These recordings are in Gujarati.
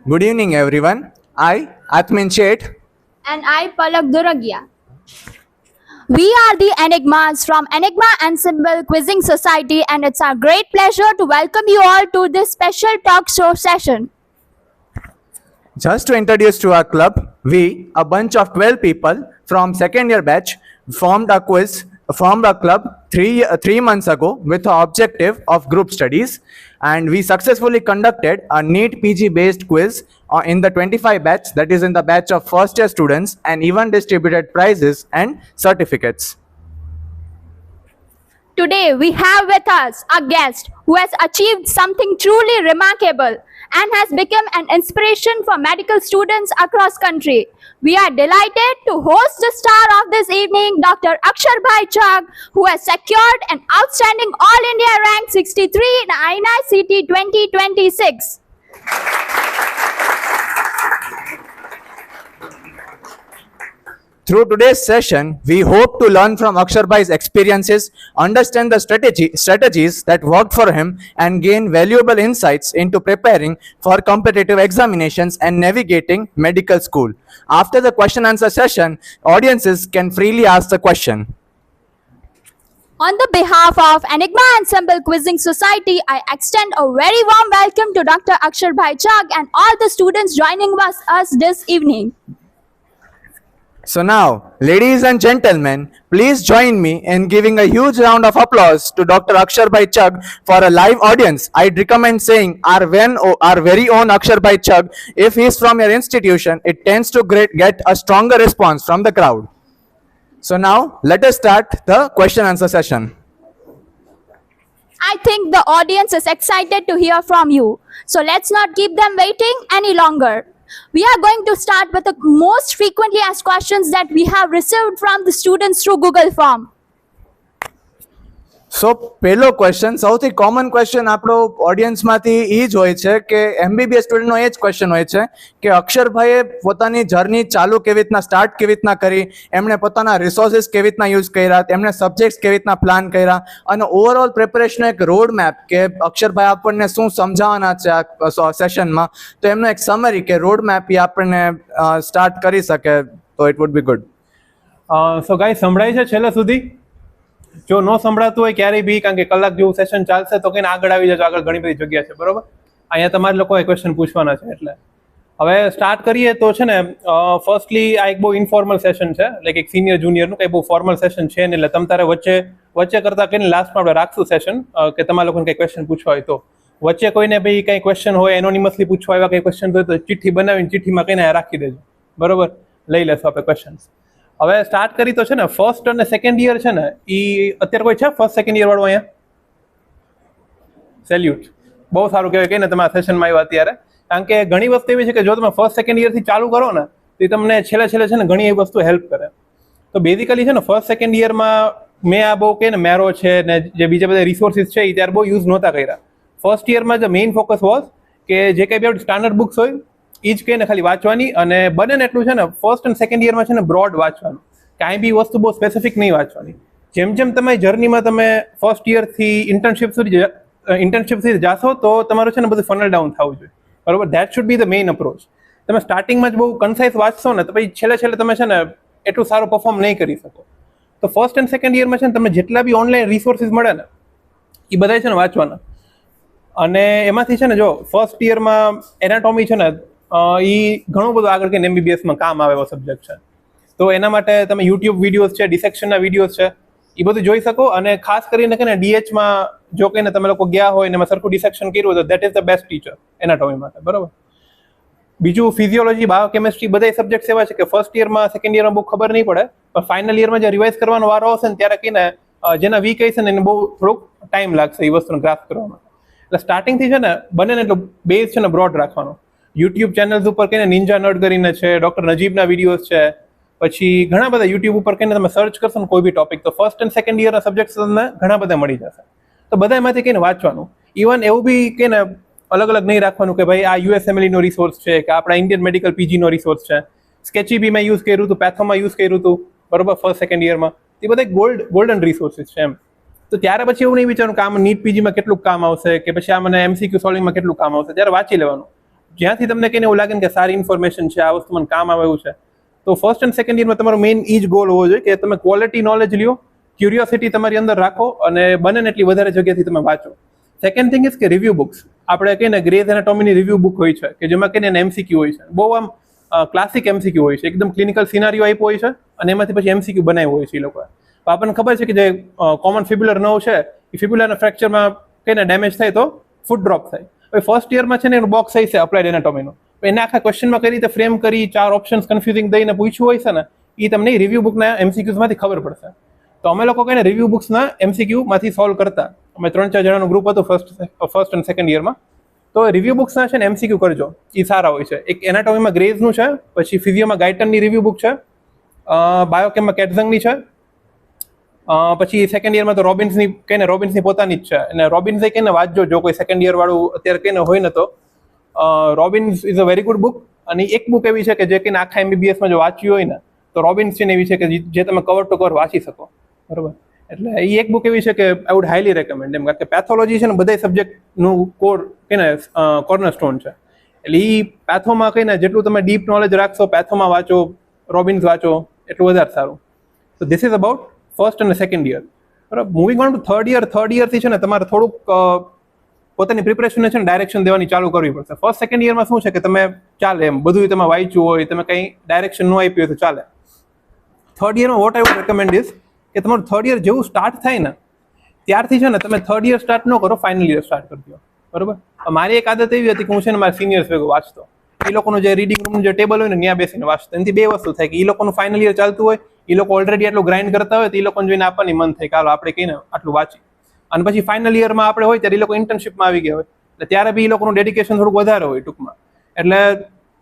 Good evening, everyone. I, Atmin Sheth. And I, Palak Duragia. We are the Enigmas from Enigma Ensemble Quizzing Society, and it's our great pleasure to welcome you all to this special talk show session. Just to introduce to our club, we, a bunch of 12 people from second year batch, formed a club three months ago with the objective of group studies, and we successfully conducted a NEET PG based quiz in the 25 batch, that is in the batch of first year students, and even distributed prizes and certificates. Today, we have with us a guest who has achieved something truly remarkable and has become an inspiration for medical students across country. We are delighted to host the star of this evening, Dr. Akshar Bhai Chugh, who has secured an outstanding All India rank 63 in INICET 2026. Through today's session, we hope to learn from Akshar Bhai's experiences, understand the strategies that worked for him, and gain valuable insights into preparing for competitive examinations and navigating medical school. After the question answer session, audiences can freely ask the question. On the behalf of Enigma Ensemble Quizzing Society, I extend a very warm welcome to Dr. Akshar Bhai Chugh and all the students joining us this evening. So now, ladies and gentlemen, please join me in giving a huge round of applause to Dr. Akshar Bhai Chugh for a live audience. I'd recommend saying our very own Akshar Bhai Chugh. If he's from your institution, it tends to get a stronger response from the crowd. So now, let us start the question answer session. I think the audience is excited to hear from you. So let's not keep them waiting any longer. We are going to start with the most frequently asked questions that we have received from the students through Google Form. સો પહેલો ક્વેશ્ચન, સૌથી કોમન ક્વેશ્ચન આપણો ઓડિયન્સમાંથી એ જ હોય છે કે એમબીબીએસ સ્ટુડન્ટનો એ જ ક્વેશ્ચન હોય છે કે અક્ષરભાઈએ પોતાની જર્ની ચાલુ કેવી રીતના સ્ટાર્ટ કેવી રીતના કરી, એમણે પોતાના રિસોર્સિસ કેવી રીતના યુઝ કર્યા, એમણે સબ્જેક્ટ્સ કેવી રીતના પ્લાન કર્યા, અને ઓવરઓલ પ્રિપરેશનનો એક રોડ મેપ કે અક્ષરભાઈ આપણને શું સમજાવવાના છે આ સેશનમાં, તો એમનો એક સમરી કે રોડ મેપ એ આપણને સ્ટાર્ટ કરી શકે તો it would be good. So guys, સંભળાય છે છેલ્લે સુધી? જો ન સંભળાતું હોય ક્યારેય બી, કારણ કે કલાક જેવું સેશન ચાલશે, તો કઈને આગળ આવી જજો. આગળ ઘણી બધી જગ્યા છે, બરોબર? અહીંયા તમારે લોકોએ ક્વેશ્ચન પૂછવાના છે. એટલે હવે સ્ટાર્ટ કરીએ તો છે ને, ફર્સ્ટલી આ એક બહુ ઇન્ફોર્મલ સેશન છે, લાઈક એક સિનિયર જુનિયરનું કંઈ બહુ ફોર્મલ સેશન છે ને. એટલે તમે તારે વચ્ચે કરતા કઈને લાસ્ટમાં આપણે રાખશું સેશન કે તમારા લોકોને કંઈ ક્વેશ્ચન પૂછવા હોય તો. વચ્ચે કોઈને ભાઈ કંઈ ક્વેશ્ચન હોય, એનોનિમસલી પૂછવા એવા કંઈ ક્વેશ્ચન હોય તો ચિઠ્ઠી બનાવીને ચિઠ્ઠીમાં કઈને રાખી દેજો, બરોબર? લઈ લેશું આપણે ક્વેશ્ચન્સ. હવે સ્ટાર્ટ કરી તો છે ને, ફર્સ્ટ અને સેકન્ડ યર છે ને, એ અત્યારે કોઈ છે ફર્સ્ટ સેકન્ડ યર વાળું અહીંયા? સેલ્યુટ, બહુ સારું કહેવાય કે ને તમે આ સેશનમાં આવ્યા અત્યારે. કારણ કે ઘણી વસ્તુ એવી છે કે જો તમે ફર્સ્ટ સેકન્ડ યરથી ચાલુ કરો ને, તો તમને છેલ્લે છે ને ઘણી એવી વસ્તુ હેલ્પ કરે. તો બેઝિકલી છે ને, ફર્સ્ટ સેકન્ડ યરમાં મેં આ બહુ કે ને મેરો છે ને જે બીજા બધા રિસોર્સિસ છે એ ત્યારે બહુ યુઝ નહોતા કર્યા. ફર્સ્ટ યરમાં જે મેઇન ફોકસ વોઝ કે જે કંઈ બી સ્ટાન્ડર્ડ બુક્સ હોય એ જ કહીને ખાલી વાંચવાની, અને બને ને એટલું છે ને ફર્સ્ટ અને સેકન્ડ યરમાં છે ને બ્રોડ વાંચવાનું, કાંઈ બી વસ્તુ બહુ સ્પેસિફિક નહીં વાંચવાની. જેમ જેમ તમારી જર્નીમાં તમે ફર્સ્ટ યરથી ઇન્ટર્નશિપ સુધી જાશો તો તમારું છે ને બધું ફનલ ડાઉન થવું જોઈએ, બરોબર? That should be the main approach. તમે સ્ટાર્ટિંગમાં જ બહુ કન્સાઇઝ વાંચશો ને તો પછી છેલ્લે તમે છે ને એટલું સારું પરફોર્મ નહીં કરી શકો. તો ફર્સ્ટ એન્ડ સેકન્ડ યરમાં છે ને તમને જેટલા બી ઓનલાઈન રિસોર્સિસ મળે ને એ બધા છે ને વાંચવાના. અને એમાંથી છે ને જો ફર્સ્ટ યરમાં એનાટોમી છે ને એ ઘણું બધું આગળ કે એમબીબીએસમાં કામ આવે એવો સબ્જેક્ટ છે. તો એના માટે તમે યુટ્યુબ વિડીયોઝ છે, ડિસેક્શનના વિડીયોઝ છે, એ બધું જોઈ શકો. અને ખાસ કરીને કે ડીએચમાં જો કહીને તમે લોકો ગયા હોય ને એમાં સરખું ડિસેક્શન કર્યું તો that is the best teacher anatomy માટે, બરોબર? બીજું ફિઝિયોલોજી, બાયોકેમિસ્ટ્રી બધા સબ્જેક્ટ એવા છે કે ફર્સ્ટ યરમાં સેકન્ડ યરમાં બહુ ખબર નહીં પડે, પણ ફાઇનલ યરમાં જે રિવાઇઝ કરવાનો વારો આવશે ને ત્યારે કહીને જેના વીક હશે ને એને બહુ થોડુંક ટાઈમ લાગશે એ વસ્તુને ગ્રાસ્પ કરવામાં. એટલે સ્ટાર્ટિંગથી છે ને બને ને એટલો બેઝ છે ને બ્રોડ રાખવાનો. યુટ્યુબ ચેનલ્સ ઉપર કહીને નિંજા નર્ડ કરીને છે, ડૉક્ટર નજીબના વિડીયોઝ છે, પછી ઘણા બધા યુટ્યુબ ઉપર કહીને તમે સર્ચ કરશો ને કોઈ બી ટોપિક તો ફર્સ્ટ એન્ડ સેકન્ડ યરના સબ્જેક્ટ તમને ઘણા બધા મળી જશે. તો બધામાંથી કહીને વાંચવાનું. ઇવન એવું બી કહીને અલગ અલગ નહીં રાખવાનું કે ભાઈ આ યુએસએમએલનો રિસોર્સ છે કે આપણા ઇન્ડિયન મેડિકલ પીજીનો રિસોર્સ છે. સ્કેચી બી મેં યુઝ કર્યું હતું, પેથોમાં યુઝ કર્યું હતું, બરોબર? ફર્સ્ટ સેકન્ડ યરમાં એ બધા ગોલ્ડન રિસોર્સિસ છે એમ. તો ત્યારે પછી એવું નહીં વિચારવું કે આમાં નીટ પીજીમાં કેટલું કામ આવશે કે પછી આ મને એમસીક્યુ સોલ્વિંગમાં કેટલું કામ આવશે, ત્યારે વાંચી લેવાનું. જ્યાંથી તમને કહીને એવું લાગે ને કે સારી ઇન્ફોર્મેશન છે, આ વસ્તુ મને કામ આવે એવું છે, તો ફર્સ્ટ એન્ડ સેકન્ડ યરમાં તમારો મેઇન એ જ ગોલ હોવો જોઈએ કે તમે ક્વોલિટી નોલેજ લ્યો, ક્યુરિયોસિટી તમારી અંદર રાખો અને બને ને એટલી વધારે જગ્યાથી તમે વાંચો. સેકન્ડ થિંગ ઇઝ કે રિવ્યુ બુક્સ. આપણે કહીને ગ્રેઝ એનાટોમીની રિવ્યુ બુક હોય છે કે જેમાં કહીને એમસીક્યુ હોય છે, બહુ આમ ક્લાસિક એમસીક્યુ હોય છે, એકદમ ક્લિનિકલ સિનારીઓ આપ્યો હોય છે અને એમાંથી પછી એમસીક્યુ બનાવ્યો હોય છે એ લોકોએ. તો આપણને ખબર છે કે જે કોમન ફિબ્યુલર નર્વ છે એ ફિબ્યુલરના ફ્રેક્ચરમાં કહીને ડેમેજ થાય તો ફૂટ ડ્રોપ થાય. હવે ફર્સ્ટ યરમાં છે ને એનું બોક્સ હોય છે અપ્લાઇડ એનાટોમીનું, એને આખા ક્વેશ્ચનમાં કઈ રીતે ફ્રેમ કરી 4 ઓપ્શન્સ કન્ફ્યુઝિંગ દઈને પૂછ્યું હોય છે ને એ તમને રિવ્યુ બુકના એમસીક્યુઝમાંથી ખબર પડશે. તો અમે લોકો કહીને રિવ્યુ બુક્સના એમસીક્યુમાંથી સોલ્વ કરતા. અમે 3-4 જણાનું ગ્રુપ હતું ફર્સ્ટ એન્ડ સેકન્ડ યરમાં. તો રિવ્યુ બુક્સના છે ને એમસીક્યુ કરજો, એ સારા હોય છે. એક એનાટોમીમાં ગ્રેઝનું છે, પછી ફિઝિયોમાં ગાઇટનની રિવ્યુ બુક છે, બાયોકેમમાં કેટઝંગની છે, પછી સેકન્ડ યરમાં તો રોબિન્સની પોતાની જ છે. અને રોબિન્સે કહીને વાંચજો જો કોઈ સેકન્ડ યર વાળું અત્યારે કહીને હોય ને તો Robbins is a very good book. અને એક બુક એવી છે કે જે કહીને આખા એમબીબીએસમાં જો વાંચ્યું હોય ને તો રોબિન્સ છે ને એવી છે કે જે તમે કવર ટુ કવર વાંચી શકો, બરાબર. એટલે એ એક બુક એવી છે કે આઈ વુડ હાઈલી રેકમેન્ડ એમ, કારણ કે પેથોલોજી છે ને બધા સબ્જેક્ટનું કોર્નરસ્ટોન છે. એટલે એ પેથોમાં કહીને જેટલું તમે ડીપ નોલેજ રાખશો, પેથોમાં વાંચો, રોબિન્સ વાંચો, એટલું વધારે સારું. તો ધીસ ઇઝ અબાઉટ ફર્સ્ટ અને સેકન્ડ યર, બરાબર. મૂવિંગ ઓન ટુ થર્ડ યરથી છે ને તમારે થોડુંક પોતાની પ્રિપરેશનને છે ને ડાયરેક્શન દેવાની ચાલુ કરવી પડશે. ફર્સ્ટ સેકન્ડ યરમાં શું છે કે તમે ચાલે એમ બધું તમે વાંચ્યું હોય, તમે કંઈ ડાયરેક્શન ન આપ્યું હોય તો ચાલે. થર્ડ યરમાં what I would recommend is કે તમારું થર્ડ યર જેવું સ્ટાર્ટ થાય ને ત્યારથી છે ને તમે થર્ડ યર સ્ટાર્ટ ન કરો, ફાઇનલ યર સ્ટાર્ટ કરી દો, બરાબર. મારી એક આદત એવી હતી કે હું છે ને મારા સિનિયર્સ ભેગું વાંચતો. એ લોકોનું જે રીડિંગ રૂમનું જે ટેબલ હોય ને ત્યાં બેસીને વાંચતો. એનાથી બે વસ્તુ થાય કે એ લોકોનું ફાઇનલ યર ચાલતું હોય, એ લોકો ઓલરેડી આટલું ગ્રાઇન્ડ કરતા હોય તો એ લોકોને જોઈને આપણને મન થાય કે હાલો આપણે કહીને આટલું વાંચી. અને પછી ફાઇનલ યરમાં આપણે હોય ત્યારે એ લોકો ઇન્ટર્નશિપમાં આવી ગયા હોય એટલે ત્યારે બી એ લોકોનું ડેડિકેશન થોડુંક વધારે હોય ટૂંકમાં. એટલે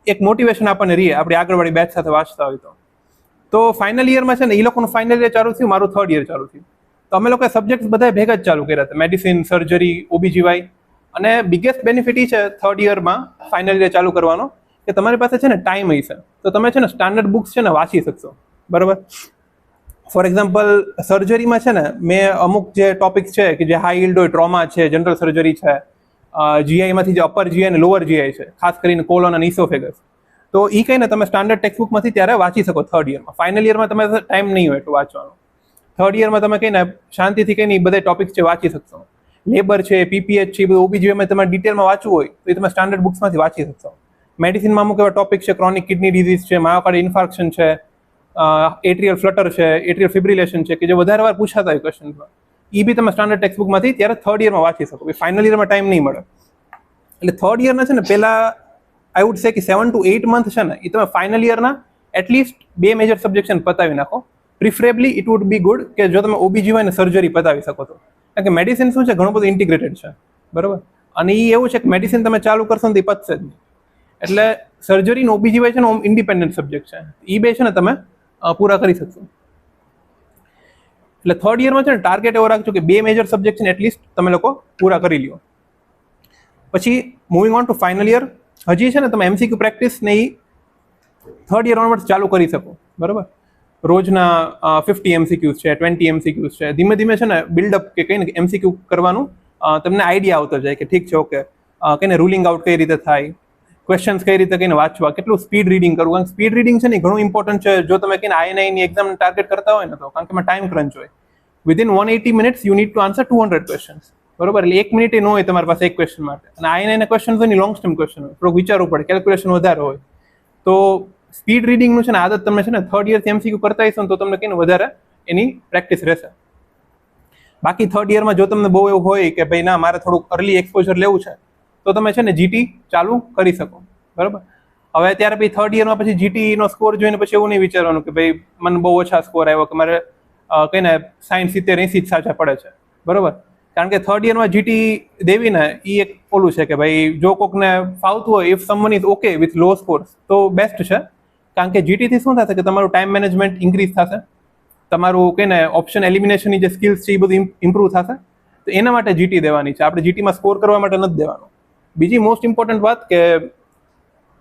એક મોટિવેશન આપણને રહે આપણી આગળવાળી બેચ સાથે વાંચતા હોય તો. તો ફાઇનલ યરમાં છે ને એ લોકોનું ફાઇનલ યર ચાલુ થયું, મારું થર્ડ યર ચાલુ થયું. તો અમે લોકોએ સબ્જેક્ટ બધા ભેગા જ ચાલુ કર્યા હતા, મેડિસિન, સર્જરી, OBGY. અને બિગેસ્ટ બેનિફિટ એ છે થર્ડ યરમાં ફાઇનલ યર ચાલુ કરવાનો કે તમારી પાસે છે ને ટાઈમ હશે તો તમે છે ને સ્ટાન્ડર્ડ બુક્સ છે ને વાંચી શકશો, બરાબર. ફોર એક્ઝામ્પલ સર્જરીમાં છે ને મેં અમુક જે ટોપિક્સ છે કે જે હાઈ યીલ્ડ હોય, ટ્રોમા છે, જનરલ સર્જરી છે, GI-માંથી જે અપર GI અને લોઅર GI છે, ખાસ કરીને કોલોન અને ઇસોફેગસ, તો એ કહીને તમે સ્ટાન્ડર્ડ ટેક્સ્ટબુકમાંથી ત્યારે વાંચી શકો થર્ડ યરમાં. ફાઇનલ યરમાં તમે ટાઈમ નહીં હોય એટલું વાંચવાનો. થર્ડ યરમાં તમે કહીને શાંતિથી કહીને એ બધા ટોપિક્સ છે વાંચી શકશો. લેબર છે, PPH છે, એ બધું OBGYમાં તમારે ડિટેલમાં વાંચવું હોય તો એ તમે સ્ટાન્ડર્ડ બુક્સમાંથી વાંચી શકશો. મેડિસિનમાં અમુક એવા ટોપિક છે, ક્રોનિક કિડની ડિઝીઝ છે, માયોકાર્ડિયલ ઇન્ફાર્ક્શન છે, એટ્રિયલ ફ્લટર છે, એટ્રિયલ ફિબ્રિલેશન છે, કે જે વધારે વાર પૂછાતા હોય ક્વેશ્ચનમાં, એ બી તમે સ્ટાન્ડર્ડ ટેક્સ્ટબુકમાંથી ત્યારે થર્ડ યરમાં વાંચી શકો. ફાઇનલ યરમાં ટાઈમ નહીં મળે. એટલે થર્ડ યરના છે ને પહેલા આઈ વુડ સે કે 7 to 8 મંથ છે ને એ તમે ફાઇનલ યરના એટલીસ્ટ 2 મેજર સબ્જેક્ટ છે પતાવી નાખો. Preferably it would be good કે જો તમે OBGY અને સર્જરી પતાવી શકો તો, કારણ કે મેડિસિન શું છે ઘણું બધું ઇન્ટિગ્રેટેડ છે, બરાબર. અને એ એવું છે કે મેડિસિન તમે ચાલુ કરશો ને એ પતશે જ નહીં. એટલે સર્જરી અને OBGY છે ને ઇન્ડિપેન્ડન્ટ સબ્જેક્ટ છે, એ બે છે ને તમે પૂરા કરી શકશો. એટલે થર્ડ યરમાં છે ને ટાર્ગેટ એવો રાખજો કે 2 મેજર સબ્જેક્ટ છે ને એટલીસ્ટ તમે લોકો પૂરા કરી લ્યો. પછી moving on to final year, હજી છે ને તમે MCQ પ્રેક્ટિસ ને એ થર્ડ યર ઓનવર્ડ્સ ચાલુ કરી શકો, બરાબર. રોજના 50 MCQs છે, 20 MCQs છે, ધીમે ધીમે છે ને બિલ્ડઅપ કે કહીને MCQ કરવાનું તમને આઈડિયા આવતો જાય કે ઠીક છે, ઓકે કહીને રૂલિંગ આઉટ કઈ રીતે થાય, ક્વેશ્ચન્સ કઈ રીતે કહીને વાંચવા, કેટલું સ્પીડ રીડિંગ કરવું. કારણ કે સ્પીડ રીડિંગ છે ને ઘણું ઇમ્પોર્ટન્ટ છે જો તમે કહીને INI એક્ઝામ ટાર્ગેટ કરતા હોય ને તો, કારણ કે એમાં ટાઈમ ક્રંચ હોય. Within 180 minutes you need two answer 200 questions, બરોબર. એટલે 1 મિનિટ ન હોય તમારી પાસે એક ક્વેશ્ચન માટે. અને INI ના ક્વેશ્ચન હોય લોંગ ટર્મ ક્વેશ્ચન હોય, થોડુંક વિચારવું પડે, કેલ્ક્યુલેશન વધારે હોય. તો સ્પીડ રીડિંગનું છે ને આદત તમે છે ને થર્ડ યરથી MCQ કરતા હશો ને તો તમને કહીને વધારે એની પ્રેક્ટિસ રહેશે. બાકી થર્ડ યરમાં જો તમને બહુ એવું હોય કે ભાઈ ના મારે થોડુંક અર્લી એક્સપોઝર લેવું છે તો તમે છે ને GT ચાલુ કરી શકો, બરાબર. હવે ત્યારે પછી થર્ડ યરમાં પછી GT નો સ્કોર જોઈને પછી એવું નહીં વિચારવાનું કે ભાઈ મને બહુ ઓછા સ્કોર આવ્યો કે મારે કહીને 60, 70, 80 જ સાચા પડે છે, બરાબર. કારણ કે થર્ડ યરમાં GT દેવી ને એ એક ઓલું છે કે ભાઈ જો કોકને ફાવતું હોય, if someone is okay with low scores તો બેસ્ટ છે. કારણ કે GT થી શું થશે કે તમારું ટાઈમ મેનેજમેન્ટ ઇન્ક્રીઝ થશે, તમારું કહીને ઓપ્શન એલિમિનેશનની જે સ્કિલ્સ છે એ બધું ઇમ્પ્રૂવ થશે. તો એના માટે GT દેવાની છે, આપણે GTમાં સ્કોર કરવા માટે નથી દેવાનું. બીજી મોસ્ટ ઇમ્પોર્ટન્ટ વાત કે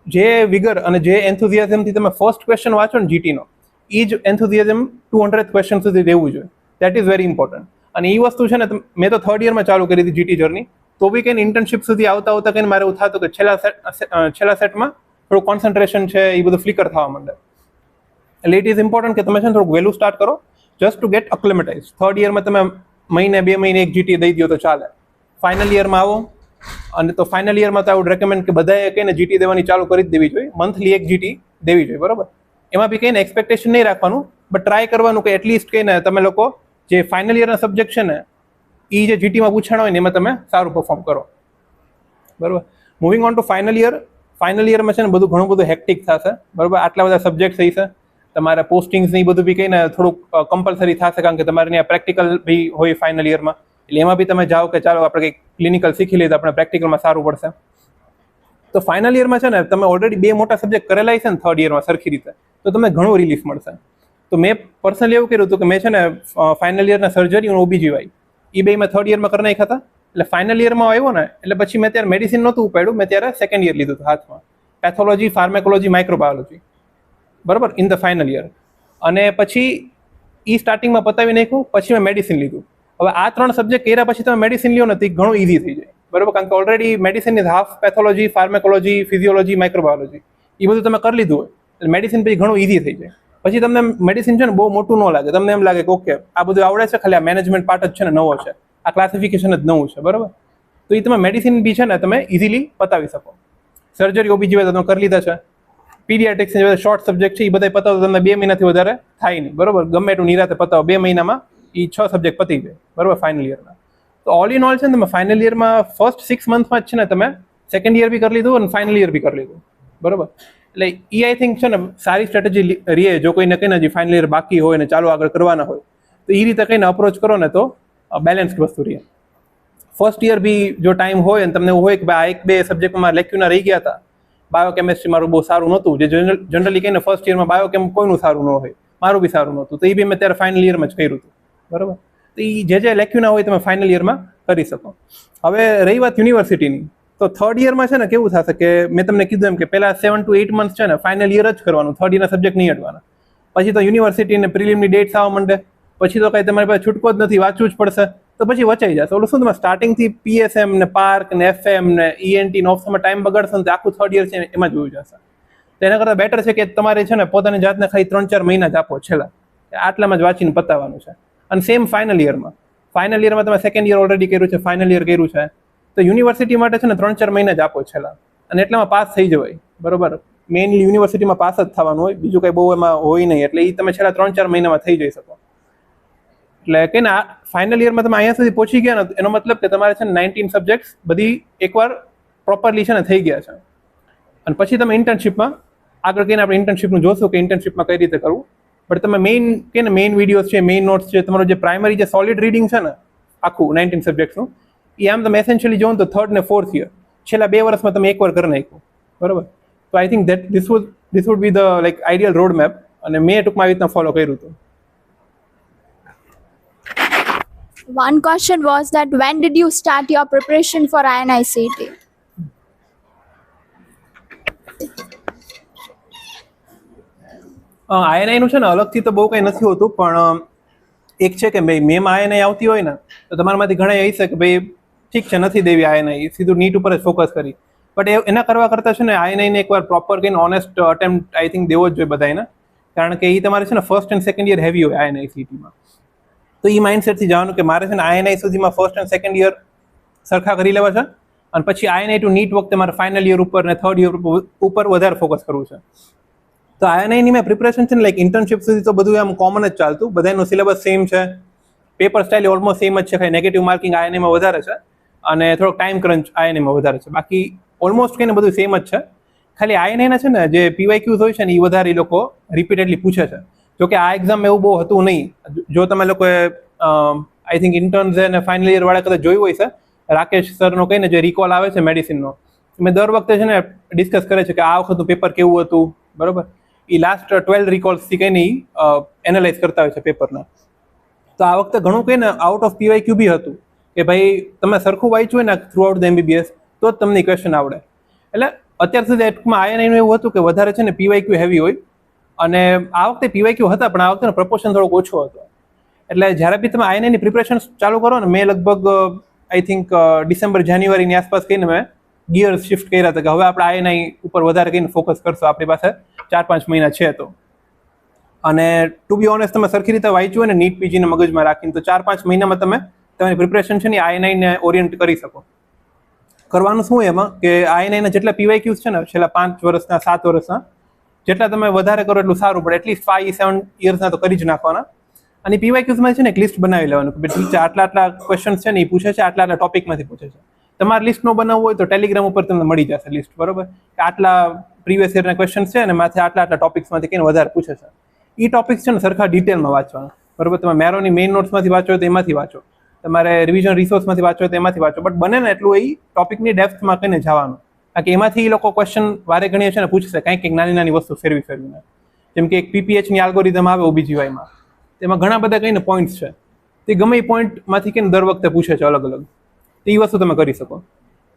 જે વિગર અને જે એન્થુઝિયાઝમથી તમે ફર્સ્ટ ક્વેશ્ચન વાંચો ને GT નો, એ જ એન્થુઝિયાઝમ 200th ક્વેશ્ચન સુધી રહેવું જોઈએ. That is very important. અને એ વસ્તુ છે ને મેં તો થર્ડ યરમાં ચાલુ કરી હતી GT જર્ની. તો બી કંઈ ઇન્ટર્નશિપ સુધી આવતા આવતા કંઈ મારે એવું થતું કે છેલ્લા સેટમાં થોડું કોન્સન્ટ્રેશન છે એ બધું ફ્લિકર થવા માંડે. એટલે ઇટ ઇઝ ઇમ્પોર્ટન્ટ કે તમે છે ને થોડુંક વહેલું સ્ટાર્ટ કરો જસ્ટ ટુ ગેટ અક્લેમેટાઇઝ. થર્ડ યરમાં તમે મહિને 2 મહિને એક જીટી દઈ દો તો ચાલે. ફાઇનલ યરમાં આવો અને તો ફાઇનલ યરમાં તો આઈ વુડ રેકમેન્ડ કે બધાએ કહીને જીટી દેવાની ચાલુ કરી જ દેવી જોઈએ. મંથલી એક જીટી દેવી જોઈએ, બરોબર. એમાં બી કહીને એક્સપેક્ટેશન નહીં રાખવાનું, બટ ટ્રાય કરવાનું કે એટલીસ્ટ કહીને તમે લોકો જે ફાઇનલ યરના સબ્જેક્ટ છે ને એ જે જીટીમાં પૂછાણા હોય ને એમાં તમે સારું પરફોર્મ કરો, બરોબર. Moving on to final year. Final યરમાં છે ને બધું ઘણું બધું હેક્ટિક થશે, બરોબર. આટલા બધા સબ્જેક્ટ થઈ છે, તમારે પોસ્ટિંગ્સ ને એ બધું બી કહીને થોડુંક કમ્પલસરી થશે, કારણ કે તમારે ત્યાં પ્રેક્ટિકલ બી હોય ફાઇનલ યરમાં. એટલે એમાં બી તમે જાઓ કે ચાલો આપણે કંઈક ક્લિનિકલ શીખી લઈએ તો આપણે પ્રેક્ટિકલમાં સારું પડશે. તો ફાઇનલ યરમાં છે ને તમે ઓલરેડી 2 મોટા સબ્જેક્ટ કરેલા છે ને થર્ડ યરમાં સરખી રીતે, તો તમને ઘણું રિલીફ મળશે. તો મેં પર્સનલી એવું કર્યું હતું કે મેં છે ને ફાઇનલ યરના સર્જરી અને OBGY એ બે મેં થર્ડ યરમાં કરી નાખ્યા હતા. એટલે ફાઇનલ યરમાં આવ્યો ને એટલે પછી મેં ત્યારે મેડિસિન નહોતું ઉપાડ્યું, મેં ત્યારે સેકન્ડ યર લીધું હતું હાથમાં, પેથોલોજી, ફાર્મેકોલોજી, માઇક્રોબાયોલોજી, બરાબર, ઇન ધ ફાઇનલ યર. અને પછી એ સ્ટાર્ટિંગમાં પતાવી નાખ્યું, પછી મેં મેડિસિન લીધું. હવે આ 3 સબ્જેક્ટ કર્યા પછી તમે મેડિસિન લ્યો ને તો ઘણું ઇઝી થઈ જાય, બરાબર. કારણ કે already medicine is half pathology, pharmacology, physiology, microbiology એ બધું તમે કરી લીધું હોય એટલે મેડિસિન પછી ઘણું ઇઝી થઈ જાય. પછી તમને મેડિસિન છે ને બહુ મોટું ન લાગે, તમને એમ લાગે કે ઓકે આ બધું આવડે છે, ખાલી આ મેનેજમેન્ટ પાર્ટ જ છે ને નવો છે, આ ક્લાસિફિકેશન જ નવું છે, બરાબર. તો એ તમે મેડિસિન બી છે ને તમે ઇઝીલી પતાવી શકો. સર્જરી OBGY તો તમે કરી લીધા છે. પીડિયાટ્રિક્સ જે શોર્ટ સબ્જેક્ટ છે એ બધા પતાવો તમને 2 મહિનાથી વધારે થાય નહીં, બરાબર. ગમે એટલું નિરાતે પતાવો 2 મહિનામાં એ 6 સબ્જેક્ટ પતી જાય, બરાબર, ફાઇનલ યરના. તો ઓલ ઇન ઓલ છે ને તમે ફાઇનલ યરમાં ફર્સ્ટ 6 મંથમાં જ છે ને તમે સેકન્ડ યર બી કરી લીધું અને ફાઇનલ યર બી કરી લીધું, બરાબર. એટલે એ આઈ થિંક છે ને સારી સ્ટ્રેટેજી રહે. જો કોઈને કહીને હજી ફાઇનલ યર બાકી હોય ને ચાલુ આગળ કરવાના હોય તો એ રીતે કહીને અપ્રોચ કરો ને તો બેલેન્સ્ડ વસ્તુ રહે. ફર્સ્ટ યર બી જો ટાઈમ હોય અને તમને એવું હોય કે ભાઈ આ 1-2 સબ્જેક્ટમાં લેક્યુના રહી ગયા હતા, બાયોકેમિસ્ટ્રી મારું બહુ સારું નહોતું, જે જનરલી કહીને ફર્સ્ટ યરમાં બાયોકેમ કોઈનું સારું ન હોય, મારું બી સારું નહોતું, તો એ બી મેં ત્યારે ફાઇનલ યરમાં જ કર્યું હતું, બરાબર. તો એ જે લેક્યુના હોય તમે ફાઇનલ યરમાં કરી શકો. હવે રહી વાત યુનિવર્સિટીની, તો થર્ડ યરમાં છે ને કેવું થશે કે મેં તમને કીધું એમ કે પહેલા 7 to 8 મંથ છે ને ફાઇનલ યર જ કરવાનું, થર્ડ યરના સબ્જેક્ટ નહીં અડવાના. પછી તો યુનિવર્સિટીને પ્રિલિમની ડેટ્સ આવવા માંડે, પછી તો કંઈ તમારી પાસે છૂટકો જ નથી, વાંચવું જ પડશે, તો પછી વચાઈ જશે. ઓલું શું તમે સ્ટાર્ટિંગથી PSM ને પાર્ક ને FM ને ENT ને ઓપ્શનમાં ટાઈમ બગાડશો ને તો આખું થર્ડ યર છે એમાં જોયું જશે. તો એના કરતાં બેટર છે કે તમારે છે ને પોતાની જાતને ખાલી 3-4 મહિના જ આપો છેલ્લા, આટલામાં જ વાંચીને પતાવવાનું છે. અને સેમ ફાઇનલ યરમાં તમે સેકન્ડ યર ઓલરેડી કર્યું છે, ફાઇનલ યર કર્યું છે, તો યુનિવર્સિટી માટે છે ને 3-4 મહિના જ આપો છેલ્લા, અને એટલામાં પાસ થઈ જવાય, બરોબર. મેઇનલી યુનિવર્સિટીમાં પાસ જ થવાનું હોય, બીજું કંઈ બહુ એમાં હોય નહીં, એટલે એ તમે છેલ્લા 3-4 મહિનામાં થઈ જઈ શકો. એટલે કે ને ફાઇનલ યરમાં તમે અહીંયા સુધી પહોંચી ગયા ને એનો મતલબ કે તમારે છે ને 19 સબ્જેક્ટ્સ બધી એકવાર પ્રોપરલી છે ને થઈ ગયા છે. અને પછી તમે ઇન્ટર્નશિપમાં આગળ કહીને આપણે ઇન્ટર્નશિપનું જોશું કે ઇન્ટર્નશિપમાં કઈ રીતે કરવું. બટ તમે મેઇન વિડીયોઝ છે, મેઇન નોટ્સ છે, તમારું જે પ્રાઇમરી જે સોલિડ રીડિંગ છે ને આખું 19 સબ્જેક્ટ્સનું, એ આમ તમે એસેન્શિયલી જોવો તો 3rd ને 4th યર છેલ્લા 2 વર્ષમાં તમે એકવાર કરી નાખ્યું, બરાબર. તો I think that this would be the like ideal road map, અને મેં ટૂંકમાં આવી રીતના ફોલો કર્યું હતું. One question was that when did you start your preparation for INICET? INI નું છે ને અલગથી તો બહુ કંઈ નથી હોતું, પણ એક છે કે ભાઈ મેમ INI આવતી હોય ને તો તમારામાંથી ઘણા એ છે કે ભાઈ ઠીક છે નથી દેવી INI, સીધું નીટ ઉપર જ ફોકસ કરી. બટ એના કરવા કરતાં છે ને INI ને એકવાર પ્રોપર કહીને ઓનેસ્ટ અટેમ્પ્ટ આઈ થિંક દેવો જ જોઈએ બધાને, કારણ કે એ તમારે છે ને first and second year heavy હોય INICETમાં. તો એ માઇન્ડસેટથી જવાનું કે મારે છે ને INI સુધીમાં ફર્સ્ટ એન્ડ સેકન્ડ યર સરખા કરી લેવા છે, અને પછી INI ટુ નીટ વખતે મારે ફાઇનલ યર ઉપર ને થર્ડ યર ઉપર વધારે ફોકસ કરવું છે. તો INI ની મેં પ્રિપરેશન છે ને લાઈક ઇન્ટર્નશિપ સુધી તો બધું આમ કોમન જ ચાલતું, બધાનું સિલેબસ સેમ છે, પેપર સ્ટાઇલ ઓલમોસ્ટ સેમ જ છે, ખાલી નેગેટિવ માર્કિંગ INIમાં વધારે છે અને થોડોક ટાઈમ ક્રંચ INIમાં વધારે છે. બાકી ઓલમોસ્ટ કહીને બધું સેમ જ છે. ખાલી INI ના છે ને જે PYQs હોય છે ને એ વધારે એ લોકો રિપીટેડલી પૂછે છે. જોકે આ એક્ઝામ એવું બહુ હતું નહીં. જો તમે લોકોએ આઈ થિંક ઇન્ટર્ન્સ અને ફાઇનલ યર વાળા કદાચ જોયું હોય છે, રાકેશ સરનો કહીને જે રિકોલ આવે છે મેડિસિનનો, મેં દર વખતે છે ને ડિસ્કસ કરે છે કે આ વખતનું પેપર કેવું હતું, બરોબર. એ લાસ્ટ 12 રિકોલ્સથી કહીને એનાલાઇઝ કરતા હોય છે પેપરના. તો આ વખતે ઘણું કહીને આઉટ ઓફ PYQ બી હતું કે ભાઈ તમે સરખું વાંચ્યું હોય ને થ્રુ આઉટ ધ MBBS તો જ તમને ક્વેશ્ચન આવડે. એટલે અત્યાર સુધી ટૂંકમાં INI નું એવું હતું કે વધારે છે ને PYQ હેવી હોય, અને આ વખતે PYQ હતા પણ આ વખતે પ્રપોર્શન થોડોક ઓછો હતો. એટલે જ્યારે બી તમે INI ની પ્રિપરેશન ચાલુ કરો ને, મેં લગભગ આઈ થિંક ડિસેમ્બર જાન્યુઆરીની આસપાસ કહીને મેં ગિયર શિફ્ટ કર્યા હતા કે હવે આપણે આઈએનઆઈ ઉપર વધારે કહીને ફોકસ કરશું, આપણી પાસે 4-5 મહિના છે તો. અને ટુ બી ઓનેસ્ટ તમે સરખી રીતે વાંચ્યું હોય ને નીટ પીજીને મગજમાં રાખીને તો 4-5 મહિનામાં તમે તમારી પ્રિપરેશન છે ને આઈએનઆઈને ઓરિયન્ટ કરી શકો. કરવાનું શું એમાં કે આઈએનઆઈના જેટલા પીવાયક્યુઝ છે ને છેલ્લા 5 વર્ષના 7 વર્ષના જેટલા તમે વધારે કરો એટલું સારું પડે. એટલીસ્ટ 5-7 યર્સના તો કરી જ નાખવાના. અને પીવાયક્યુઝમાં છે ને એક લિસ્ટ બનાવી લેવાનું કે ઠીક છે આટલા ક્વેશ્ચન્સ છે ને એ પૂછે છે, આટલા ટોપિકમાંથી પૂછે છે. તમારે લિસ્ટ નો બનાવવું હોય તો ટેલિગ્રામ ઉપર તમને મળી જશે લિસ્ટ, બરોબર, કે આટલા પ્રીવિયસ યરના ક્વેશ્ચન્સ છે અને માથે આટલા ટોપિક્સમાંથી કંઈ વધારે પૂછે છે. એ ટોપિક્સ છે ને સરખા ડિટેલમાં વાંચવાના, બરોબર. તમે મેરોની મેઇન નોટ્સમાંથી વાંચો તો એમાંથી વાંચો, તમારે રિવિઝન રિસોર્સમાંથી વાંચો તો એમાંથી વાંચો, બટ બને ને એટલું એ ટોપિકની ડેપ્થમાં કહીને જવાનું. કારણ કે એમાંથી એ લોકો ક્વેશ્ચન વારે ઘણીએ છે ને પૂછશે કંઈક નાની વસ્તુ ફેરવીને. જેમ કે એક પીપીએચની આલ્ગોરિધમ આવે ઓબીજીવાયમાં, તેમાં ઘણા બધા કહીને પોઈન્ટ્સ છે, તે ગમે એ પોઈન્ટમાંથી કહીને દર વખતે પૂછે છે અલગ અલગ. તો એ વસ્તુ તમે કરી શકો.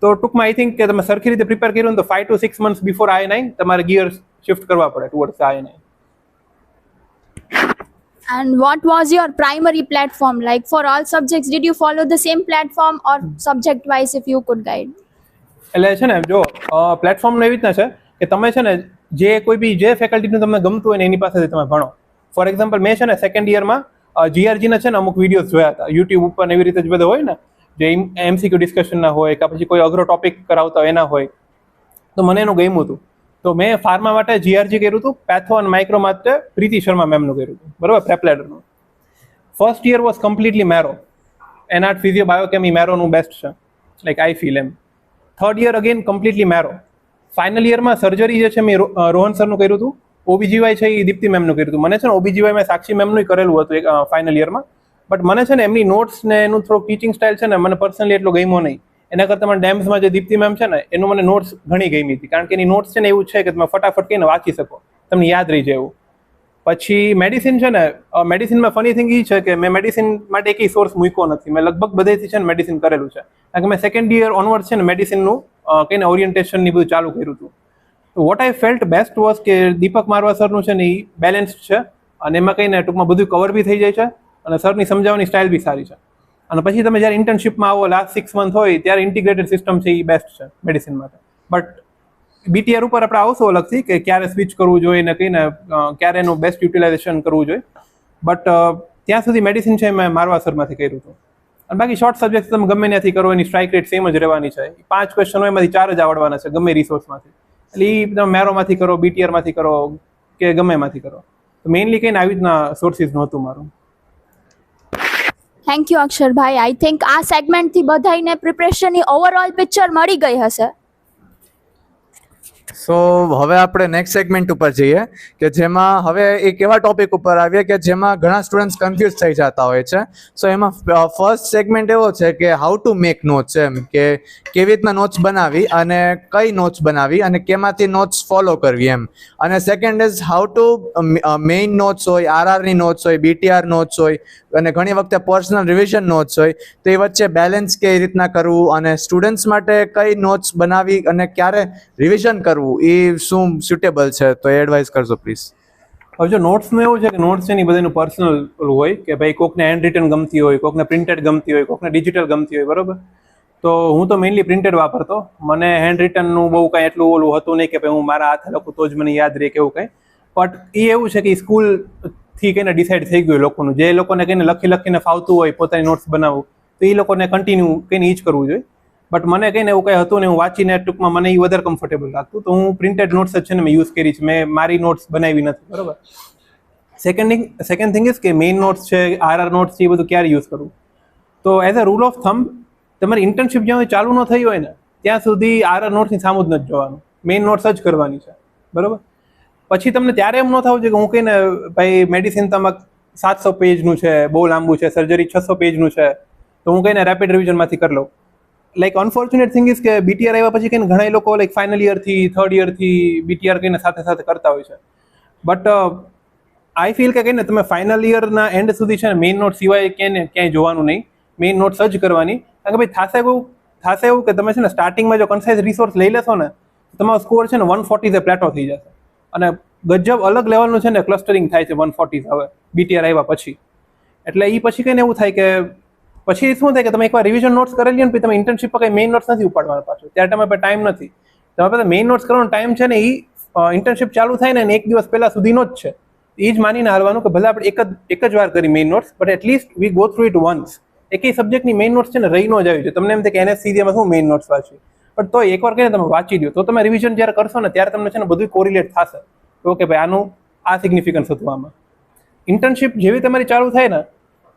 તો ટૂંકમાં આઈ થિંક કે તમે સરખી રીતે પ્રિપેર કર્યું તો 5 to 6 months બિફોર આઈએનઆઈ તમારે ગિયર શિફ્ટ કરવા પડે towards આઈએનઆઈ. And what was your primary platform? Like for all subjects, did you follow the same platform or subject wise if you could guide? એટલે છે ને જો પ્લેટફોર્મ એવી રીતના છે કે તમે છે ને જે કોઈ બી જે ફેકલ્ટીનું તમને ગમતું હોય ને એની પાસેથી તમે ભણો. ફોર એક્ઝામ્પલ મેં છે ને સેકન્ડ યરમાં જીઆરજીના છે ને અમુક વિડીયોઝ જોયા હતા યુટ્યુબ ઉપર ને એવી રીતે જ બધા હોય ને જે એમસીક્યુ ડિસ્કશનના હોય કે પછી કોઈ અઘરો ટોપિક કરાવતા હોય એના હોય, તો મને એનું ગમ્યું હતું. તો મેં ફાર્મા માટે જીઆરજી કર્યું હતું, પેથો અને માઇક્રો માટે પ્રીતિ શર્મા મેમનું કર્યું હતું, બરાબર, પ્રેપલેડરનું. First year was completely Marrow, anat physio biochem મેરોનું બેસ્ટ છે, લાઈક આઈ ફીલ એમ. Third year again completely Marrow. Final યરમાં સર્જરી જે છે મેં રોહન સરનું કર્યું હતું, ઓબીજીવાય છે એ દીપ્તિ મેમનું કર્યું હતું. મને છે ને ઓબીજીવાય મેં સાક્ષી મેમનું કરેલું હતું એક ફાઇનલ યરમાં, બટ મને છે ને એમની નોટ્સ ને એનું થોડું ટીચિંગ સ્ટાઇલ છે ને મને પર્સનલી એટલો ગમ્યો નહીં. એના કરતાં મને ડેમ્સમાં જે દીપ્તિ મેમ છે ને એનું મને નોટ્સ ઘણી ગમી હતી, કારણ કે એની નોટ્સ છે ને એવું છે કે તમે ફટાફટ કહીને વાંચી શકો, તમને યાદ રહી જાય એવું. પછી મેડિસિન છે ને, મેડિસિનમાં ફની થિંગ એ છે કે મેં મેડિસિન માટે એક સોર્સ મૂક્યો નથી. મેં લગભગ બધેથી છે ને મેડિસિન કરેલું છે, કારણ કે મેં સેકન્ડ યર ઓનવર્ડ છે ને મેડિસિનનું કહીને ઓરિએન્ટેશન ની બધું ચાલુ કર્યું હતું. તો what I felt best was કે દીપક મારવા સરનું છે ને એ બેલેન્સ્ડ છે અને એમાં કહીને ટૂંકમાં બધું કવર બી થઈ જાય છે અને સરની સમજાવવાની સ્ટાઇલ બી સારી છે. અને પછી તમે જ્યારે ઇન્ટર્નશિપમાં આવો લાસ્ટ 6 month હોય ત્યારે ઇન્ટિગ્રેટેડ સિસ્ટમ છે એ બેસ્ટ છે મેડિસિન માટે. બટ બીટીઆર ઉપર આપણે આવશું અલગથી કે ક્યારે સ્વિચ કરવું જોઈએ ને કહીને ક્યારે એનું બેસ્ટ યુટિલાઇઝેશન કરવું જોઈએ. બટ ત્યાં સુધી મેડિસિન છે મેં મારવા સરમાંથી કર્યું હતું. અને બાકી શોર્ટ સબ્જેક્ટ તમે ગમે ત્યાંથી કરો એની સ્ટ્રાઇક રેટ સેમ જ રહેવાની છે. 5 ક્વેશ્ચન હોય એમાંથી 4 જ આવડવાના છે ગમે રિસોર્સમાંથી. એટલે એ તમે મેરોમાંથી કરો, બીટીઆરમાંથી કરો કે ગમે એમાંથી કરો. તો મેઇનલી કહીને આવી રીતના સોર્સિસ નહોતું મારું. થેન્ક યુ અક્ષરભાઈ. આઈ થિંક આ સેગમેન્ટથી બધાને પ્રિપરેશનની ઓવરઓલ પિક્ચર મળી ગઈ હશે. સો હવે આપણે નેક્સ્ટ સેગમેન્ટ ઉપર જઈએ કે જેમાં હવે એક એવા ટોપિક ઉપર આવીએ કે જેમાં ઘણા સ્ટુડન્ટ્સ કન્ફ્યુઝ થઈ જતા હોય છે. સો એમાં ફર્સ્ટ સેગમેન્ટ એવો છે કે હાઉ ટુ મેક નોટ્સ, એમ કે કેવી રીતના નોટ્સ બનાવી અને કઈ નોટ્સ બનાવી અને કેમાંથી નોટ્સ ફોલો કરવી એમ. અને second is how to main notes હોય, આરઆરની નોટ્સ હોય, બીટીઆર નોટ્સ હોય અને ઘણી વખતે પર્સનલ રિવિઝન નોટ્સ હોય, તો એ વચ્ચે બેલેન્સ કઈ રીતના કરવું અને સ્ટુડન્ટ્સ માટે કઈ નોટ્સ બનાવી અને ક્યારે રિવિઝન કરવું એ શું સુટેબલ છે, તો એડવાઇસ કરજો પ્લીઝ. હવે જો નોટ્સનું એવું છે કે નોટ્સ છે ને બધાનું પર્સનલ હોય કે ભાઈ કોકને હેન્ડ રિટન ગમતી હોય, કોકને પ્રિન્ટેડ ગમતી હોય, કોકને ડિજિટલ ગમતી હોય, બરોબર. તો હું તો મેઇનલી પ્રિન્ટેડ વાપરતો. મને હેન્ડ રિટનનું બહુ કાંઈ એટલું ઓલું હતું નહીં કે ભાઈ હું મારા હાથે લખું તો જ મને યાદ રહે કે એવું કંઈ. બટ એ એવું છે કે સ્કૂલથી કહીને ડિસાઇડ થઈ ગયું લોકોનું, જે લોકોને કહીને લખીને ફાવતું હોય પોતાની નોટ્સ બનાવવું, તો એ લોકોને કન્ટિન્યુ કહીને એ જ કરવું જોઈએ. બટ મને કહીને એવું કંઈ હતું ને હું વાંચીને ટૂંકમાં મને એ વધારે કમ્ફર્ટેબલ લાગતું, તો હું પ્રિન્ટેડ નોટ્સ જ છે ને મેં યુઝ કરી છે. મેં મારી નોટ્સ બનાવી નથી, બરાબર. સેકન્ડ થિંગ ઇઝ કે મેઇન નોટ્સ છે, આરઆર નોટ્સ છે, એ બધું ક્યારે યુઝ કરવું. તો as a rule of thumb તમારી ઇન્ટર્નશિપ જ્યાં ચાલુ ન થઈ હોય ને ત્યાં સુધી આરઆર નોટ્સની સામું જ નથી જોવાનું, મેઇન નોટ્સ જ કરવાની છે, બરાબર. પછી તમને ત્યારે એમ ન થવું છે કે હું કહીને ભાઈ મેડિસિન તમારે 700 પેજનું છે, બહુ લાંબુ છે, સર્જરી 600 પેજનું છે, તો હું કહીને રેપિડ રિવિઝનમાંથી કરી લઉં. લાઈક અનફોર્ચ્યુનેટ થિંગ ઇઝ કે બીટીઆર આવ્યા પછી કહીને ઘણા લોકો લાઈક ફાઇનલ યરથી થર્ડ યરથી બીટીઆર કહીને સાથે કરતા હોય છે. બટ આઈ ફીલ કે કહીને તમે ફાઇનલ યરના એન્ડ સુધી છે ને મેઇન નોટ સિવાય ક્યાંય જોવાનું નહીં, મેઇન નોટ્સ જ કરવાની. કારણ કે ભાઈ થશે એવું કે તમે છે ને સ્ટાર્ટિંગમાં જો કન્સાઇઝ રિસોર્સ લઈ લેશો ને તમારો સ્કોર છે ને 140 પ્લેટો થઈ જશે. અને ગજબ અલગ લેવલનું છે ને ક્લસ્ટરિંગ થાય છે 140 હવે બીટીઆર આવ્યા પછી. એટલે એ પછી કહીને એવું થાય કે પછી શું થાય કે તમે એકવાર રિવિઝન નોટ્સ કરેલી ને પછી તમે ઇન્ટર્નશિપ પર કંઈ મેઇન નોટ્સ નથી ઉપાડવાના પાછું, ત્યારે તમે ટાઈમ નથી. તમારે પાસે મેઇન નોટ્સ કરવાનો ટાઈમ છે ને એ ઇન્ટર્નશિપ ચાલુ થાય ને એક દિવસ પહેલા સુધીનો જ છે. એ જ માનીને હાલવાનું કે ભલે આપણે એક જ વાર કરી main notes, but at least we go through it once. એકય સબ્જેક્ટની મેઇન નોટ્સ છે ને રહી ન જ આવી છે. તમને એમ થાય કે NSCમાં શું મેઇન નોટ્સ વાંચી, પણ તો એકવાર કહીને તમે વાંચી લો તો તમે રિવિઝન જ્યારે કરશો ને ત્યારે તમને છે ને બધું કોરિલેટ થશે. ઓકે ભાઈ આનું આ સિગ્નિફિકન્સ હતું આમાં. ઇન્ટર્નશિપ જેવી તમારી ચાલુ થાય ને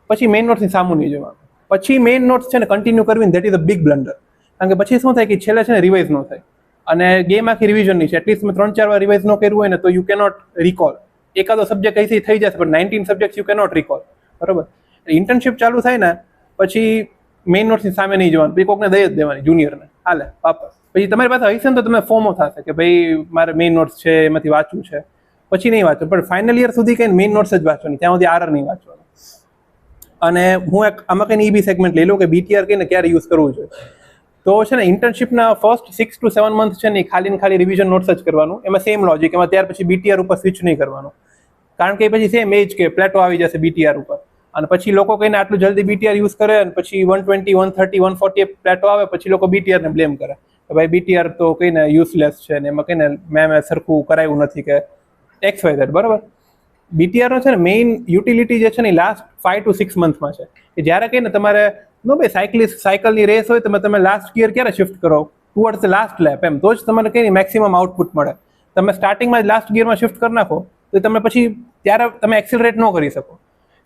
પછી મેઇન નોટ્સની સામું નહીં જવાનું. પછી મેઇન નોટ્સ છે ને કન્ટિન્યુ કરવી, that is a big blunder. કારણ કે પછી શું થાય કે છેલ્લે છે ને રિવાઇઝ ન થાય, અને ગેમ આખી રિવિઝનની છે. એટલીસ્ટ તમે 3-4 વાર રિવાઇઝ ન કર્યું હોય ને તો યુ કેનોટ રિકોલ. એકાદો સબ્જેક્ટ અહીંથી થઈ જશે પણ 19 સબ્જેક્ટ યુ કેનોટ રિકોલ. બરોબર. ઇન્ટર્નશિપ ચાલુ થાય ને પછી મેઇન નોટ્સની સામે નહીં જવાનું, પછી કોકને દઈ જ દેવાની, જુનિયરને હાલે વાપસ. પછી તમારી પાસે હશે ને તો તમે ફોર્મો થશે કે ભાઈ મારે મેઇન નોટ્સ છે એમાંથી વાંચવું છે, પછી નહીં વાંચો. પણ ફાઇનલ યર સુધી કંઈ મેઇન નોટ્સ જ વાંચવાની, ત્યાં સુધી RR નહીં વાંચવાનું. અને હું આમાં કંઈ બી સેગમેન્ટ લઈ લઉં કે BTR કહીને ક્યારે યુઝ કરવું જોઈએ. તો છે ને ઇન્ટર્નશિપના ફર્સ્ટ 6 to 7 મંથ છે ને ખાલી રિવિઝન નોટ્સ જ કરવાનું. એમાં સેમ લોજિક, એમાં ત્યાર પછી BTR ઉપર સ્વિચ નહીં કરવાનું. કારણ કે પછી સેમ એજ કે પ્લેટો આવી જશે BTR ઉપર, અને પછી લોકો કહીને આટલું જલ્દી BTR યુઝ કરે અને પછી 120, 130, 140 પ્લેટો આવે, પછી લોકો BTR ને બ્લેમ કરે કે ભાઈ BTR તો કહીને યુઝલેસ છે ને એમાં કહીને મેં સરખું કરાવ્યું નથી કે XYZ. બરાબર. BTR નો છે ને મેઇન યુટિલિટી જે છે ને લાસ્ટ 5 to 6 મંથમાં છે, કે જ્યારે કહીને તમારે નો ભાઈ સાયકલની રેસ હોય તમે લાસ્ટ ગિયર ક્યારે શિફ્ટ કરો, ટુવર્ડ્સ ધ લાસ્ટ લેપ, એમ તો જ તમારે કહીને મેક્સિમમ આઉટપુટ મળે. તમે સ્ટાર્ટિંગમાં જ લાસ્ટ ગિયરમાં શિફ્ટ કરી નાખો તો તમે પછી ત્યારે તમે એક્સિલરેટ ન કરી શકો.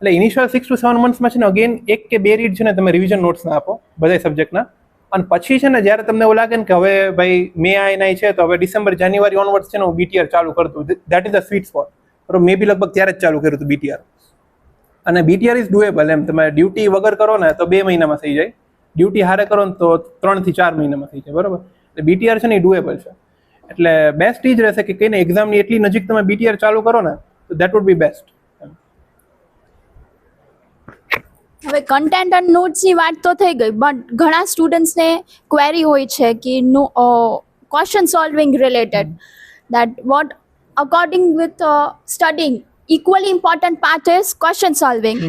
એટલે ઇનિશિયલ 6 to 7 મંથમાં છે ને અગેન 1 કે 2 રીડ છે ને તમે રિવિઝન નોટ્સના આપો બધા સબ્જેક્ટના, અને પછી છે ને જ્યારે તમને એવું લાગે ને કે હવે ભાઈ મે આઈ છે તો હવે ડિસેમ્બર જાન્યુઆરી ઓનવર્ડ્સ છે ને હું BTR ચાલુ કરતું, that is the sweet spot. બરોબર. મે બી લગભગ ત્યારે જ ચાલુ કર્યું હતું BTR. અને BTR ઇઝ ડુએબલ. એમ તમે ડ્યુટી વગર કરો ને તો 2 મહિનામાં થઈ જાય, ડ્યુટી હારે કરો ને તો 3 થી 4 મહિનામાં થઈ જાય. બરોબર. એટલે BTR છે ને એ ડુએબલ છે. એટલે બેસ્ટ એ જ રહેશે કે કઈને એક્ઝામની એટલી નજીક તમે BTR ચાલુ કરો ને તો દેટ વુડ બી બેસ્ટ. હવે કન્ટેન્ટ અને નોટ્સની વાત તો થઈ ગઈ, બટ ઘણા સ્ટુડન્ટ્સને ક્વેરી હોય છે કે question solving related, that what according with studying equally important part is question solving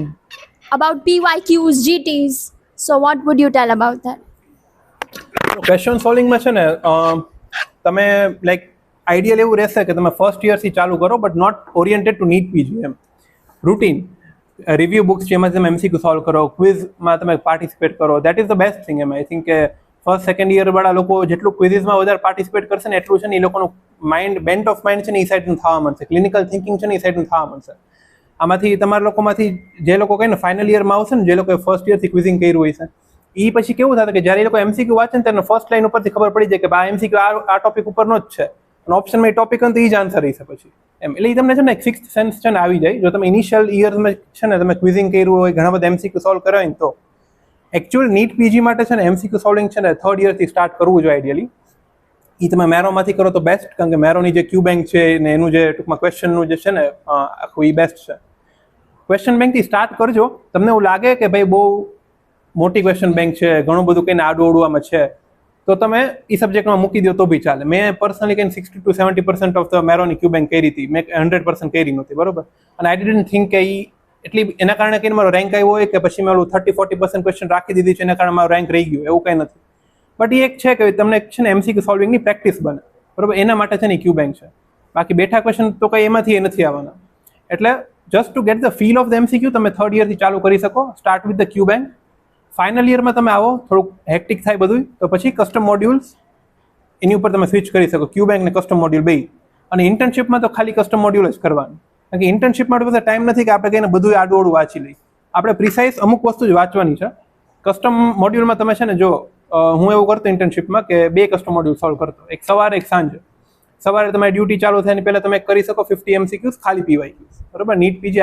about PYQs, GTs. So what would you tell about that? Question સોલ્વિંગમાં છે ને તમે લાઈક આઈડિયલ એવું રહેશે કે તમે ફર્સ્ટ યરથી ચાલુ કરો, but not oriented to NEET PG. એમ રૂટીન રિવ્યુ બુક્સ છે એમાં તમે MCQ સોલ્વ કરો, ક્વિઝમાં તમે પાર્ટિસિપેટ કરો, that is the best thing. એમ આઈ થિંક કે ફર્સ્ટ સેકન્ડ યર વાળા લોકો જેટલું ક્વિઝમાં વધારે પાર્ટિસિપેટ કરશે ને એટલું છે ને એ લોકોનું માઇન્ડ બેન્ટ ઓફ માઇન્ડ છે ને એ સાઈડનું થવા મળશે, ક્લિનિકલ થિંકિંગ છે ને એ સાઈડનું થવા મળશે. આમાંથી તમારા લોકોમાંથી જે લોકો કહે ને ફાઇનલ યરમાં આવશે ને, જે લોકોએ ફર્સ્ટ યરથી ક્વિઝિંગ કર્યું હોય છે, એ પછી કેવું થશે કે જ્યારે એ લોકો MCQ વાંચે ને ત્યારે ફર્સ્ટ લાઈન ઉપરથી ખબર પડી જાય કે આ MCQ આ ટોપિક ઉપરનો જ છે, અને ઓપ્શનમાં એ ટોપિક હોય તો એ જ આન્સર રહેશે પછી. એમ એટલે તમને છે ને એક સિક્સ્થ સેન્સ છે ને આવી જાય. જો તમે ઇનિશિયલ યર્સમાં છે ને તમે ક્વિઝિંગ કર્યું હોય, ઘણા બધા MCQ સોલ્વ કર્યા હોય ને, તો એકચ્યુઅલ નીટ PG માટે છે ને MCQ સોલ્વિંગ છે ને થર્ડ યરથી સ્ટાર્ટ કરવું જોઈએ આઈડિયલી. એ તમે મેરોમાંથી કરો તો બેસ્ટ, કારણ કે મેરોની જે ક્યુ બેંક છે ને એનું જે ટૂંકમાં ક્વેશ્ચનનું જે છે ને આખું એ બેસ્ટ છે. ક્વેશ્ચન બેંકથી સ્ટાર્ટ કરજો. તમને એવું લાગે કે ભાઈ બહુ મોટી ક્વેશ્ચન બેંક છે, ઘણું બધું કંઈને આડું ઓડવામાં છે, તો તમે એ સબ્જેક્ટમાં મૂકી દો તો બી ચાલે. મેં પર્સનલી કંઈ 60 to 70% ઓફ ધ મેરોની ક્યુ બેંક કરી હતી, મેં 100% કરી નહોતી. બરોબર. અને આઈ ડિડન્ટ થિંક કે એટલી એના કારણે કંઈ મારો રેન્ક આવ્યો હોય કે પછી મેં ઓલું 30-40% ક્વેશ્ચન રાખી દીધી છે એના કારણે મારો રેન્ક રહી ગયો, એવું કંઈ નથી. બટ એ એક છે કે તમને છે ને MCQ સોલ્વિંગની પ્રેક્ટિસ બને. બરોબર. એના માટે છે ને ક્યુ બેંક છે. બાકી બેઠા ક્વેશ્ચન તો કંઈ એમાંથી એ નથી આવવાના. એટલે just to get the feel of the MCQ તમે થર્ડ યરથી ચાલુ કરી શકો. Start with the Q bank. Final યરમાં તમે આવો થોડુંક હેક્ટિક થાય બધું, તો પછી કસ્ટમ મોડ્યુલ્સ એની ઉપર તમે સ્વિચ કરી શકો, ક્યુ બેંક ને કસ્ટમ મોડ્યુલ બે. અને ઇન્ટર્નશિપમાં તો ખાલી કસ્ટમ મોડ્યુલ જ કરવાનું, કારણ કે ઇન્ટર્નશિપમાં બધા ટાઈમ નથી કે આપણે કહીને બધું આડું ઓડું વાંચી લઈએ. આપણે પ્રિસાઇઝ અમુક વસ્તુ જ વાંચવાની છે. કસ્ટમ મોડ્યુલમાં તમે છે ને જો હું એવું કરતો ઇન્ટર્નશિપમાં કે 2 કસ્ટમ મોડ્યુલ સોલ્વ કરતો, એક સવારે એક સાંજે. સવારે તમારી ડ્યુટી ચાલુ થાય ને પહેલાં તમે કરી શકો 50 MCQs ખાલી PYQs. બરાબર. નીટ PG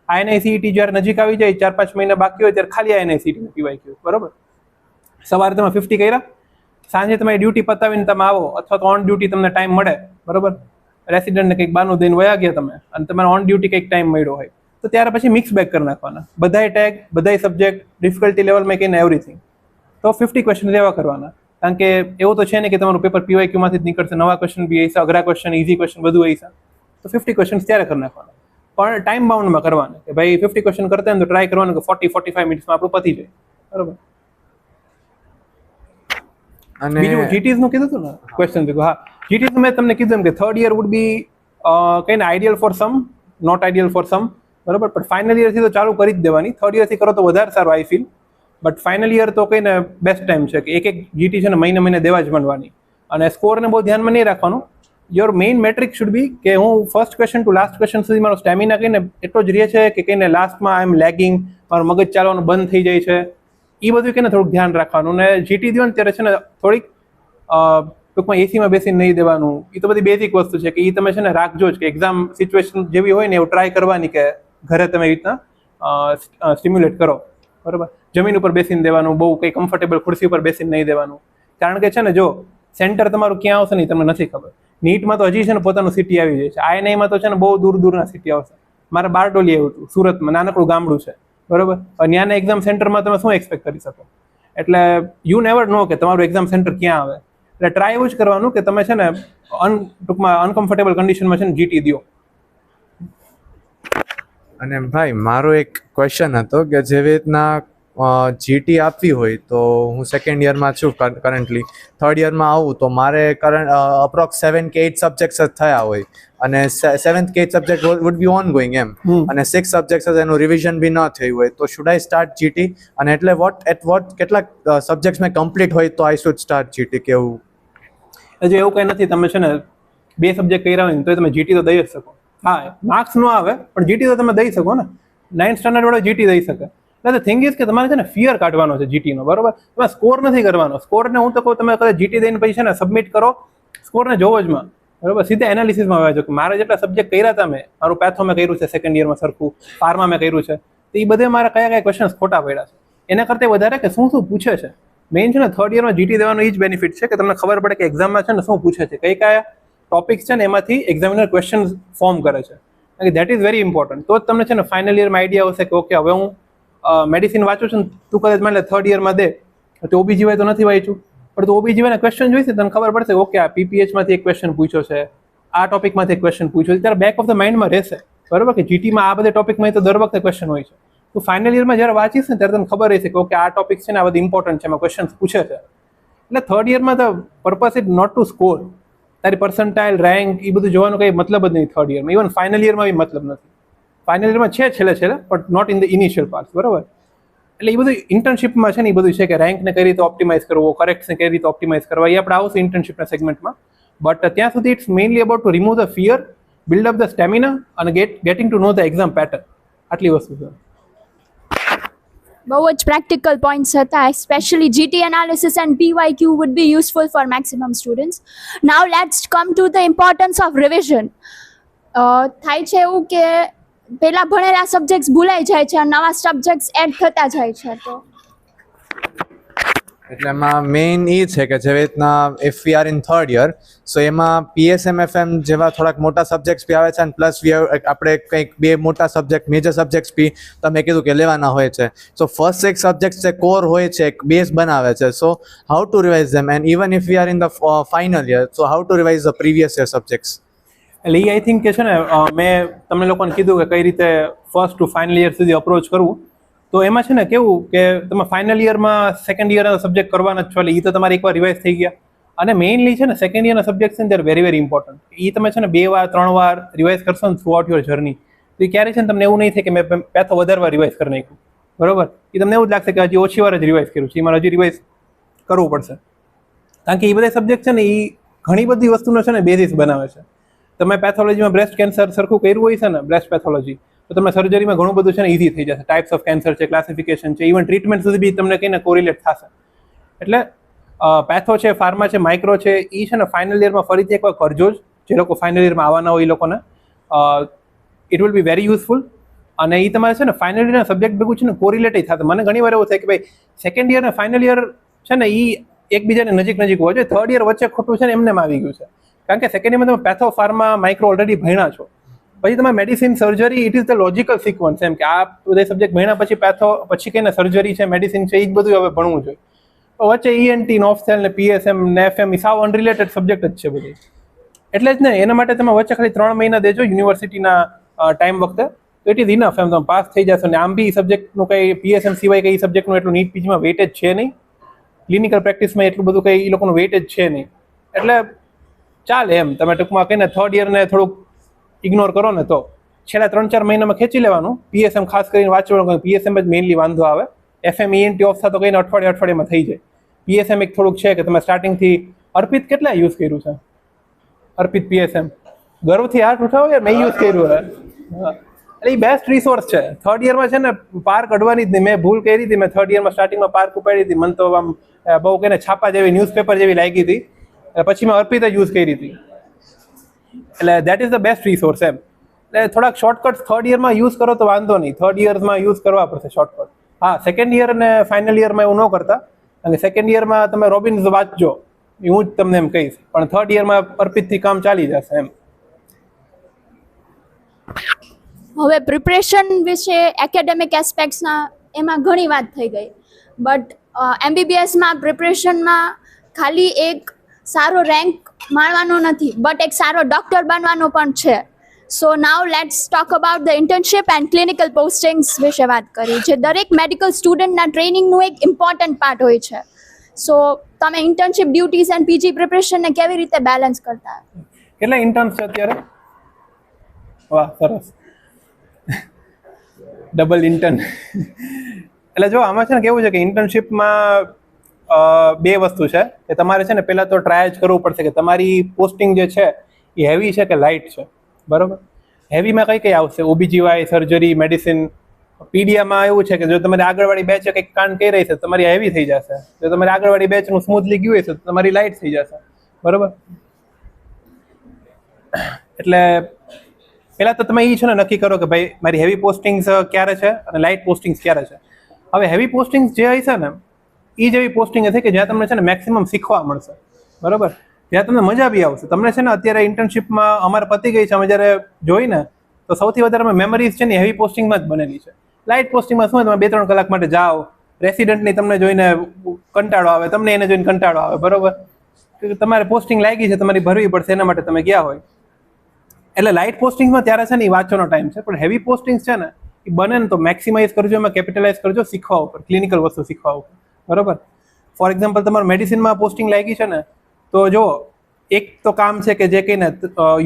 INICET જ્યારે નજીક આવી જાય 4-5 મહિના બાકી હોય ત્યારે ખાલી INICET PYQ. બરાબર. સવારે તમે 50 કર્યા, સાંજે તમારી ડ્યુટી પતાવીને તમે આવો, અથવા તો ઓન ડ્યુટી તમને ટાઈમ મળે, બરાબર, રેસિડન્ટને કંઈક બાનું દઈને વયા ગયા તમે, અને તમારે ઓન ડ્યુટી કંઈક ટાઈમ મળ્યો હોય, તો ત્યારે પછી મિક્સ બેક કરી નાખવાના. બધાય ટેગ, બધાય સબ્જેક્ટ, ડિફિકલ્ટી લેવલમાં કહીને એવરીથિંગ. તો 50 ક્વેશ્ચન એવા કરવાના. કારણ કે એવું તો છે ને કે તમારું પેપર PYQ માંથી જ નીકળશે, નવા ક્વેશ્ચન બી હશે, અઘરા ક્વેશ્ચન, ઇઝી ક્વેશ્ચન બધું હશે. તો 50 ક્વેશ્ચન ત્યારે કરી નાખવાના. પણ ટાઈમ બાઉન્ડમાં કરવાના કે ભાઈ 50 ક્વેશ્ચન કરતા હોય તો ટ્રાય કરવાનું કે 40-45 મિનિટ્સમાં આપણું પતી જાય, બરોબર. અને બીજું જીટીઝ નું કીધું હતું ને ક્વેશ્ચન ભેગું, હા જીટીઝ મેં તમને કીધું એમ કે થર્ડ યર વુડ બી કઈ ideal for some, not ideal for some, બરોબર. પણ ફાઇનલ યરથી તો ચાલુ કરી જ દેવાની, થર્ડ યરથી કરો તો વધારે સારું I feel. But final year તો કહીને બેસ્ટ ટાઈમ છે કે એક જીટી છે ને મહિને દેવા જ માંડવાની, અને સ્કોરને બહુ ધ્યાનમાં નહીં રાખવાનું. Your main metric should be કે હું first question to last question સુધી મારો સ્ટેમિના કહીને એટલો જ રહે છે કે કહીને લાસ્ટમાં આઈ એમ લેગિંગ, મારું મગજ ચાલવાનું બંધ થઈ જાય છે, એ બધું કહીને થોડુંક ધ્યાન રાખવાનું. અને જીટી દો ને ત્યારે છે ને થોડીક ટૂંકમાં એસીમાં બેસીને નહીં દેવાનું, એ તો બધી બેઝિક વસ્તુ છે કે એ તમે છે ને રાખજો જ કે એક્ઝામ સિચ્યુએશન જેવી હોય ને એવું ટ્રાય કરવાની કે ઘરે તમે એ રીતના સ્ટિમ્યુલેટ કરો, બરાબર. જમીન ઉપર બેસીને દેવાનું, બહુ કંઈ કમ્ફર્ટેબલ ખુરશી ઉપર બેસીને નહીં દેવાનું, કારણ કે છે ને જો સેન્ટર તમારું ક્યાં આવશે ને તમને નથી ખબર. નીટમાં તો હજી છે ને પોતાનું સિટી આવી જાય છે, આઈએનઆઈમાં તો છે ને બહુ દૂરના સિટી આવશે. મારે બારડોલી આવ્યું હતું, સુરતમાં નાનકડું ગામડું છે, બરોબર. ત્યાંના એક્ઝામ સેન્ટરમાં તમે શું એક્સપેક્ટ કરી શકો? એટલે યુ નેવર નો કે તમારું એક્ઝામ સેન્ટર ક્યાં આવે. એટલે ટ્રાય એવું જ કરવાનું કે તમે છે ને ટૂંકમાં અનકમ્ફર્ટેબલ કન્ડિશનમાં છે ને જીટી દો. અને ભાઈ મારો એક ક્વેશ્ચન હતો કે જેવી રીતના જીટી આપવી હોય તો હું સેકન્ડ યરમાં છું કરન્ટલી, થર્ડ યરમાં આવું તો મારે અપ્રોક્સ 7 કે 8 સબ્જેક્ટ્સ જ થયા હોય અને 7th કે 8th subject would be on going એમ, અને 6 સબ્જેક્ટ્સ એનું રિવિઝન બી ન થયું હોય તો શુડ આઈ સ્ટાર્ટ જીટી? અને એટલે કેટલાક સબ્જેક્ટ્સ મેં કમ્પ્લીટ હોય તો આઈ શુડ સ્ટાર્ટ જીટી કેવું? હજી એવું કંઈ નથી, તમે છે ને 2 સબ્જેક્ટ કર્યા હોય ને તો તમે જીટી તો દઈ જ શકો. હા, માર્ક્સ ન આવે પણ જીટી તો તમે દઈ શકો ને. 9th સ્ટાન્ડર્ડ વાળો જીટી દઈ શકે. એટલે થિંગ ઇઝ કે તમારે છે ને ફિયર કાઢવાનો છે જીટીનો, બરોબર. તમે સ્કોર નથી કરવાનો. સ્કોરને હું તો કહું તમે કદાચ જીટી દઈને પછી છે ને સબમિટ કરો, સ્કોરને જોવો જ માં, બરોબર. સીધા એનાલિસિસમાં આવે છે કે મારે જેટલા સબ્જેક્ટ કર્યા હતા મેં, મારું પેથો મેં કર્યું છે સેકન્ડ યરમાં સરખું, ફાર્મા મેં કર્યું છે, તો એ બધે મારા કયા ક્વેશ્ચન્સ ખોટા પડ્યા છે, એના કરતાં વધારે કે શું પૂછે છે. મેઇન છે ને થર્ડ યરમાં જીટી દેવાનો એ જ બેનિફિટ છે કે તમને ખબર પડે કે એક્ઝામમાં છે ને શું પૂછે છે, કયા ટોપિક્સ છે ને એમાંથી એક્ઝામિનર ક્વેશ્ચન ફોર્મ કરે છે. That is very important. તો જ તમને છે ને ફાઇનલ યરમાં આઈડિયા આવશે કે ઓકે હવે હું મેડિસિન વાંચું છું, તું કદાચ મને થર્ડ યરમાં દે તો ઓબીજીવાય તો નથી વાંચ્યું, પણ તો ઓબીજીવાયના ક્વેશ્ચન જોઈશે તને ખબર પડશે ઓકે આ પીપીએચમાંથી એક ક્વેશ્ચન પૂછ્યો છે, આ ટોપિકમાંથી એક ક્વેશ્ચન પૂછ્યો છે, ત્યારે બેક ઓફ ધ માઇન્ડમાં રહેશે, બરોબર. કે જીટીમાં આ બધા ટોપિકમાં તો દર વખતે ક્વેશ્ચન હોય છે, તો ફાઇનલ યરમાં જ્યારે વાંચીશ ને ત્યારે તમને ખબર રહેશે કે ઓકે આ ટોપિક છે ને આ બધું ઇમ્પોર્ટન્ટ છે, એમાં ક્વેશ્ચન પૂછે છે. એટલે થર્ડ યરમાં the purpose is not to score, તારી પર્સન્ટાઇલ રેન્ક એ બધું જોવાનો કંઈ મતલબ જ નહીં થર્ડ યરમાં. ઇવન ફાઇનલ યરમાં બી મતલબ નથી. ફાઇનલ યરમાં છે છેલ્લે but not in the initial part, બરોબર. એટલે એ બધું ઇન્ટર્નશિપમાં છે ને એ બધું છે કે રેન્કને કઈ રીતે ઓપ્ટિમાઇઝ કરવો, કરેક્ટને કઈ રીતે ઓપ્ટિમાઇઝ કરવા, એ આપણે આવશે ઇન્ટર્નશિપના સેગમેન્ટમાં. બટ ત્યાં સુધી it's mainly about to remove the fear, build up the stamina અને getting to know the exam pattern. આટલી વસ્તુ છે. બહુ જ પ્રેક્ટિકલ પોઈન્ટ્સ હતા, especially GT analysis and PYQ would be useful for maximum students. Now let's come to the importance of revision. થાય છે એવું કે પેલા ભણેલા સબ્જેક્ટ્સ ભૂલાઈ જાય છે અને નવા સબ્જેક્ટ્સ એડ થતા જાય છે. તો એટલે એમાં મેઇન એ છે કે જેવી રીતના if we are in third year so એમાં PSMFM જેવા થોડાક મોટા સબ્જેક્ટ્સ બી આવે છે અને પ્લસ આપણે કંઈક 2 મોટા સબ્જેક્ટ મેજર સબ્જેક્ટ્સ બી તમે કીધું કે લેવાના હોય છે. સો ફર્સ્ટ 6 સબ્જેક્ટ્સ જે કોર હોય છે એક બેઝ બનાવે છે. So how to revise them and even if we are in the final year so how to revise the previous year subjects? એટલે એ આઈ થિંક કે છે ને મેં તમને લોકોને કીધું કે કઈ રીતે ફર્સ્ટ ટુ ફાઇનલ યર સુધી અપ્રોચ કરવું. તો એમાં છે ને કેવું કે તમે ફાઇનલ યરમાં સેકન્ડ યરના સબ્જેક્ટ કરવાના જ છો, એટલે એ તો તમારે એકવાર રિવાઇઝ થઈ ગયા. અને મેઇનલી છે ને સેકન્ડ યરના સબ્જેક્ટ છે ને ત્યારે વેરી વેરી ઇમ્પોર્ટન્ટ. એ તમે છે ને 2 વાર 3 વાર રિવાઇઝ કરશો ને થ્રુ આઉટ યોર જર્ની, તો એ ક્યારે છે ને તમને એવું નહીં થાય કે મેં પેથો વધારે વાર રિવાઇઝ કરી નાખ્યું, બરોબર. એ તમને એવું જ લાગશે કે હજી ઓછી વાર જ રિવાઇઝ કર્યું છે, એ મારે હજી રિવાઇઝ કરવું પડશે. કારણ કે એ બધા સબ્જેક્ટ છે ને એ ઘણી બધી વસ્તુનો છે ને બેઝિસ બનાવે છે. તમે પેથોલોજીમાં બ્રેસ્ટ કેન્સર સરખું કર્યું હોય છે ને, બ્રેસ્ટ પેથોલોજી, તો તમે સર્જરીમાં ઘણું બધું છે ને ઇઝી થઈ જશે. ટાઈપ્સ ઓફ કેન્સર છે, ક્લાસિફિકેશન છે, ઇવન ટ્રીટમેન્ટ સુધી બી તમને કહીને કોરિલેટ થશે. એટલે પેથો છે, ફાર્મા છે, માઇક્રો છે, એ છે ને ફાઇનલ યરમાં ફરીથી એકવાર કરજો જ. જે લોકો ફાઇનલ યરમાં આવવાના હોય એ લોકોને it will be very useful. અને એ તમારે છે ને ફાઇનલ યરના સબ્જેક્ટ ભેગું છે ને કોરિલેટ થશે. મને ઘણી વાર એવું થાય કે ભાઈ સેકન્ડ યર અને ફાઇનલ યર છે ને એ એકબીજાને નજીક હોય છે, થર્ડ યર વચ્ચે ખોટું છે ને એમને આવી ગયું છે. કારણ કે સેકન્ડ યરમાં તમે પેથો, ફાર્મા, માઇક્રો ઓલરેડી ભણ્યા છો, પછી તમે medicine, surgery, it is the logical sequence એમ કે આ બધા સબ્જેક્ટ ભણ્યા પછી પેથો, પછી કહીને સર્જરી છે, મેડિસિન છે, એ જ બધું હવે ભણવું જોઈએ. તો વચ્ચે ENT, નોફસેલ ને PSM ને FM એ સાવ અનરિલેટેડ સબ્જેક્ટ જ છે બધું. એટલે જ ને એના માટે તમે વચ્ચે ખાલી 3 મહિના દેજો યુનિવર્સિટીના ટાઈમ વખતે, તો ઇટ ઇઝ ઇનફ એમ, તમે પાસ થઈ જશો. ને આમ બી સબ્જેક્ટનું કંઈ PSM સિવાય કંઈ સબ્જેક્ટનું એટલું નીટ પીજીમાં વેટેજ છે નહીં, ક્લિનિકલ પ્રેક્ટિસમાં એટલું બધું કંઈ એ લોકોનું વેટેજ છે નહીં, એટલે ચાલે એમ. તમે ટૂંકમાં કહીને થર્ડ યરને થોડુંક ઇગ્નોર કરો ને તો છેલ્લા 3-4 મહિનામાં ખેંચી લેવાનું. PSM ખાસ કરીને વાંચવાનું, PSM જ મેઇનલી વાંધો આવે. FM ENT ઓફ થતો કહીને અઠવાડિયામાં થઈ જાય. PSM એક થોડુંક છે કે તમે સ્ટાર્ટિંગથી અર્પિત કેટલા યુઝ કર્યું છે? અર્પિત PSM ગર્વથી હાથ ઉઠાવો યાર, મેં યુઝ કર્યું હે. એટલે એ બેસ્ટ રિસોર્સ છે. થર્ડ યરમાં છે ને પાર્ક અડવાની જ નહીં. મેં ભૂલ કરી હતી, મેં થર્ડ યરમાં સ્ટાર્ટિંગમાં પાર્ક ઉપાડી હતી. મને તો આમ બહુ કહીને છાપા જેવી ન્યૂઝપેપર જેવી લાગી હતી. પછી મેં અર્પિત જ યુઝ કરી હતી. એટલે that is the best resource એમ. એટલે થોડાક શોર્ટકટ્સ થર્ડ યરમાં યુઝ કરો તો વાંધો નહીં, થર્ડ યરમાં યુઝ કરવા પડશે શોર્ટકટ. હા, સેકન્ડ યર અને ફાઇનલ યરમાં એવું ન કરતા. અને સેકન્ડ યરમાં તમે રોબિન્સ વાંચજો, હું જ તમને એમ કહીશ. પણ થર્ડ યરમાં અર્પિતથી કામ ચાલી જશે એમ. હવે પ્રિપરેશન વિશે એકેડેમિક એસ્પેક્ટ્સના એમાં ઘણી વાત થઈ ગઈ, બટ MBBSમાં પ્રિપરેશનમાં ખાલી એક સારો રેન્ક માણવાનો નથી, બટ એક સારો ડૉક્ટર બનવાનો પણ છે. So now let's talk about the internship and clinical postings વિશે વાત કરી, જે દરેક મેડિકલ સ્ટુડન્ટના ટ્રેનિંગનું એક ઇમ્પોર્ટન્ટ પાર્ટ હોય છે. સો તમે ઇન્ટર્નશિપ ડ્યુટીઝ એન્ડ PG પ્રિપરેશનને કેવી રીતે બેલેન્સ કરતા? કેટલા ઇન્ટર્ન્સ છે અત્યારે? વાહ, સરસ, ડબલ ઇન્ટર્ન. એટલે જો આમાં છે ને કેવું છે કે ઇન્ટર્નશિપમાં બે વસ્તુ છે કે તમારે છે ને પહેલાં તો ટ્રાય જ કરવું પડશે કે તમારી પોસ્ટિંગ જે છે એ હેવી છે કે લાઇટ છે. બરાબર, હેવીમાં કઈ આવશે? OBGY, surgery, medicine. પીડિયામાં એવું છે કે જો તમારી આગળવાળી બેચ કંઈક કાંડ કહી રહી છે તમારી હેવી થઈ જશે. જો તમારી આગળવાળી બેચનું સ્મૂથલી ગયું હશે તો તમારી લાઇટ થઈ જશે. બરાબર, એટલે પહેલાં તો તમે એ છે ને નક્કી કરો કે ભાઈ મારી હેવી પોસ્ટિંગ્સ ક્યારે છે અને લાઇટ પોસ્ટિંગ્સ ક્યારે છે. હવે હેવી પોસ્ટિંગ્સ જે હશે ને એ જેવી પોસ્ટિંગ હશે કે જ્યાં તમને છે ને મેક્સિમમ શીખવા મળશે. બરાબર, જ્યાં તમને મજા બી આવશે. તમને છે ને અત્યારે ઇન્ટર્નશિપમાં અમારે પતી ગઈ છે, અમે જ્યારે જોઈને તો સૌથી વધારે મેમરીઝ છે ને હેવી પોસ્ટિંગમાં જ બનેલી છે. લાઇટ પોસ્ટિંગમાં શું તમે 2-3 કલાક માટે જાઓ, રેસિડન્ટની તમને જોઈને કંટાળો આવે, તમને એને જોઈને કંટાળો આવે. બરાબર, તમારે પોસ્ટિંગ લાગી છે, તમારી ભરવી પડશે, એના માટે તમે ગયા હોય. એટલે લાઇટ પોસ્ટિંગમાં ત્યારે છે ને એ વાંચવાનો ટાઈમ છે, પણ હેવી પોસ્ટિંગ્સ છે ને એ બને ને તો મેક્સિમાઇઝ કરજો, એમાં કેપિટલાઇઝ કરજો શીખવા ઉપર, ક્લિનિકલ વસ્તુ શીખવા ઉપર. બરાબર, ફોર એક્ઝામ્પલ તમારે મેડિસિનમાં પોસ્ટિંગ લાગી છે ને તો જો એક તો કામ છે કે જે કહીને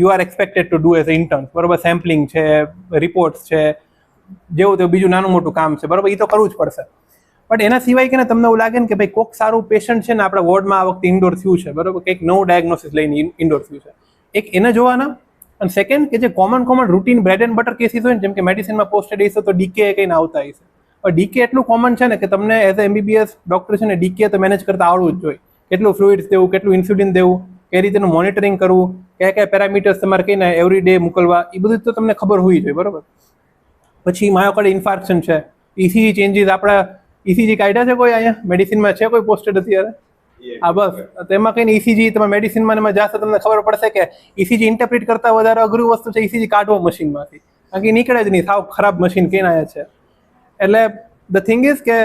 you are expected to do as a intern. બરાબર, સેમ્પલિંગ છે, રિપોર્ટ્સ છે, જેવું તેવું બીજું નાનું મોટું કામ છે. બરાબર, એ તો કરવું જ પડશે. બટ એના સિવાય કે તમને એવું લાગે ને કે ભાઈ કોઈક સારું પેશન્ટ છે ને આપણા વોર્ડમાં આ વખતે ઇન્ડોર થયું છે, બરાબર, કંઈક નવું ડાયગ્નોસિસ લઈને ઇન્ડોર થયું છે, એક એને જોવાના. અને સેકન્ડ કે જે common routine bread and butter cases હોય ને, જેમ કે મેડિસિનમાં પોસ્ટેડ હશે તો DK કંઈને આવતા હશે. હવે DK એટલું કોમન છે ને કે તમને એઝ અ MBBS ડૉક્ટર છે ને DK તો મેનેજ કરતા આવડવું જ જોઈએ. કેટલું ફ્લુઇડ્સ દેવું, કેટલું ઇન્સ્યુલિન દેવું, કઈ રીતેનું મોનિટરિંગ કરવું, કયા કયા પેરામીટર્સ તમારે કહીને એવરી ડે મોકલવા, એ બધું તો તમને ખબર હોવી જોઈએ. બરાબર, પછી માયોકાર્ડ ઇન્ફાર્ક્શન છે, ECG ચેન્જીસ. આપણા ECG કાઢ્યા છે કોઈ અહીંયા મેડિસિનમાં? છે કોઈ પોસ્ટેડ અત્યારે? હા, બસ તેમાં કહીને ECG તમે મેડિસિનમાં એમાં જશો તમને ખબર પડશે કે ECG ઇન્ટરપ્રિટ કરતાં વધારે અઘરું વસ્તુ છે ECG કાઢવો મશીનમાંથી, કારણ કે નીકળે જ નહીં, સાવ ખરાબ મશીન કહીને આવ્યા છે. એટલે ધ થિંગ ઇઝ કે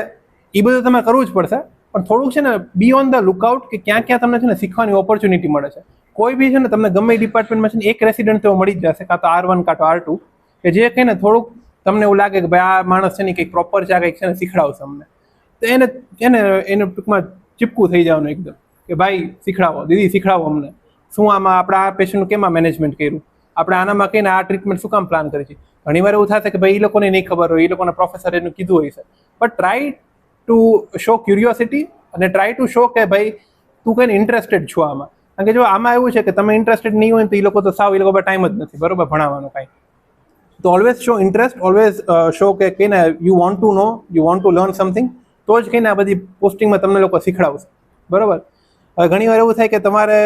એ બધું તમારે કરવું જ પડશે, પણ થોડુંક છે ને બી ઓન ધ લુકઆઉટ કે ક્યાં ક્યાં તમને છે ને શીખવાની ઓપોર્ચ્યુનિટી મળે છે. કોઈ બી છે ને તમને ગમે એ ડિપાર્ટમેન્ટમાં છે ને એક રેસિડન્ટ તો મળી જ જશે, કાં તો R1 કાં તો R2, કે જે કહીને થોડુંક તમને એવું લાગે કે ભાઈ આ માણસ છે ને કંઈક પ્રોપર છે, આ કંઈક છે ને શીખડાવશે અમને, તો એને ટૂંકમાં ચીપકું થઈ જવાનું એકદમ કે ભાઈ શીખડાવો, દીદી શીખડાવો અમને, શું આમાં આપણે આ પેશન્ટનું કેમાં મેનેજમેન્ટ કર્યું, આપણે આનામાં કહીને આ ટ્રીટમેન્ટ શું કામ પ્લાન કરી છે. ઘણી વાર એવું થશે કે ભાઈ એ લોકોને નહીં ખબર હોય, એ લોકોના પ્રોફેસરે એનું કીધું હોય છે, but try to show curiosity અને ટ્રાય ટુ શો કે ભાઈ તું કઈને ઇન્ટરેસ્ટેડ છો આમાં. કારણ કે જો આમાં એવું છે કે તમે ઇન્ટરેસ્ટેડ નહીં હોય તો એ લોકો તો સાવ એ લોકો પર ટાઈમ જ નથી, બરોબર, ભણાવવાનું કાંઈ. તો always show interest, always show કે કહીને you want to know, you want to learn something, તો જ કહીને આ બધી પોસ્ટિંગમાં તમને લોકો શીખડાવશે. બરાબર, હવે ઘણી વાર એવું થાય કે તમારે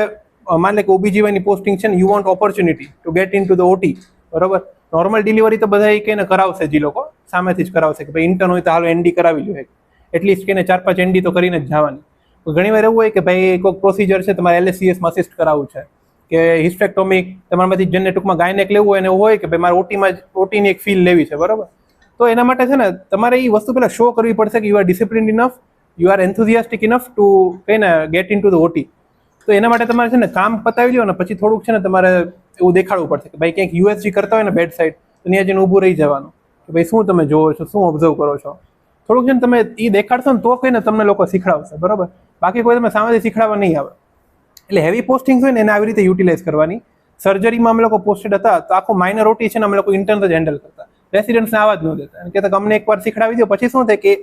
માન લે કે OBGY ની પોસ્ટિંગ છે ને, you want opportunity two gate in to the OT. બરાબર, નોર્મલ ડિલિવરી તો બધા કહીને કરાવશે જ, લોકો સામેથી જ કરાવશે કે ભાઈ ઇન્ટર્ન હોય તો હાલો ND કરાવી જોઈએ, એટલીસ્ટ કહીને 4-5 ND તો કરીને જ જવાની. ઘણી વાર એવું હોય કે ભાઈ કોઈક પ્રોસિજર છે તમારે LSCSમાં અસિસ્ટ કરાવવું છે, કે હિસ્ટેક્ટોમી તમારામાંથી જેને ટૂંકમાં ગાયનેક લેવું હોય ને એવું હોય કે ભાઈ મારે OTની એક ફીલ લેવી છે. બરાબર, તો એના માટે છે ને તમારે એ વસ્તુ પહેલાં શો કરવી પડશે કે you are disciplined enough, you are enthusiastic enough to કહીને get in to the OT. તો એના માટે તમારે છે ને કામ પતાવી લો ને પછી થોડુંક છે ને તમારે એવું દેખાડવું પડશે કે ભાઈ ક્યાંક USG કરતા હોય ને બેડ સાઇડ તો ત્યાં જઈને ઊભું રહી જવાનું કે ભાઈ શું તમે જોવો છો, શું ઓબ્ઝર્વ કરો છો. થોડુંક છે ને તમે એ દેખાડશો ને તો કહીને તમને લોકો શીખડાવશે, બરોબર. બાકી કોઈ તમે સામેથી શીખડાવવા નહીં આવે. એટલે હેવી પોસ્ટિંગ હોય ને એને આવી રીતે યુટિલાઇઝ કરવાની. સર્જરીમાં અમે લોકો પોસ્ટેડ હતા તો આખું માઇનર ઓટી છે ને અમે લોકો ઇન્ટર્ન જ હેન્ડલ કરતા, રેસિડન્ટ્સને આવા જ ન દેતા. અને કહેતા કે અમને એકવાર શીખડાવી દો, પછી શું થાય કે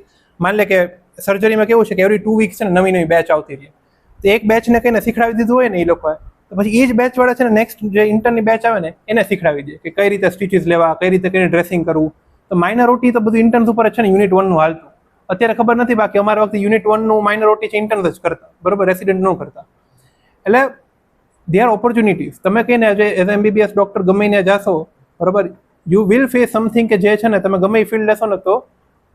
માની લે કે સર્જરીમાં કેવું છે કે એવરી 2 વીક્સ છે ને નવી બેચ આવતી રહી. તો એક બેચને કહીને શીખડાવી દીધું હોય ને એ લોકોએ, તો પછી એ જ બેચ વાળા છે ને નેક્સ્ટ જે ઇન્ટર્નની બેચ આવે ને એને શીખડાવી દે કે કઈ રીતે સ્ટીચીસ લેવા, કઈ રીતે કઈ ડ્રેસિંગ કરવું. તો માઇનર ઓટી તો બધું ઇન્ટર્ન્સ ઉપર જ છે ને યુનિટ 1 નું હાલતું. અત્યારે ખબર નથી, બાકી અમારા વખતે યુનિટ 1 નું માઇનર ઓટી છે ઇન્ટર્ન્સ જ કરતા, બરોબર, રેસિડન્ટ ન કરતા. એટલે દે આર ઓપોર્ચ્યુનિટીઝ. તમે કહીને એઝ MBBS ડોક્ટર ગમે ત્યાં જાશો, બરોબર, યુ વિલ ફેસ સમથિંગ કે જે છે ને તમે ગમે એ ફિલ્ડ લેશો ને તો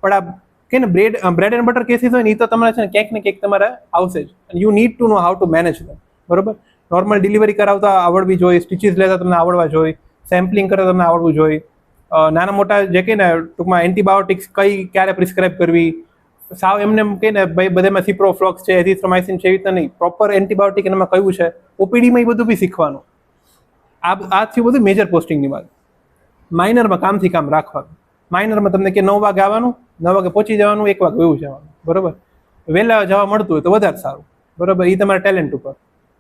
પણ આ કે ને બ્રેડ એન્ડ બટર કેસીસ હોય ને એ તો તમારે છે ને ક્યાંક ને ક્યાંક તમારે આવશે જ. You need to know how to manage them, બરોબર. નોર્મલ ડિલિવરી કરાવતા આવડવી જોઈએ, સ્ટીચીસ લેતા તમને આવડવા જોઈએ, સેમ્પલિંગ કરતા તમને આવડવું જોઈએ, નાના મોટા જે કે ને ટૂંકમાં એન્ટીબાયોટિક્સ કઈ ક્યારે પ્રિસ્ક્રાઇબ કરવી, સાવ એમને કહે ને ભાઈ બધામાં સિપ્રોફ્લોક્સ છે, એઝિથ્રોમાઇસિન છે, એવી રીતે નહીં, પ્રોપર એન્ટીબાયોટિક એનામાં કયું છે, ઓપીડીમાં એ બધું બી શીખવાનું. આ થયું બધું મેજર પોસ્ટિંગની વાત. માઇનરમાં કામથી કામ રાખવાનું. માઇનરમાં તમને કે 9 વાગે આવવાનું, 9 વાગે પહોંચી જવાનું, 1 વાગે એવું જવાનું, બરોબર. વહેલા જવા મળતું હોય તો વધારે સારું, બરોબર, એ તમારા ટેલેન્ટ ઉપર,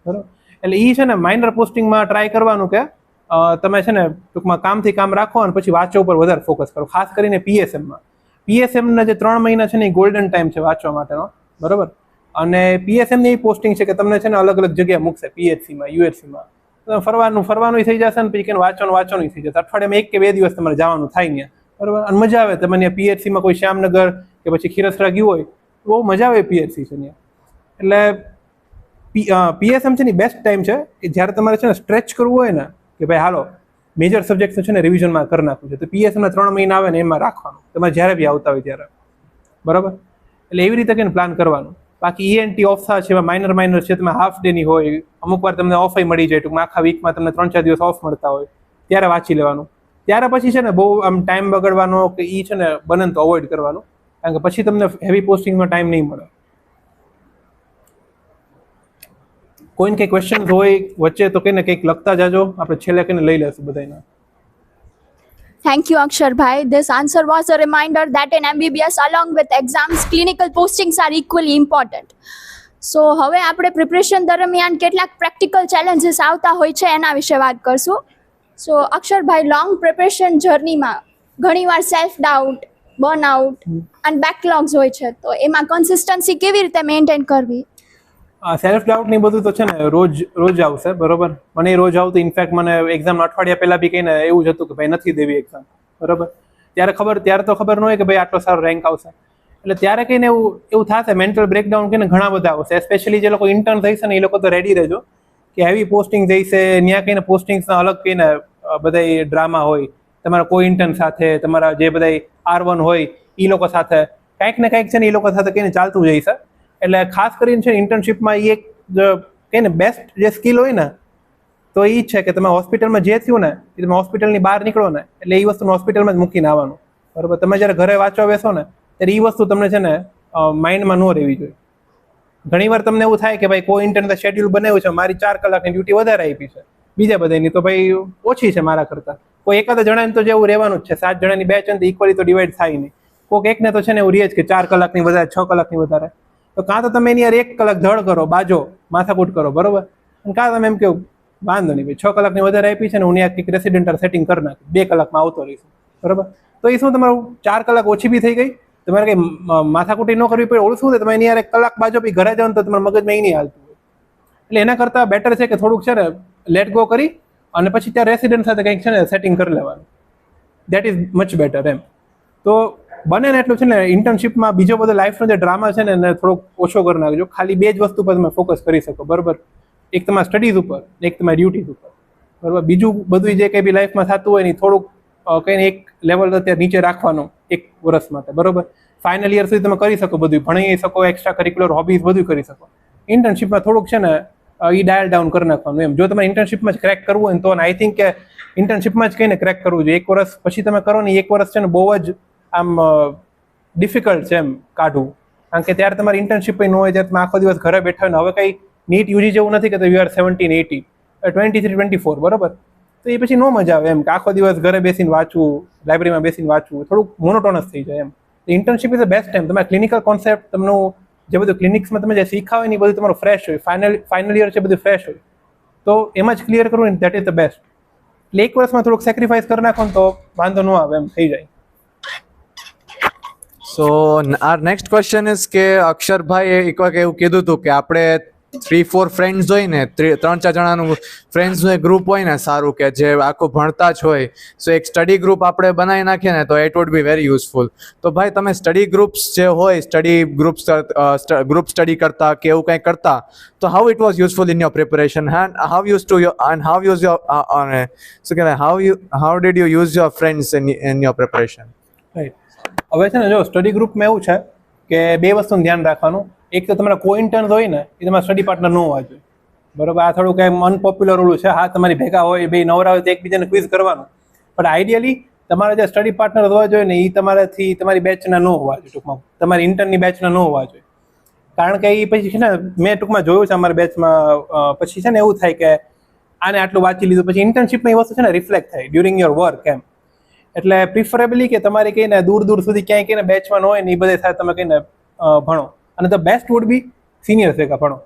બરોબર. એટલે એ છે ને માઇનર પોસ્ટિંગમાં ટ્રાય કરવાનું કે તમે છે ને ટૂંકમાં કામથી કામ રાખો અને પછી વાંચવા ઉપર વધારે ફોકસ કરો, ખાસ કરીને PSMમાં. PSMના જે 3 મહિના છે ને એ ગોલ્ડન ટાઈમ છે વાંચવા માટેનો, બરોબર. અને PSMની એ પોસ્ટિંગ છે કે તમને છે ને અલગ અલગ જગ્યાએ મૂકશે, PHCમાં, UHCમાં. ફરવાનું થઈ જશે ને પછી કે વાંચવાનું થઈ જશે. અઠવાડિયામાં 1 કે 2 દિવસ તમારે જવાનું થાય ત્યાં, બરોબર. અને મજા આવે. તમે ત્યાં PHCમાં કોઈ શ્યામનગર કે પછી ખીરસરા ગયું હોય તો બહુ મજા આવે. PHC છે ત્યાં. એટલે PSM છે ને બેસ્ટ ટાઈમ છે કે જ્યારે તમારે છે ને સ્ટ્રેચ કરવું હોય ને કે ભાઈ હાલો મેજર સબ્જેક્ટ છે ને રિવિઝનમાં કરી નાખવું છે, તો PSMના 3 મહિના આવે ને એમાં રાખવાનું, તમારે જ્યારે બી આવતા હોય ત્યારે, બરાબર. એટલે એવી રીતે કઈને પ્લાન કરવાનું. બાકી ENT ઓફ છે, એમાં માઇનર છે, તમે હાફ ડેની હોય, અમુક વાર તમને ઓફ મળી જાય, ટૂંકમાં આખા વીકમાં તમને 3-4 દિવસ ઓફ મળતા હોય ત્યારે વાંચી લેવાનું. ત્યારે પછી છે ને બહુ આમ ટાઈમ બગાડવાનો કે એ છે ને બને તો અવોઇડ કરવાનું, કારણ કે પછી તમને હેવી પોસ્ટિંગમાં ટાઈમ નહીં મળે. કોઈને કંઈ ક્વેશ્ચન હોય વચ્ચે તો કઈને કંઈક લખતા જાજો, આપણે છેલ્લે કઈને લઈ લેશું બધાના. Thank you, Akshar Bhai. This answer was a reminder that in MBBS, along with exams, clinical postings are equally important. So, હવે આપણે પ્રિપરેશન દરમિયાન કેટલાક પ્રેક્ટિકલ ચેલેન્જીસ આવતા હોય છે એના વિશે વાત કરશું. સો અક્ષર ભાઈ, લોંગ પ્રિપરેશન જર્નીમાં ઘણીવાર સેલ્ફ ડાઉટ, બર્નઆઉટ અને બેકલોગ્સ હોય છે, તો એમાં કન્સિસ્ટન્સી કેવી રીતે મેન્ટેન કરવી? સેલ્ફ ડાઉટ ની બધું તો છે ને રોજ આવશે, બરોબર. મને રોજ આવતું. ઇનફેક્ટ મને એક્ઝામ અઠવાડિયા પહેલા બી કહીને એવું જ હતું કે ભાઈ નથી દેવી એક્ઝામ, બરોબર. ત્યારે તો ખબર ન હોય કે ભાઈ આટલો સારો રેન્ક આવશે. એટલે ત્યારે કહીને એવું થશે, મેન્ટલ બ્રેકડાઉન કહીને ઘણા બધા આવશે. સ્પેશિયલી જે લોકો ઇન્ટર્ન થઈશે ને એ લોકો તો રેડી રહેજો કે હેવી પોસ્ટિંગ જઈશે, ત્યાં કહીને પોસ્ટિંગ્સના અલગ કહીને બધા ડ્રામા હોય, તમારા કોઈ ઇન્ટર્ન સાથે, તમારા જે બધા R1 હોય એ લોકો સાથે કાંઈક ને કાંઈક છે ને એ લોકો સાથે કહીને ચાલતું જઈશે. એટલે ખાસ કરીને છે ઇન્ટર્નશીપમાં એ એક કહીને બેસ્ટ જે સ્કિલ હોય ને તો એ જ છે કે તમે હોસ્પિટલમાં જે થયું ને એ તમે હોસ્પિટલની બહાર નીકળો ને એટલે એ વસ્તુને હોસ્પિટલમાં જ મૂકીને આવવાનું, બરાબર. તમે જ્યારે ઘરે વાંચવા બેસો ને ત્યારે એ વસ્તુ તમને છે ને માઇન્ડમાં ન રહેવી જોઈએ. ઘણીવાર તમને એવું થાય કે ભાઈ કોઈ ઇન્ટર્ન શેડ્યુલ બનાવ્યું છે, મારી 4 કલાકની ડ્યુટી વધારે આપી છે બીજા બધાની, તો ભાઈ ઓછી છે મારા કરતાં. કોઈ એકાદ જણાને તો જેવું રહેવાનું જ છે, 7 જણાની બેચ છે તો ઇક્વલી તો ડિવાઈડ થાય નહીં. કોઈક એકને તો છે ને એવું રહે જ કે 4 કલાકની વધારે, 6 કલાકની વધારે. તો કાં તો તમે એની યાર 1 કલાક ધડ કરો, બાજો માથાકૂટ કરો, બરોબર. અને કાં તમે એમ કહો વાંધો નહીં ભાઈ 6 કલાકની વધારે આપી છે ને હું ત્યાં કંઈક રેસિડેન્ટલ સેટિંગ કરી નાખું, 2 કલાકમાં આવતો રહીશું, બરોબર. તો એ શું તમારું 4 કલાક ઓછી બી થઈ ગઈ, તમારે કંઈ માથાકૂટી ન કરવી પડે. ઓળું શું છે તમે એની યાર 1 કલાક બાજો બી ઘરે જાઓ ને તો તમારા મગજમાં એ નહીં હાલતું હોય. એટલે એના કરતાં બેટર છે કે થોડુંક છે ને લેટ ગો કરી અને પછી ત્યાં રેસિડેન્ટ સાથે કંઈક છે ને સેટિંગ કરી લેવાનું. દેટ ઇઝ મચ બેટર એમ. તો બને ને એટલું છે ને ઇન્ટર્નશીપમાં બીજો બધો લાઈફનો જે ડ્રામા છે ને એને થોડોક ઓછો કરી નાખજો. ખાલી 2 જ વસ્તુ પર તમે ફોકસ કરી શકો, બરાબર. એક તમારા સ્ટડીઝ ઉપર, એક તમારી ડ્યુટીઝ ઉપર, બરાબર. બીજું બધું જે કંઈ બી લાઈફમાં થતું હોય ને થોડુંક કંઈ એક લેવલ અત્યારે નીચે રાખવાનું 1 વર્ષ માટે, બરાબર. ફાઇનલ યર સુધી તમે કરી શકો, બધું ભણી શકો, એક્સ્ટ્રા કરિક્યુલર હોબીઝ બધું કરી શકો. ઇન્ટર્નશીપમાં થોડુંક છે ને એ ડાયલ ડાઉન કરી નાખવાનું એમ. જો તમારે ઇન્ટર્નશીપમાં જ ક્રેક કરવું હોય ને તો આઈ થિંક કે ઇન્ટર્નશીપમાં જ કહીને ક્રેક કરવું જોઈએ. 1 વર્ષ પછી તમે કરો ને 1 વર્ષ છે ને બહુ જ આમ ડિફિકલ્ટ છે એમ કાઢવું, કારણ કે ત્યારે તમારી ઇન્ટર્નશીપ ન હોય, ત્યારે તમે આખો દિવસ ઘરે બેઠા હોય ને હવે કંઈ નીટ યુજી જેવું નથી કે યુ આર 17, 18, 23, 24, બરાબર. તો એ પછી નો મજા આવે એમ કે આખો દિવસ ઘરે બેસીને વાંચવું, લાઇબ્રેરીમાં બેસીને વાંચવું, થોડુંક મોનોટોનસ થઈ જાય એમ. Internship is the best time. તમારા ક્લિનિકલ કોન્સેપ્ટ, તમને જે બધું ક્લિનિક્સમાં તમે જે શીખા હોય ને એ બધું તમારું ફ્રેશ હોય, ફાઇનલ યર છે બધું ફ્રેશ હોય, તો એમાં જ ક્લિયર કરવું ને દેટ ઇઝ ધ બેસ્ટ. એટલે 1 વર્ષમાં થોડુંક સેક્રિફાઈસ કરી નાખો ને તો વાંધો ન આવે એમ થઈ જાય. સો our next question is કે અક્ષરભાઈએ એક વખત એવું કીધું હતું કે આપણે 3-4 ફ્રેન્ડ્સ હોય ને 3-4 જણાનું ફ્રેન્ડ્સનું એક ગ્રુપ હોય ને સારું, કે જે આખું ભણતા જ હોય, સો એક સ્ટડી ગ્રુપ આપણે બનાવી નાખીએ ને તો it would be very useful. તો ભાઈ તમે સ્ટડી ગ્રુપ્સ જે હોય, ગ્રુપ સ્ટડી કરતા કે એવું કંઈ કરતા, તો how it was useful in your preparation and how use to your and how use your શું કહેવાય how did you use your friends in your preparation? Right. હવે છે ને જો સ્ટડી ગ્રુપમાં એવું છે કે 2 વસ્તુનું ધ્યાન રાખવાનું. એક તો તમારા કો ઇન્ટર્ન્સ હોય ને એ તમારા સ્ટડી પાર્ટનર ન હોવા જોઈએ, બરોબર. આ થોડુંક એમ અનપોપ્યુલર રૂલ છે. હા, તમારી ભેગા હોય, બે નવરા હોય તો એકબીજાને ક્વિઝ કરવાનું, પણ આઈડિયલી તમારા જે સ્ટડી પાર્ટનર હોવા જોઈએ ને એ તમારી બેચના ન હોવા જોઈએ, ટૂંકમાં તમારી ઇન્ટર્નની બેચના ન હોવા જોઈએ. કારણ કે એ પછી છે ને મેં ટૂંકમાં જોયું છે અમારી બેચમાં, પછી છે ને એવું થાય કે આને આટલું વાંચી લીધું, પછી ઇન્ટર્નશિપમાં એ વસ્તુ છે ને રિફ્લેક્ટ થાય ડ્યુરિંગ યોર વર્ક એમ. એટલે પ્રિફરેબલી કે તમારે કહીને દૂર સુધી ક્યાંય કહીને બેચમાં ન હોય ને એ બધે થાય તમે કહીને ભણો. અને the best would be seniors ભેગા ભણો,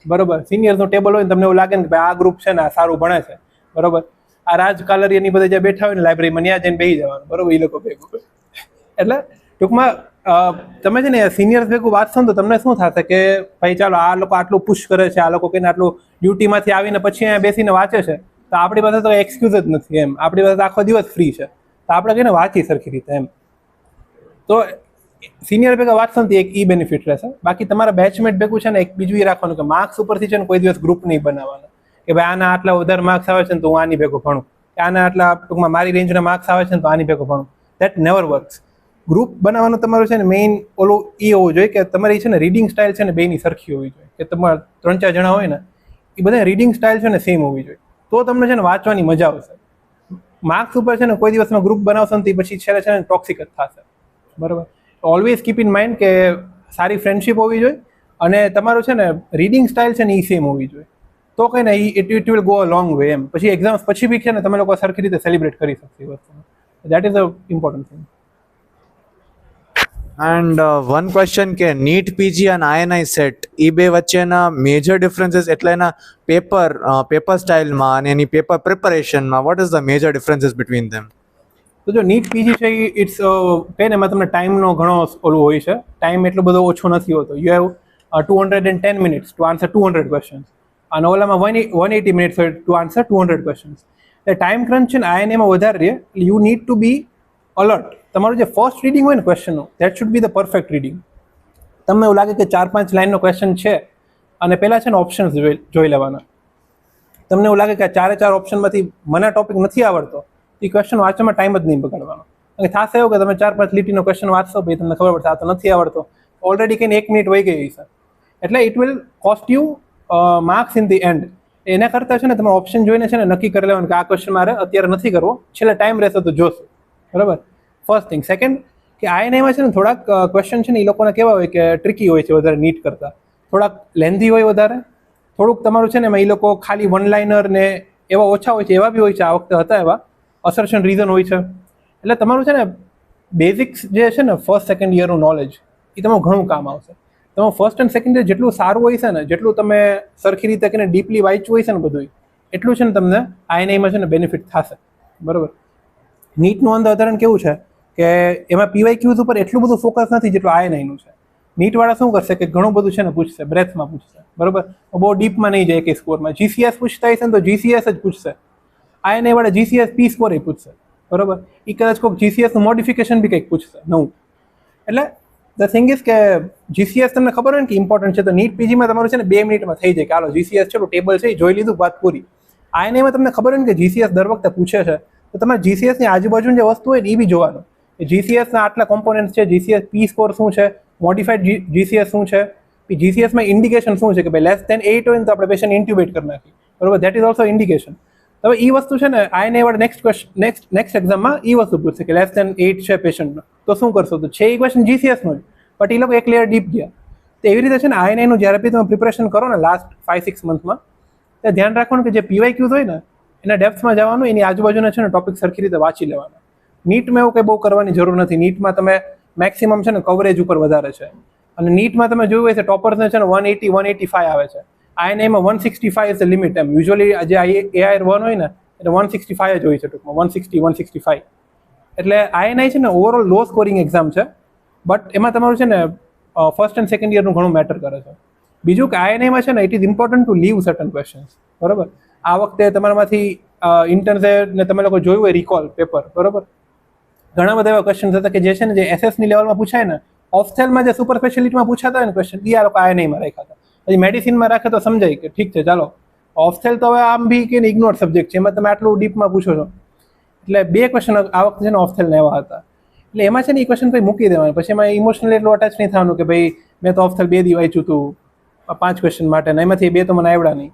બરોબર. સિનિયર્સનું ટેબલ હોય ને તમને એવું લાગે ને કે ભાઈ આ ગ્રુપ છે ને આ સારું ભણે છે, બરોબર. આ રાજ કાલરિયાની બધા જે બેઠા હોય ને લાઇબ્રેરીમાં ત્યાં જઈને બેસી જવાનું, બરોબર, એ લોકો ભેગું. એટલે ટૂંકમાં તમે છે ને સિનિયર્સ ભેગું વાંચશો ને તો તમને શું થશે કે ભાઈ ચાલો આ લોકો આટલું પુશ કરે છે, આ લોકો કહીને આટલું ડ્યુટીમાંથી આવીને પછી અહીંયા બેસીને વાંચે છે, તો આપણી પાસે તો એક્સક્યુઝ જ નથી એમ. આપણી પાસે આખો દિવસ ફ્રી છે, તો આપણે કહીને વાંચી સરખી રીતે એમ. તો સિનિયર ભેગા વાંચશો ને એક બેનિફિટ રહેશે. બાકી તમારા બેચમેટ ભેગું છે ને એક બીજું એ રાખવાનું કે માર્ક્સ ઉપરથી છે ને કોઈ દિવસ ગ્રુપ નહીં બનાવવાના કે ભાઈ આના આટલા વધારે માર્ક્સ આવે છે ને તો હું આની ભેગો ભણું, કે આના આટલા ટૂંકમાં મારી રેન્જના માર્ક્સ આવે છે ને તો આની ભેગો ભણું. That never works. ગ્રુપ બનાવવાનું તમારું છે ને મેઇન ઓલું એ હોવું જોઈએ કે તમારી છે ને રીડિંગ સ્ટાઇલ છે ને બેની સરખી હોવી જોઈએ, કે તમારા 3-4 જણા હોય ને એ બધા રીડિંગ સ્ટાઇલ છે ને સેમ હોવી જોઈએ, તો તમને છે ને વાંચવાની મજા આવશે. માર્ક્સ ઉપર છે ને કોઈ દિવસમાં ગ્રુપ બનાવશો ને પછી છેલ્લે છે ને ટોક્સિક જ થશે, બરાબર. ઓલવેઝ કીપ ઇન માઇન્ડ કે સારી ફ્રેન્ડશિપ હોવી જોઈએ અને તમારું છે ને રીડિંગ સ્ટાઇલ છે ને એ સેમ હોવી જોઈએ, તો કંઈ ને it will go a long way એમ. પછી એક્ઝામ્સ પછી બી છે ને તમે લોકો સરખી રીતે સેલિબ્રેટ કરી શકશો એ વસ્તુને. That is a important thing. And one question કે નીટ પીજી અને આઈએનઆઈ સેટ એ બે વચ્ચેના મેજર ડિફરન્સીસ, એટલે એના પેપર સ્ટાઇલમાં અને એની પેપર પ્રિપરેશનમાં what is the major differences between them? તો જો નીટ પીજી છે ઇટ્સ કહીને એમાં તમને ટાઈમનો ઘણો ઓલું હોય છે. ટાઈમ એટલો બધો ઓછો નથી હોતો. You have 210 minutes to answer 200 questions અને ઓલામાં 180 મિનિટ્સ હોય ટુ આન્સર 200 ક્વેશ્ચન્સ. એટલે ટાઈમ ક્રંચ છે ને આઈએનએમાં વધારે રહે. You need to be alert. તમારું જે ફર્સ્ટ રીડિંગ હોય ને ક્વેશ્ચનનું that should be the perfect reading. તમને એવું લાગે કે 4-5 લાઇનનો ક્વેશ્ચન છે અને પહેલાં છે ને ઓપ્શન્સ જોઈ લેવાના. તમને એવું લાગે કે આ 4 ઓપ્શનમાંથી મને ટોપિક નથી આવડતો, એ ક્વેશ્ચન વાંચવામાં ટાઈમ જ નહીં બગાડવાનો. અને થશે એવું કે તમે 4-5 લીટીનો ક્વેશ્ચન વાંચશો પછી તમને ખબર પડશે આ તો નથી આવડતો, ઓલરેડી કંઈને 1 મિનિટ વહી ગઈ છે. એટલે it will cost you marks in the end. એના કરતાં છે ને તમે ઓપ્શન જોઈને છે ને નક્કી કરી લેવાનું કે આ ક્વેશ્ચન મારે અત્યારે નથી કરવો, છેલ્લે ટાઈમ રહેશે તો જોશું, બરાબર. First thing. સેકન્ડ કે આઈએનઆઈમાં છે ને થોડાક ક્વેશ્ચન છે ને એ લોકોને કેવા હોય કે ટ્રિકી હોય છે વધારે નીટ કરતાં, થોડાક લેન્ધી હોય વધારે, થોડુંક તમારું છે ને એમાં એ લોકો ખાલી વન લાઇનર ને એવા ઓછા હોય છે, એવા બી હોય છે, આ વખતે હતા એવા અસર્શન રીઝન હોય છે. એટલે તમારું છે ને બેઝિક્સ જે છે ને ફર્સ્ટ સેકન્ડ યરનું નોલેજ એ તમારું ઘણું કામ આવશે. તમારું ફર્સ્ટ એન્ડ સેકન્ડ યર જેટલું સારું હોય છે ને, જેટલું તમે સરખી રીતે કરીને ડીપલી વાંચ્યું હોય છે ને બધું, એટલું છે ને તમને આઈએનઆઈમાં છે ને બેનિફિટ થશે, બરાબર. નીટનું અંદર ઉદાહરણ કેવું છે કે એમાં પીવાયક્યુઝ ઉપર એટલું બધું ફોકસ નથી જેટલું આઈએનઆઈનું છે. નીટવાળા શું કરશે કે ઘણું બધું છે ને પૂછશે, બ્રેથમાં પૂછશે, બરાબર, બહુ ડીપમાં નહીં જાય કે સ્કોરમાં. જીસીએસ પૂછતા હશે ને તો જીસીએસ જ પૂછશે. આઈએનઆઈ વાળા જીસીએસ પી સ્કોર એ પૂછશે, બરાબર. એ કદાચ કોઈક જીસીએસનું મોડિફિકેશન બી કંઈક પૂછશે નવું. એટલે ધ થિંગ ઇઝ કે જીસીએસ તમને ખબર હોય ને કે ઇમ્પોર્ટન્ટ છે, તો નીટ પીજીમાં તમારું છે ને 2 મિનિટમાં થઈ જાય કે હાલો જીસીએસ ચલો ટેબલ છે એ જોઈ લીધું, વાત પૂરી. આઈએનઆઈમાં તમને ખબર હોય ને કે જીસીએસ દર વખતે પૂછે છે, તો તમારે જીસીએસની આજુબાજુની જે વસ્તુ હોય ને એ બી જોવાનું. જીસીએસના આટલા કોમ્પોનન્ટ્સ છે, જીસીએસ પી સ્કોર શું છે, મોડિફાઈડ જીસીએસ શું છે, જીસીએસમાં ઇન્ડિકેશન શું છે કે ભાઈ <8 હોય ને તો આપણે પેશન્ટ ઇન્ટ્યુબેટ કરી નાખીએ, બરાબર. That is also indication. હવે એ વસ્તુ છે ને આઈને વાળા નેક્સ્ટ એક્ઝામમાં એ વસ્તુ પૂછશે કે <8 છે પેશન્ટનો, તો શું કરશો? તો છે એ ક્વેશ્ચન જીસીએસનો જ, બટ એ લોકો એક લેયર ડીપ ગયા. તો એવી રીતે છે ને આઈએનઆઈનું જ્યારે બી તમે પ્રિપરેશન કરો ને લાસ્ટ 5-6 મંથમાં, તો ધ્યાન રાખવાનું કે જે પીવાયક્યુઝ હોય ને એના ડેપ્થમાં જવાનું, એની આજુબાજુના છે ને ટોપિક સરખી રીતે વાંચી લેવાના. નીટમાં એવું કંઈ બહુ કરવાની જરૂર નથી. નીટમાં તમે મેક્સિમમ છે ને કવરેજ ઉપર વધારે છે, અને નીટમાં તમે જોયું હોય છે ટોપર્સને છે ને 180 185 આવે છે. INIમાં 165 ઇઝ ધ લિમિટ. એમ યુઝ્યુઅલી જે AIR 1 હોય ને એટલે 165 જ હોય છે ટૂંકમાં, 160 165. એટલે INI છે ને ઓવરઓલ લો સ્કોરિંગ એક્ઝામ છે, બટ એમાં તમારું છે ને ફર્સ્ટ એન્ડ સેકન્ડ યરનું ઘણું મેટર કરે છે. બીજું કે INIમાં છે ને it is important to leave certain questions. બરાબર, આ વખતે તમારામાંથી ઇન્ટર્ન્સે ને તમે લોકો જોયું હોય રિકોલ પેપર, બરાબર, ઘણા બધા એવા ક્વેશ્ચન્સ હતા કે જે છે ને જે એસએસની લેવલમાં પૂછાય ને, ઓફથેલમાં જે સુપર સ્પેશિયાલિટીમાં પૂછાતા હોય ને ક્વેશ્ચન, એ આ લોકો INIમાં રાખ્યા હતા. પછી મેડિસિનમાં રાખે તો સમજાય કે ઠીક છે ચાલો, ઓફથેલ તો હવે આમ બી કે ઇગ્નોર સબ્જેક્ટ છે, એમાં તમે આટલું ડીપમાં પૂછો છો. એટલે 2 ક્વેશ્ચન આ વખતે છે ને ઓફથેલના એવા હતા. એટલે એમાં છે ને એ ક્વેશ્ચન પછી મૂકી દેવાનું, પછી એમાં ઇમોશનલી એટલું અટેચ નહીં થવાનું કે ભાઈ મેં તો ઓફથેલ 2 દી વાંચ્યું હતું 5 ક્વેશ્ચન માટે, ને એમાંથી 2 તો મને આવડ્યા નહીં.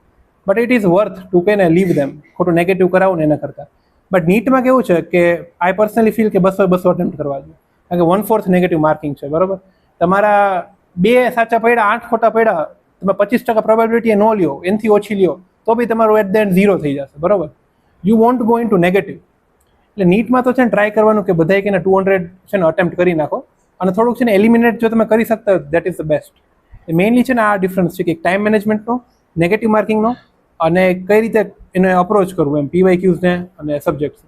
But it is worth to કે ને લીવ ધેમ, ખોટું નેગેટિવ કરાવું ને એના કરતાં. બટ નીટમાં કેવું છે કે આઈ પર્સનલી ફીલ કે 200 અટેમ્પ્ટ કરવા જોઈએ, કારણ કે 1/4 નેગેટિવ માર્કિંગ છે. બરાબર, તમારા 2 સાચા પડ્યા 8 ખોટા પડ્યા, તમે 25% પ્રોબેબિલિટી એ ન લ્યો, એનાથી ઓછી લ્યો તો બી તમારું એટ ધ એન્ડ 0 થઈ જશે. બરાબર, you want go into negative. એટલે નીટમાં તો છે ને ટ્રાય કરવાનું કે બધાય કે 200 છે ને અટેમ્પ્ટ કરી નાખો, અને થોડુંક છે ને એલિમિનેટ જો તમે કરી શકતા હોય that is the best. Mainly છે ને આ ડિફરન્સ છે કે ટાઈમ મેનેજમેન્ટનો, નેગેટિવ માર્કિંગનો, અને કઈ રીતે એને અપ્રોચ કરવું એમ PYQs ને અને subjects.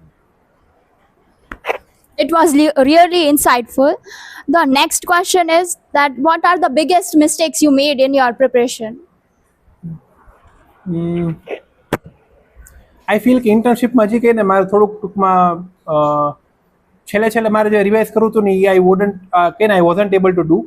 It was really insightful. The next question is that what are the biggest mistakes you made in your preparation? I feel કે ઇન્ટર્નશીપમાં હજી કહીને મારે થોડુંક ટૂંકમાં છેલ્લે મારે જે રિવાઇઝ કરવું હતું ને એ આઈ વોઝન્ટ એબલ ટુ ડુ.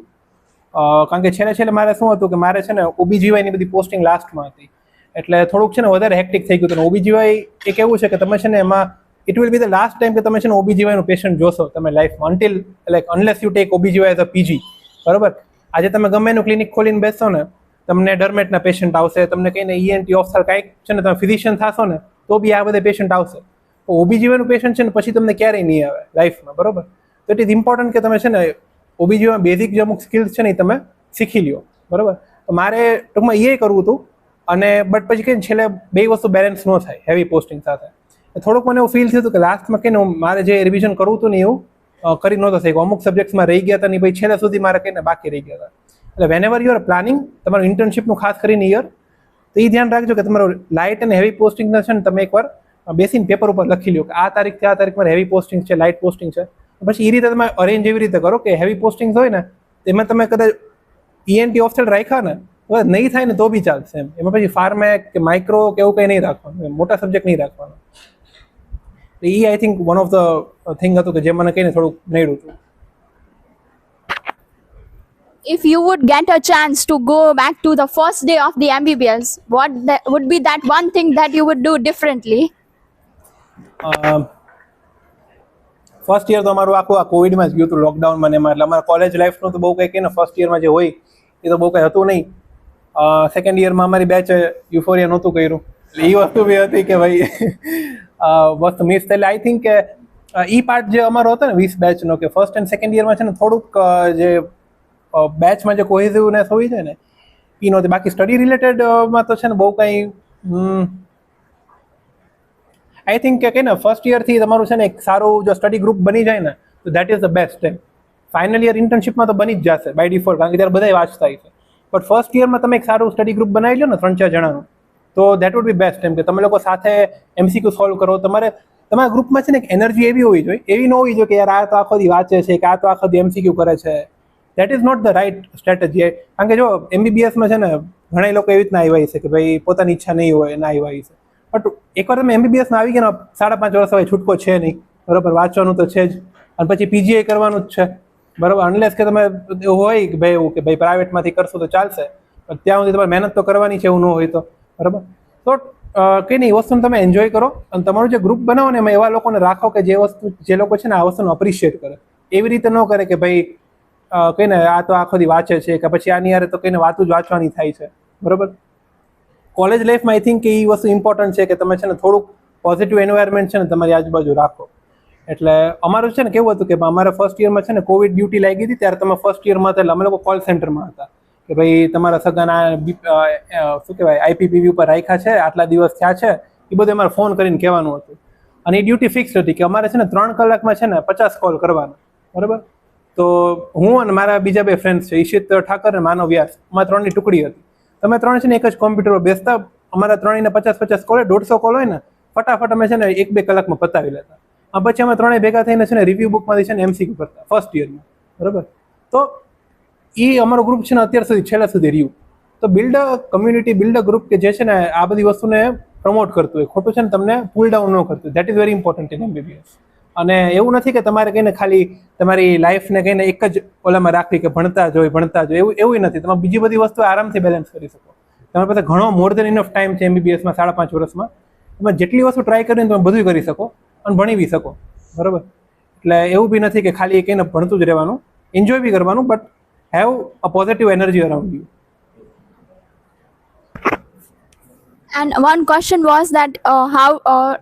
કારણ કે છેલ્લે મારે શું હતું કે મારે છે ને OBGY ની બધી પોસ્ટિંગ લાસ્ટમાં હતી, એટલે થોડુંક છે ને વધારે હેક્ટિક થઈ ગયું હતું. OBGY એક એવું છે કે તમે છે ને એમાં it will be the last time કે તમે છે ને OBGY નું પેશન્ટ જોશો તમે લાઈફમાં, unless you take OBGY as a PG. બરાબર, આજે તમે ગમે એનું ક્લિનિક ખોલીને બેસશો ને, તમને ડર્મેટના પેશન્ટ આવશે, તમને કહીને ENT ઓફથાલ કાંઈક છે ને તમે ફિઝિશિયન થશો ને તો બી આ બધા પેશન્ટ આવશે. તો OBGY નું પેશન્ટ છે ને પછી તમને ક્યારેય નહીં આવે લાઈફમાં. બરાબર, તો ઇટ ઇઝ ઇમ્પોર્ટન્ટ કે તમે છે ને OBGY માં બેઝિક જે અમુક સ્કિલ્સ છે ને એ તમે શીખી લ્યો. બરાબર, તો મારે ટૂંકમાં એ કરવું હતું, અને બટ પછી કહીને છેલ્લે 2 વસ્તુ બેલેન્સ ન થાય હેવી પોસ્ટિંગ સાથે. થોડુંક મને એવું ફીલ થયું હતું કે લાસ્ટમાં કહીને મારે જે રિવિઝન કરવું હતું ને એવું કરી નહોતો શક્યો. અમુક સબ્જેક્ટ્સમાં રહી ગયા હતા ને ભાઈ છેલ્લે સુધી મારે કહીને બાકી રહી ગયા હતા. એટલે whenever you are planning તમારું ઇન્ટર્નશીપનું ખાસ કરીને યર, તો એ ધ્યાન રાખજો કે તમારું લાઇટ અને હેવી પોસ્ટિંગના છે ને તમે એકવાર બેસીને પેપર ઉપર લખી લો કે આ તારીખથી આ તારીખ મારે હેવી પોસ્ટિંગ છે, લાઇટ પોસ્ટિંગ છે. પછી એ રીતે તમે અરેન્જ એવી રીતે કરો કે હેવી પોસ્ટિંગ હોય ને એમાં તમે કદાચ ENT ઓફથેલ રાખ્યા ને તો નહીં થાય ને તો બી ચાલશે એમ. એમાં પછી ફાર્મેક કે માઇક્રો કે એવું કંઈ નહીં રાખવાનું, મોટા સબ્જેક્ટ નહીં રાખવાનું. એ I think one of the thing હતું કે જે મને કહીને થોડુંક નડ્યું હતું. If you would get a chance to go back to the first day of the MBBS, would be that one thing that you would do differently? First year તો અમારું આખું આ કોવિડમાં જ ગયું હતું, લોકડાઉનમાં ને એમાં. એટલે અમારા કોલેજ લાઈફનું તો બહુ કંઈ કહે ને ફર્સ્ટ યરમાં જે હોય એ તો બહુ કંઈ હતું નહીં. સેકન્ડ યરમાં અમારી બેચ યુફોરિયા નહોતું કર્યું, એટલે એ વસ્તુ બી હતી કે ભાઈ વસ્તુ મિસ થયેલી. આઈ થિંક કે એ પાર્ટ જે અમારો હતો ને 20 બેચનો કે ફર્સ્ટ એન્ડ સેકન્ડ યરમાં છે ને થોડુંક જે બેચમાં જે કોહેઝિવનેસ હોય છે ને એ નહોતી. બાકી સ્ટડી રિલેટેડમાં તો છે ને બહુ કંઈ આઈ થિંક કે ને ફર્સ્ટ યરથી તમારું છે ને એક સારું જો સ્ટડી ગ્રુપ બની જાય ને તો દેટ ઇઝ ધ બેસ્ટ એમ. ફાઇનલ યર ઇન્ટર્નશીપમાં તો બની જ જશે બાય ડિફોલ્ટ, કારણ કે ત્યારે બધા વાંચતા હોય છે. બટ ફર્સ્ટ યરમાં તમે એક સારું સ્ટડી ગ્રુપ બનાવી લો ને 3-4 જણાનું, તો દેટ વુડ બી બેસ્ટ એમ. કે તમે લોકો સાથે MCQ સોલ્વ કરો. તમારા ગ્રુપમાં છે ને એક એનર્જી એવી હોવી જોઈએ, એવી ન હોવી જોઈએ કે યાર આ તો આખો દી વાંચે છે કે આ તો આખો દી MCQ કરે છે. That is not the right strategy. કારણ કે જો MBBSમાં છે ને ઘણા લોકો એવી રીતના આવ્યા છે કે ભાઈ પોતાની ઈચ્છા નહીં હોય ના આવ્યા છે. બટ એકવાર તમે MBBSમાં આવી ગયા 5.5 વર્ષ હવે છૂટકો છે નહીં, બરાબર, વાંચવાનું તો છે જ, અને પછી PGI કરવાનું જ છે, બરાબર. અનલેસ કે તમે એવું હોય કે ભાઈ એવું કે ભાઈ પ્રાઇવેટમાંથી કરશો તો ચાલશે, પણ ત્યાં સુધી તમારે મહેનત તો કરવાની છે એવું ન હોય તો, બરાબર. તો કંઈ નહીં, એ વસ્તુને તમે એન્જોય કરો, અને તમારું જે ગ્રુપ બનાવો ને એમાં એવા લોકોને રાખો કે જે લોકો છે ને આ વસ્તુને અપ્રિશિએટ કરે. એવી રીતે ન કરે કે ભાઈ કહીને આ તો આખો દી વાંચે છે કે પછી આની યારે તો કહીને વાતું જ વાંચવાની થાય છે, બરાબર. કોલેજ લાઈફમાં આઈ થિંક કે એ વસ્તુ ઇમ્પોર્ટન્ટ છે કે તમે છે ને થોડુંક પોઝિટિવ એન્વાયરમેન્ટ છે ને તમારી આજુબાજુ રાખો. એટલે અમારું છે ને કેવું હતું કે અમારા ફર્સ્ટ યરમાં છે ને કોવિડ ડ્યુટી લાગી હતી, ત્યારે તમે ફર્સ્ટ યરમાં હતા એટલે અમે લોકો કોલ સેન્ટરમાં હતા કે ભાઈ તમારા સગાના શું કહેવાય IPPV ઉપર રાખ્યા છે, આટલા દિવસ થયા છે, એ બધું અમારે ફોન કરીને કહેવાનું હતું. અને એ ડ્યુટી ફિક્સ હતી કે અમારે છે ને 3 કલાકમાં છે ને 50 કોલ કરવાના, બરાબર. તો હું અને મારા બીજા 2 ફ્રેન્ડ્સ છે, ઈશિત ઠાકર અને માનવ વ્યાસ, અમારા 3ની ટુકડી હતી. તમે 3 છે ને એક જ કોમ્પ્યુટર પર બેસતા, અમારા 3ને 50 કોલ 150 કોલ હોય ને ફટાફટ અમે છે ને 1-2 કલાકમાં પતાવી લેતા. આ પછી અમે 3 ભેગા થઈને છે ને રિવ્યુ બુકમાંથી છે ને MCQ કરતા ફર્સ્ટ યરમાં, બરાબર. તો એ અમારો ગ્રુપ છે ને અત્યાર સુધી છેલ્લા સુધી રહ્યું. તો બિલ્ડ અ કમ્યુનિટી, બિલ્ડ અ ગ્રુપ કે જે છે ને આ બધી વસ્તુને પ્રમોટ કરતું હોય, ખોટું છે ને તમને પુલ ડાઉન ન કરતું. That is very important in MBBS. અને એવું નથી કે તમારે કહીને ખાલી તમારી લાઈફને કહીને એક જ ઓલામાં રાખવી કે ભણતા જ હોય, એવું નથી. તમે બીજી બધી વસ્તુ આરામથી બેલેન્સ કરી શકો. તમારી પાસે ઘણો મોર દેન ઇનફ ટાઈમ છે MBBSમાં 5.5 વર્ષમાં. તમે જેટલી વસ્તુ ટ્રાય કરીને તમે બધું કરી શકો અને ભણી બી શકો, બરાબર. એટલે એવું બી નથી કે ખાલી કહીને ભણતું જ રહેવાનું, એન્જોય બી કરવાનું, but have a positive energy around you. And one question was that how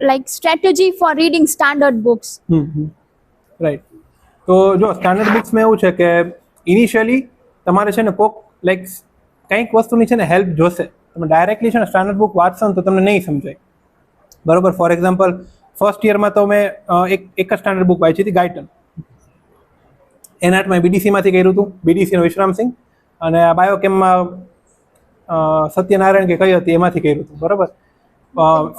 like strategy for reading standard books. Right. તો જો સ્ટાન્ડર્ડ બુક્સમાં એવું છે કે ઇનિશિયલી તમારે છે ને કોક લાઈક કંઈક વસ્તુની છે ને હેલ્પ જોશે. તમે ડાયરેક્ટલી છે ને સ્ટાન્ડર્ડ બુક વાંચશો ને તો તમને નહીં સમજાય, બરાબર. ફોર એક્ઝામ્પલ ફર્સ્ટ યરમાં તો મેં એક જ સ્ટાન્ડર્ડ બુક વાંચી હતી, ગાયટન. એનાટમાં BDCમાંથી કર્યું હતું, BDCનો વિશ્રામસિંહ, અને આ બાયોકેમમાં સત્યનારાયણ કે કઈ હતી એમાંથી કર્યું હતું, બરાબર.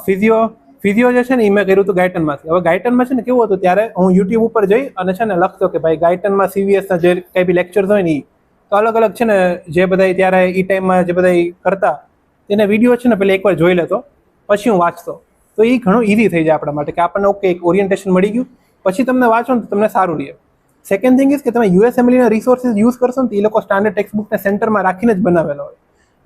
ફિઝિયો જે છે ને એ મેં કર્યું હતું ગાયટનમાંથી. હવે ગાયટનમાં છે ને કેવું હતું, ત્યારે હું યુટ્યુબ ઉપર જઈ અને છે ને લખતો કે ભાઈ ગાયટનમાં CVSના જે કંઈ બી લેક્ચર્સ હોય ને એ તો અલગ અલગ છે ને જે બધા ત્યારે એ ટાઈમમાં જે બધા કરતા તેને વિડીયો છે ને પેલા એકવાર જોઈ લેતો, પછી હું વાંચતો. તો એ ઘણું ઇઝી થઈ જાય આપણા માટે કે આપણને ઓકે એક ઓરિએન્ટેશન મળી ગયું, પછી તમને વાંચો ને તો તમને સારું રહે. સેકન્ડ થિંગ ઇઝ કે તમે USMLEના રિસોર્સિસ યુઝ કરશો ને તો એ લોકો સ્ટાન્ડર્ડ ટેક્સ્ટ બુકને સેન્ટરમાં રાખીને જ બનાવેલો હોય.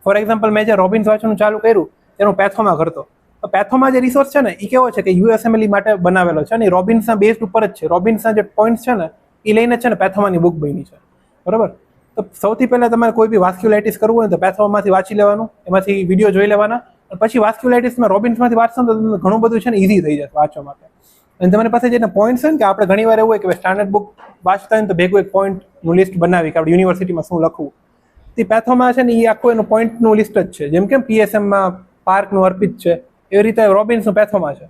ફોર એક્ઝામ્પલ મેં જે રોબિન્સ વાંચવાનું ચાલુ કર્યું તેનું પેથોમાં કરતો. તો પેથોમાં જે રિસોર્સ છે ને એ કેવો છે કે USMLE માટે બનાવેલો છે અને રોબિન્સના બેઝ ઉપર જ છે. રોબિન્સના જે પોઈન્ટ્સ છે ને એ લઈને છે ને પેથોમાની બુક બની છે, બરાબર. તો સૌથી પહેલાં તમારે કોઈ બી વાસ્ક્યુલાઇટિસ કરવું હોય તો પેથોમાંથી વાંચી લેવાનું, એમાંથી વિડીયો જોઈ લેવાના, અને પછી વાસ્ક્યુલાઇટિસમાં રોબિન્સમાંથી વાંચશો તો તમને ઘણું બધું છે ને ઇઝી થઈ જશે વાંચવા માટે. અને તમારી પાસે જે પોઈન્ટ્સ છે ને કે આપણે ઘણી વાર એવું હોય કે સ્ટાન્ડર્ડ બુક વાંચતા હોય તો ભેગું એક પોઈન્ટનું લિસ્ટ બનાવી કે આપણે યુનિવર્સિટીમાં શું લખવું. તે પેથોમાં છે ને એ આખું એનું પોઈન્ટનું લિસ્ટ જ છે. જેમ કે PSMમાં પાર્કનું અર્પિત છે, એવી રીતે રોબિન્સનું પેથોમાં છે.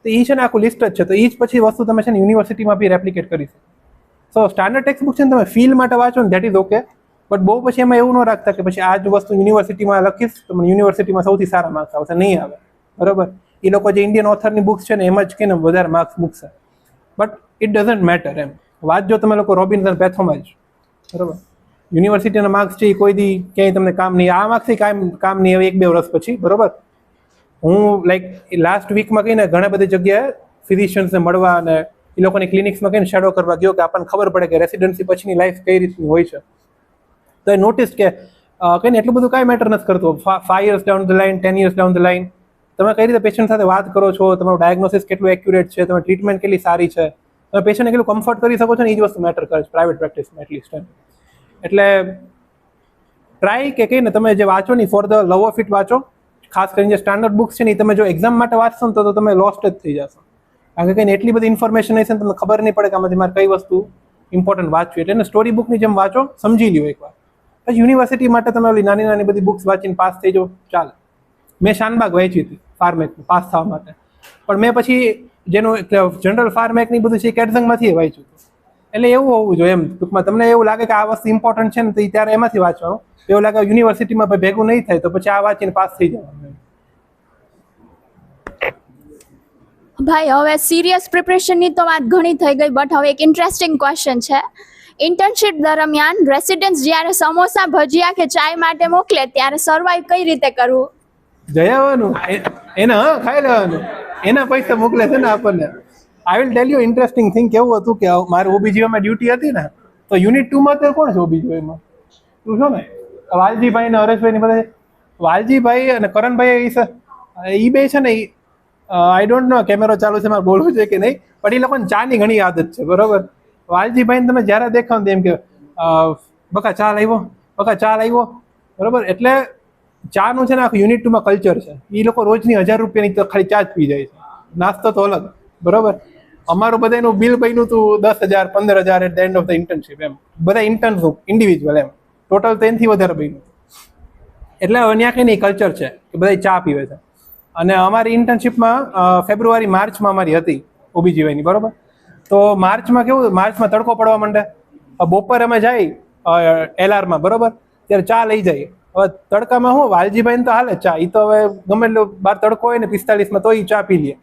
તો એ છે ને આખું લિસ્ટ જ છે. તો એ જ પછી વસ્તુ તમે છે ને યુનિવર્સિટીમાં બી રેપ્લિકેટ કરી શકો. સો સ્ટાન્ડર્ડ ટેક્સ્ટ બુક છે ને તમે ફીલ માટે વાંચો ને દેટ ઇઝ ઓકે, બટ બહુ પછી એમાં એવું ન રાખતા કે પછી આ જ વસ્તુ યુનિવર્સિટીમાં લખીશ તો મને યુનિવર્સિટીમાં સૌથી સારા માર્ક્સ આવશે, નહીં આવે, બરાબર. એ લોકો જે ઇન્ડિયન ઓથરની બુક્સ છે ને એમ જ કે ને વધારે માર્ક્સ મૂકશે, બટ ઇટ ડઝન્ટ મેટર. એમ વાંચજો તમે લોકો રોબિન્સ અને પેથોમાં જ, બરાબર. યુનિવર્સિટીના માર્ક્સ છે એ કોઈ દી ક્યાંય તમને કામ નહીં, આ માર્ક્સથી કામ નહીં હવે 1-2 વર્ષ પછી, બરાબર. હું લાઈક લાસ્ટ વીકમાં કહીને ઘણા બધી જગ્યાએ ફિઝિશિયન્સને મળવા અને એ લોકોની ક્લિનિક્સમાં કહીને શેડો કરવા ગયો કે આપણને ખબર પડે કે રેસિડન્સી પછીની લાઈફ કઈ રીતની હોય છે. તો એ નોટિસ કે કહીને એટલું બધું કાંઈ મેટર નથી કરતું. 5 years down the line, 10 years down the line તમે કઈ રીતે પેશન્ટ સાથે વાત કરો છો, તમારું ડાયગ્નોસિસ કેટલું એક્યુરેટ છે, તમારી ટ્રીટમેન્ટ કેટલી સારી છે, તમે પેશન્ટને કેટલું કમ્ફર્ટ કરી શકો છો ને એ જ વસ્તુ મેટર કરે છે પ્રાઇવેટ પ્રેક્ટિસમાં એટલીસ્ટ. એટલે ટ્રાય કે કહીને તમે જે વાંચો ને for the love of it વાંચો. ખાસ કરીને જે સ્ટાન્ડર્ડ બુક્સ છે ને તમે જો એક્ઝામ માટે વાંચશો ને તો તમે લોસ્ટ જ થઈ જશો. કારણ કે કંઈ એટલી બધી ઇન્ફોર્મેશન હશે ને તમને ખબર નહીં પડે કે આમાંથી મારે કઈ વસ્તુ ઇમ્પોર્ટન્ટ વાંચવી. એટલે સ્ટોરી બુકની જેમ વાંચો, સમજી લ્યો એકવાર. પછી યુનિવર્સિટી માટે તમે ઓલી નાની નાની બધી બુક્સ વાંચીને પાસ થઈ જાઓ, ચાલે. મેં શાનબાગ વાંચી હતી ફાર્મેક પાસ થવા માટે, પણ મેં પછી જેનું જનરલ ફાર્મેકની બધું છે કેટઝંગમાંથી વાંચ્યું હતું. એટલે એવું હોવું જોઈએ એમ ટૂંકમાં. તમને એવું લાગે કે આ વસ્તુ ઇમ્પોર્ટન્ટ છે ને તો ત્યારે એમાંથી વાંચવાનું, એવું લાગે યુનિવર્સિટીમાં ભેગું નહીં થાય તો પછી આ વાંચીને પાસ થઈ જવાનું. ભાઈ હવે સિરિયસ પ્રિપરેશનની તો વાત ઘણી થઈ ગઈ, બટ હવે એક ઇન્ટરેસ્ટિંગ ક્વેશ્ચન છે. ઇન્ટર્નશિપ દરમિયાન રેસિડન્ટ્સ જ્યારે સમોસા, ભજીયા કે ચાય માટે મોકલે ત્યારે સર્વાઈવ કઈ રીતે કરવું? જઈ આવવાનું, એના ખાઈ લેવાનું, એના પૈસા મોકલે છે ને આપણને. I will tell you interesting thing. કેવું હતું કે મારે OBGYમાં ડ્યુટી હતી ને તો યુનિટ 2માં અત્યારે કોણ છે OBGYમાં? તું છો ને વાલજીભાઈ ને હરેશભાઈ ને બધા. વાલજીભાઈ અને કરણભાઈ એ બે છે ને આઈ ડોન્ટ નો કેમેરો ચાલુ છે મારે બોલવું છે કે નહીં, પણ એ લોકોને ચાની ઘણી આદત છે, બરોબર. વાલજીભાઈને તમે જ્યારે દેખાવ ને એમ કે બકા ચા લાવ્યો, બકા ચા લાવ્યો, બરોબર. એટલે ચાનું છે ને આખું યુનિટ 2માં કલ્ચર છે. એ લોકો રોજની 1000 રૂપિયાની તો ખાલી ચા જ પી જાય છે, નાસ્તો તો અલગ, બરોબર. અમારું બધાનું બિલ બન્યું હતું 10,000 15,000 at the end of the internship. એમ બધા ઇન્ટર્ન્સ ઇન્ડિવિજ્યુઅલ એમ ટોટલ 10થી વધારે બન્યું. એટલે હવે ત્યાં કંઈ નહીં કલ્ચર છે કે બધા ચા પીવે છે. અને અમારી ઇન્ટર્નશીપમાં ફેબ્રુઆરી માર્ચમાં અમારી હતી ઓબીજીવાયની, બરોબર. તો માર્ચમાં કેવું, માર્ચમાં તડકો પડવા માંડે, બપોરે અમે જાય એલઆરમાં, બરોબર, ત્યારે ચા લઈ જઈએ. હવે તડકામાં શું, વાલજીભાઈને તો હાલે ચા, એ તો હવે ગમે એટલો બહાર તડકો હોય ને 45માં તો એ ચા પી લે.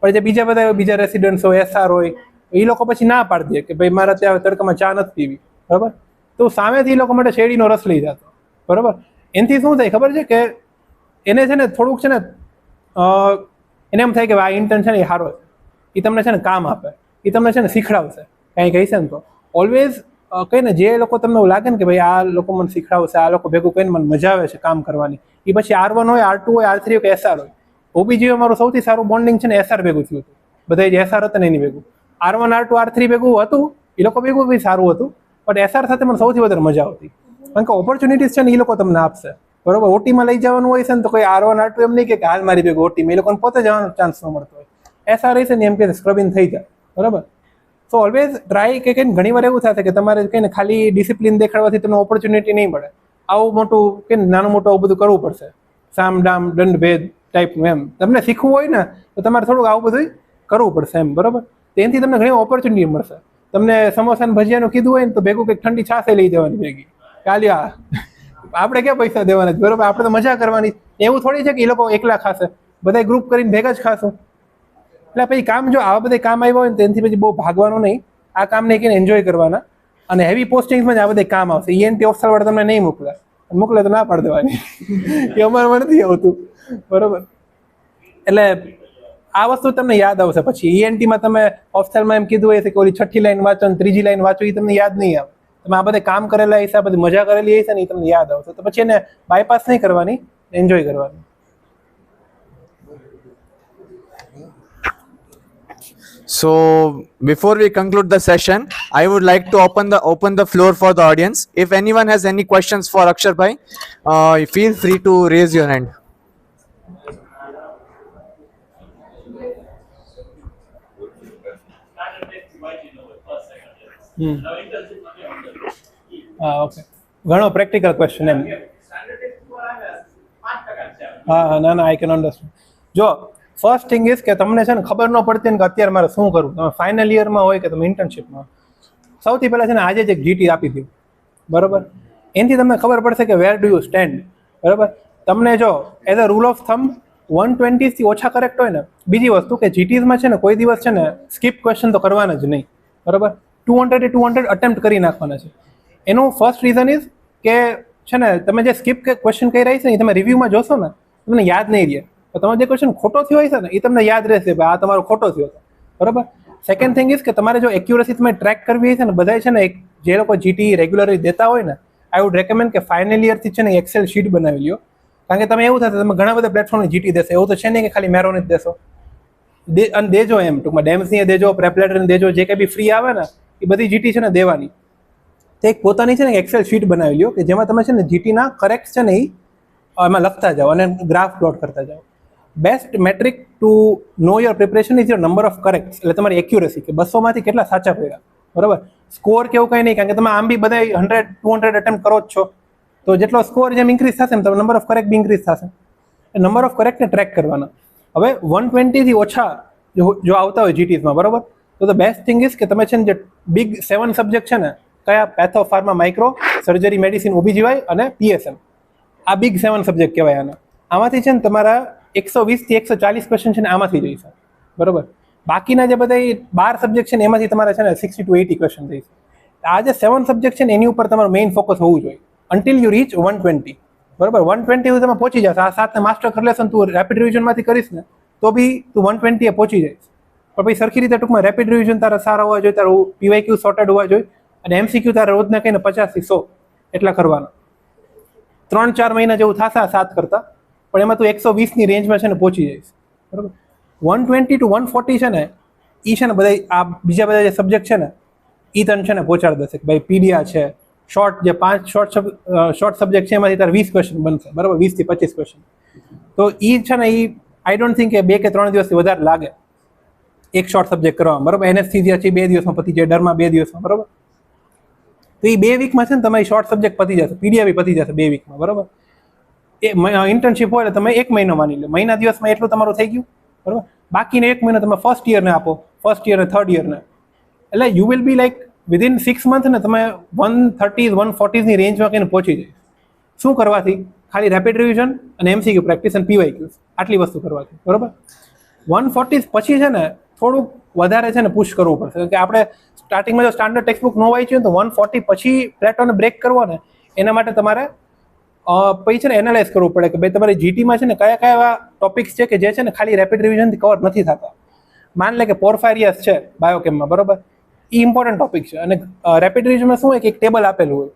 પણ જે બીજા બધા બીજા રેસિડન્ટ્સ હોય, એસઆર હોય, એ લોકો પછી ના પાડી દે કે ભાઈ મારે ત્યાં તડકામાં ચા નથી પીવી, બરાબર. તો સામેથી એ લોકો માટે શેરડીનો રસ લઈ જતો, બરાબર. એનાથી શું થાય ખબર છે કે એને છે ને થોડુંક છે ને એને એમ થાય કે આ ઇન્ટર્ન છે ને એ સારો છે, એ તમને છે ને કામ આપે, એ તમને છે ને શીખડાવશે કંઈ કહીશે ને તો. ઓલવેઝ કહીએ ને, જે લોકો તમને એવું લાગે ને કે ભાઈ આ લોકો મને શીખડાવશે, આ લોકો ભેગું કહીને મને મજા આવે છે કામ કરવાની, એ પછી R1 હોય, R2 હોય, R3 હોય કે એસઆર હોય. ઓબીજી અમારું સૌથી સારું બોન્ડિંગ છે ને એસઆર ભેગું થયું હતું. બધા જે એસઆર હતા ને એની ભેગું R1 R2 R3 ભેગું હતું, એ લોકો ભેગું બી સારું હતું. બટ એસઆર સાથે મને સૌથી વધારે મજા આવતી, કારણ કે ઓપોર્ચ્યુનિટીઝ છે ને એ લોકો તમને આપશે, બરોબર. ઓટીમાં લઈ જવાનું હોય છે ને તો કોઈ R1 R2 એમ નહીં કે હાલ મારી ભેગું ઓટીમાં, એ લોકોને પોતે જવાનો ચાન્સ ન મળતો હોય. એસઆર છે ને એમ કે સ્ક્રબિંગ થઈ જાય, બરાબર. સો ઓલવેઝ ટ્રાય કે ઘણી વાર એવું થશે કે તમારે કહીને ખાલી ડિસિપ્લિન દેખાડવાથી તમને ઓપોર્ચ્યુનિટી નહીં મળે. આવું મોટું કે નાનું મોટું આવું બધું કરવું પડશે, સામ ડામ દંડ ભેદ ટાઈપનું. એમ તમને શીખવું હોય ને તો તમારે થોડુંક આવું બધું કરવું પડશે, એમ, બરાબર. તેનાથી તમને ઘણી ઓપોર્ચ્યુનિટી મળશે. તમને સમોસા ને ભજીયાનું કીધું હોય ને તો ભેગું કંઈક ઠંડી છાશે લઈ જવાની ભેગી, કાલ્યા આપણે ક્યાં પૈસા દેવાના, બરોબર. આપણે તો મજા કરવાની. એવું થોડી છે કે એ લોકો એકલા ખાશે, બધા ગ્રુપ કરીને ભેગા જ ખાશું. એટલે પછી કામ, જો આવા બધા કામ આવ્યા હોય ને તેનાથી પછી બહુ ભાગવાનું નહીં, આ કામને કહીને એન્જોય કરવાના. અને હેવી પોસ્ટિંગ્સમાં જ આ બધા કામ આવશે. ઈએનટી ઓફિસર વાળા તમને નહીં મોકલે તો ના પાડી દેવાની એ અમારામાં નથી આવતું, બરોબર. એટલે આ વસ્તુ તમને યાદ આવશે. પછી ઈએનટીમાં તમે ઓફિસરમાં એમ કીધું હોય છે કે ઓલી 6ઠ્ઠી લાઈન વાંચો ને 3જી લાઈન વાંચો, એ તમને યાદ નહીં આવે. તમે આ બધા કામ કરેલા હશે, આ બધી મજા કરેલી હશે ને એ તમને યાદ આવશે. તો પછી એને બાયપાસ નહીં કરવાની, એન્જોય કરવાની. So before we conclude the session, I would like to open the floor for the audience. If anyone has any questions for Akshar bhai, feel free to raise your hand. Okay, ઘણો પ્રેક્ટિકલ ક્વેશ્ચન એમ. હા, ના આઈ કેન અન્ડરસ્ટેન્ડ. જો ફર્સ્ટ થિંગ ઇઝ કે તમને છે ને ખબર ન પડતી ને કે અત્યારે મારે શું કરવું. તમે ફાઇનલ યરમાં હોય કે તમે ઇન્ટર્નશીપમાં, સૌથી પહેલાં છે ને આજે જ એક જીટી આપી દઉં, બરાબર. એનાથી તમને ખબર પડશે કે વેર ડુ યુ સ્ટેન્ડ, બરાબર. તમને જો as a rule of thumb 120થી ઓછા કરેક્ટ હોય ને, બીજી વસ્તુ કે જીટીઝમાં છે ને કોઈ દિવસ છે ને સ્કીપ ક્વેશ્ચન તો કરવાના જ નહીં, બરાબર. 200 એ 200 અટેમ્પ્ટ કરી નાખવાના છે. એનું ફર્સ્ટ રીઝન ઇઝ કે છે ને તમે જે સ્કીપ ક્વેશ્ચન કરી રહી છે ને એ તમે રિવ્યુમાં જોશો ને તમને યાદ નહીં રહે. તો તમારો જે ક્વેશ્ચન ખોટો થયો હોય છે ને એ તમને યાદ રહેશે, ભાઈ આ તમારો ખોટો થયો છે, બરાબર. સેકન્ડ થિંગ ઇઝ કે તમારે જો એક્યુરસી તમે ટ્રેક કરવી હોય છે ને, બધા છે ને જે લોકો જીટી રેગ્યુલરલી દેતા હોય ને, આઈ વુડ રેકમેન્ડ કે ફાઇનલ યરથી છે ને એક્સેલ શીટ બનાવી લ્યો. કારણ કે તમે એવું થશે તમે ઘણા બધા પ્લેટફોર્મની જીટી દેશો, એવું તો છે નહીં કે ખાલી મેરોની જ દેશો. અને દેજો એમ ટૂંકમાં ડેમ્સની દેજો, પ્રેપલેટરની દેજો, જે કંઈ બી ફ્રી આવે ને એ બધી જીટી છે ને દેવાની. તે એક પોતાની છે ને એક્સેલ શીટ બનાવી લ્યો કે જેમાં તમે છે ને જીટીના કરેક્ટ છે ને એ એમાં લખતા જાઓ અને ગ્રાફ પ્લોટ કરતા જાઓ. Best metric to know your preparation is your number of correct, એટલે તમારી એક્યુરસી કે 200માંથી કેટલા સાચા પડ્યા, બરાબર. સ્કોર કેવું કંઈ નહીં, કારણ કે તમે આમ બી બધા 100-200 અટેમ્પ્ટ કરો જ છો, તો જેટલો સ્કોર જેમ ઇન્ક્રીઝ થશે ને તો નંબર ઓફ કરેક્ટ બી ઇન્ક્રીઝ થશે. નંબર ઓફ કરેક્ટને ટ્રેક કરવાના. હવે 120થી ઓછા જો આવતા હોય જીટીઝમાં, બરાબર, તો ધ બેસ્ટ થિંગ ઇઝ કે તમે છે ને જે બિગ 7 સબ્જેક્ટ છે ને, કયા પેથો, ફાર્મા, માઇક્રો, સર્જરી, મેડિસિન, ઓબીજીવાય અને પીએસએમ, આ બિગ 7 સબ્જેક્ટ કહેવાય આના. આમાંથી છે ને તમારા 120થી 140 ક્વેશ્ચન છે ને આમાંથી જઈશે, બરાબર. બાકીના જે બધા 12 સબ્જેક્ટ છે ને એમાંથી તમારે છે ને 60 to 80 ક્વેશ્ચન જઈશે. આ જે 7 સબ્જેક્ટ છે ને એની ઉપર તમારું મેઇન ફોકસ હોવું જોઈએ until you reach 120, બરાબર. 120 સુધી તમે પહોંચી જશે. આ 7 માસ્ટર કરી લેશો તું રેપિડ રિવિઝનમાંથી કરીશ ને તો બી તું 120 એ પહોંચી જઈશ. પણ પછી સરખી રીતે ટૂંકમાં રેપિડ રિવિઝન તારા સારા હોવા જોઈએ, તારું પીવાયક્યુ સોર્ટેડ હોવા જોઈએ, અને એમસીક્યુ તારા રોજના કહીને 50 થી 100 એટલા કરવાના. 3-4 મહિના જેવું થશે આ 7 કરતા, પણ એમાં તું 120ની રેન્જમાં છે ને પહોંચી જઈશ, બરાબર. 120 to 140 છે ને એ છે ને બધા આ બીજા બધા જે સબ્જેક્ટ છે ને એ તને છે ને પહોંચાડી દેશે કે ભાઈ પીડીઆ છે, શોર્ટ જે 5 શોર્ટ સબ્જેક્ટ છે એમાંથી તારે 20 ક્વેશ્ચન બનશે, બરાબર, 20 થી 25 ક્વેશ્ચન. તો એ છે ને એ આઈ ડોન્ટ થિંક કે 2 કે 3 દિવસથી વધારે લાગે એક શોર્ટ સબ્જેક્ટ કરવામાં, બરાબર. એનેસ્થીઝિયા છે 2 દિવસમાં પતી જાય, ડરમાં 2 દિવસમાં, બરાબર. તો એ 2 વીકમાં છે ને તમારી શોર્ટ સબ્જેક્ટ પતી જશે, પીડીઆ બી પતી જશે 2 વીકમાં, બરાબર. ઇન્ટર્નશીપ હોય એટલે તમે 1 મહિનો માની લો, મહિના દિવસમાં એટલું તમારું થઈ ગયું, બરાબર. બાકીને 1 મહિનો તમે ફર્સ્ટ યરને આપો, ફર્સ્ટ યર અને થર્ડ યરને, એટલે you will be like within 6 month ને તમે 130 140 ની રેન્જમાં કઈને પહોંચી જાય. શું કરવાથી? ખાલી રેપિડ રિવિઝન અને MCQ પ્રેક્ટિસ અને PYQs, આટલી વસ્તુ કરવાથી, બરાબર. 140 પછી છે ને થોડુંક વધારે છે ને પુશ કરવું પડશે, કારણ કે આપણે સ્ટાર્ટિંગમાં જો સ્ટાન્ડર્ડ ટેક્સ્ટબુક ન વાંચ્યું તો 140 પછી પ્લેટોને બ્રેક કરવો ને એના માટે તમારે પછી છે ને એનાલાઇઝ કરવું પડે કે ભાઈ તમારી જીટીમાં છે ને કયા કયા એવા ટોપિક્સ છે કે જે છે ને ખાલી રેપિડ રિવિઝનથી કવર નથી થતા. માન લે કે પોર્ફાયરિયસ છે બાયોકેમમાં, બરાબર, એ ઇમ્પોર્ટન્ટ ટોપિક છે અને રેપિડ રિવિઝનમાં શું હોય કે એક ટેબલ આપેલું હોય,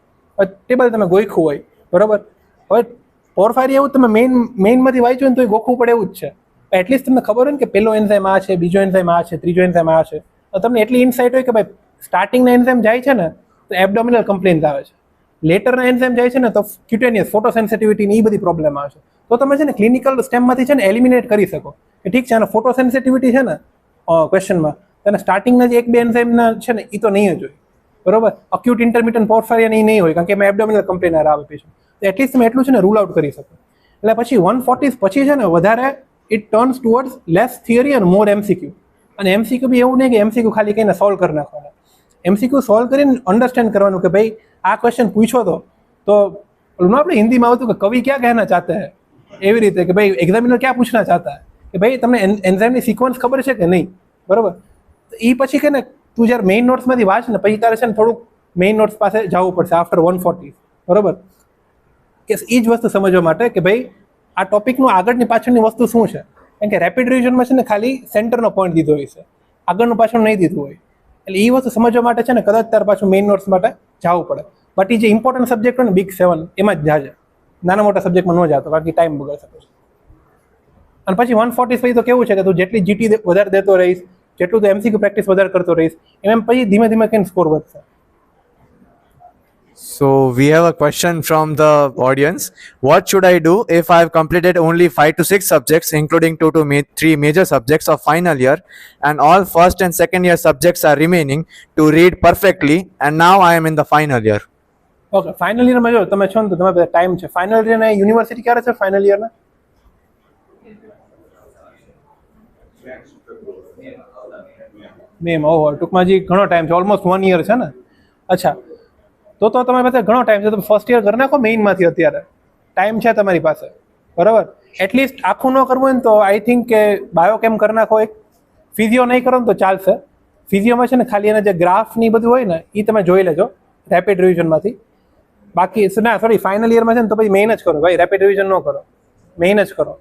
ટેબલ તમે ગોખ્યું હોય, બરાબર. હવે પોર્ફાયરિયા એવું તમે મેઇનમાંથી વાંચ્યું ને તો એ ગોખવું પડે એવું જ છે. એટલીસ્ટ તમને ખબર હોય ને કે પેલો એન્ઝાઇમ આ છે, બીજો એન્ઝાઇમ આ છે, ત્રીજો એન્ઝાઇમ આ છે, તો તમને એટલી ઇન્સાઇટ હોય કે ભાઈ સ્ટાર્ટિંગના એન્ઝાઇમ જાય છે ને તો એબડોમિનલ કમ્પ્લેન્સ આવે છે, લેટરના એન્ઝાઇમ જાય છે ને તો ક્યુટેનિયસ ફોટોસેન્સિટિવિટી એ બધી પ્રોબ્લેમ આવે છે. તો તમે છે ને ક્લિનિકલ સ્ટેમમાંથી છે ને એલિમિનેટ કરી શકો કે ઠીક છે આને ફોટોસેન્સિટિવિટી છે ને ક્વેશ્ચનમાં અને સ્ટાર્ટિંગના જે 1-2 એન્ઝાઇમના છે ને એ તો નહીં જ હોય, બરોબર. અક્યુટ ઇન્ટરમિટન્ટ પોર્ફાયરિયા એ નહીં હોય કારણ કે એમાં એબડોમિનલ કમ્પ્લેન આવે પેશન્ટ, તો એટલીસ્ટ તમે એટલું છે ને રૂલ આઉટ કરી શકો. એટલે પછી 140 પછી છે ને વધારે it turns towards less theory અને મોર MCQ. અને MCQ બી એવું નહીં કે MCQ ખાલી કહીને સોલ્વ કરી નાખવાના, MCQ સોલ્વ કરીને અન્ડરસ્ટેન્ડ કરવાનું કે ભાઈ આ ક્વેશ્ચન પૂછો તો આપણે હિન્દીમાં આવતું કે કવિ ક્યાં કહેના ચાહતા હે, એવી રીતે કે ભાઈ એક્ઝામિનર ક્યાં પૂછના ચાહતા હે, કે ભાઈ તમને એન્ઝાઇમની સિક્વન્સ ખબર છે કે નહીં, બરોબર. એ પછી કે ને તું જ્યારે મેઇન નોટ્સમાંથી વાંચ ને પછી તારે છે ને થોડુંક મેઇન નોટ્સ પાસે જવું પડશે આફ્ટર 140, બરોબર. કે એ જ વસ્તુ સમજવા માટે કે ભાઈ આ ટોપિકનું આગળની પાછળની વસ્તુ શું છે, કારણ કે રેપિડ રિવિઝનમાં છે ને ખાલી સેન્ટરનો પોઈન્ટ દીધો હોય છે, આગળનું પાછળ નહીં દીધું હોય. એટલે એ વસ્તુ સમજવા માટે છે ને કદાચ તાર પાછું મેઇન નોટ્સ માટે જવું પડે. બટ એ જે ઇમ્પોર્ટન્ટ સબ્જેક્ટ હોય ને બિગ 7 એમાં જ જાજે, નાના મોટા સબ્જેક્ટમાં ન જાતો બાકી ટાઈમ બગડી શકે છે. અને પછી 140 પછી તો કેવું છે કે તું જેટલી જીટી વધારે દેતો રહીશ, જેટલું તું MCQ પ્રેક્ટિસ વધારે કરતો રહીશ એમ પછી ધીમે ધીમે કંઈ સ્કોર વધશે. So we have a question from the audience. What should I do if I have completed only 5 to 6 subjects, including 2 to 3 major subjects of final year, and all first and second year subjects are remaining to read perfectly, and now I am in the final year? Okay, final યરમાં જો તમે છો ને તો તમારે ટાઈમ છે. ફાઇનલ યરના યુનિવર્સિટી ક્યારે છે? ફાઇનલ યરના મેમાં. ઓહો, ટૂંકમાં હજી ઘણો ટાઈમ છે, ઓલમોસ્ટ 1 year છે ને. અચ્છા, તો તમારી પાસે ઘણો ટાઈમ છે. તમે ફર્સ્ટ યર કરી નાખો મેઇનમાંથી, અત્યારે ટાઈમ છે તમારી પાસે, બરાબર. એટલીસ્ટ આખું ન કરવું હોય ને તો આઈ થિંક કે બાયોકેમ કરી નાખો. એક ફિઝિયો નહીં કરો ને તો ચાલશે. ફિઝિયોમાં છે ને ખાલી એના જે ગ્રાફ ને બધું હોય ને એ તમે જોઈ લેજો રેપિડ રિવિઝનમાંથી. બાકી ના સોરી, ફાઇનલ યરમાં છે ને તો પછી મેઇન જ કરો ભાઈ, રેપિડ રિવિઝન ન કરો, મેઇન જ કરો.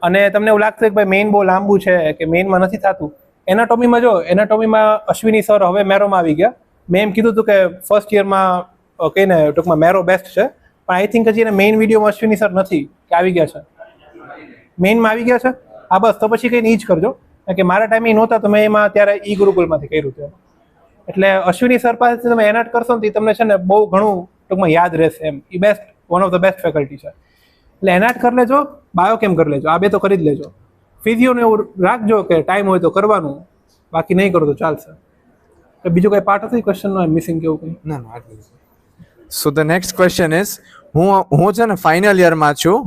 અને તમને એવું લાગતું કે ભાઈ મેઇન બહુ લાંબુ છે કે મેઇનમાં નથી થતું, એનાટોમીમાં જો એનાટોમીમાં અશ્વિની સર હવે મેરોમાં આવી ગયા. મેં એમ કીધું હતું કે ફર્સ્ટ યરમાં કહીને ટૂંકમાં મેરો બેસ્ટ છે, પણ આઈ થિંક હજી એને મેઇન વિડીયોમાં અશ્વિની સર નથી કે આવી ગયા છે, મેઇનમાં આવી ગયા છે. હા બસ, તો પછી કંઈ જ કરજો, કારણ કે મારા ટાઈમે નહોતા તો મેં એમાં ત્યારે ઈ ગુરુકુલમાંથી કર્યું હતું. એટલે અશ્વિની સર પાસેથી તમે એનાટ કરશો ને તમને છે ને બહુ ઘણું ટૂંકમાં યાદ રહેશે એમ. એ best, one of the best faculty છે. એટલે એનાટ કરી લેજો, બાયોકેમ કરી લેજો, આ બે તો કરી જ લેજો. ફિઝિયોને એવું રાખજો કે ટાઈમ હોય તો કરવાનું, બાકી નહીં કરો તો ચાલશે. બીજું કઈ પાર્ટ હતું ક્વેશ્ચનનો મિસિંગ કેવું કંઈ? ના. So the next question is, હું છે ને ફાઇનલ યરમાં છું,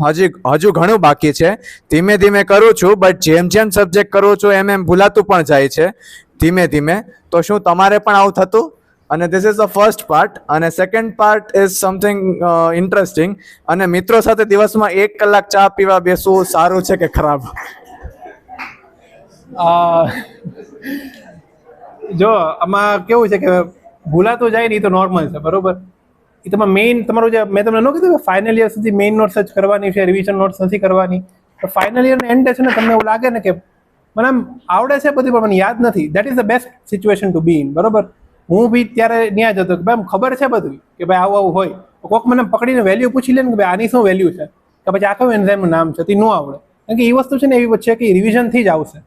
હજુ ઘણું બાકી છે, ધીમે ધીમે કરું છું, બટ જેમ સબ્જેક્ટ કરું છું એમ ભૂલાતું પણ જાય છે ધીમે ધીમે. તો શું તમારે પણ આવું થતું? અને this is the first part. અને second part is something interesting. અને મિત્રો સાથે દિવસમાં 1 કલાક ચા પીવા બેસવું સારું છે કે ખરાબ? જો આમાં કેવું છે કે ભૂલાતું જાય ને એ તો નોર્મલ છે, બરોબર. એ તમે મેઇન તમારું જે મેં તમને ન કીધું કે ફાઇનલ યર સુધી મેઇન નોટ્સ જ કરવાની છે, રિવિઝન નોટ્સ નથી કરવાની. તો ફાઇનલ યરના એન્ડે છે ને તમને એવું લાગે ને કે મને આમ આવડે છે બધું પણ મને યાદ નથી, that is the best situation to be in, બરોબર. હું બી ત્યારે ત્યાં જ હતો કે ભાઈ ખબર છે બધું કે ભાઈ આવું હોય, કોઈક મને પકડીને વેલ્યુ પૂછી લે ને કે ભાઈ આની શું વેલ્યુ છે, કે પછી આ કયું એન્ઝાઇમનું નામ છે, તે ન આવડે. કારણ કે એ વસ્તુ છે ને એવી છે કે રિવિઝનથી જ આવશે.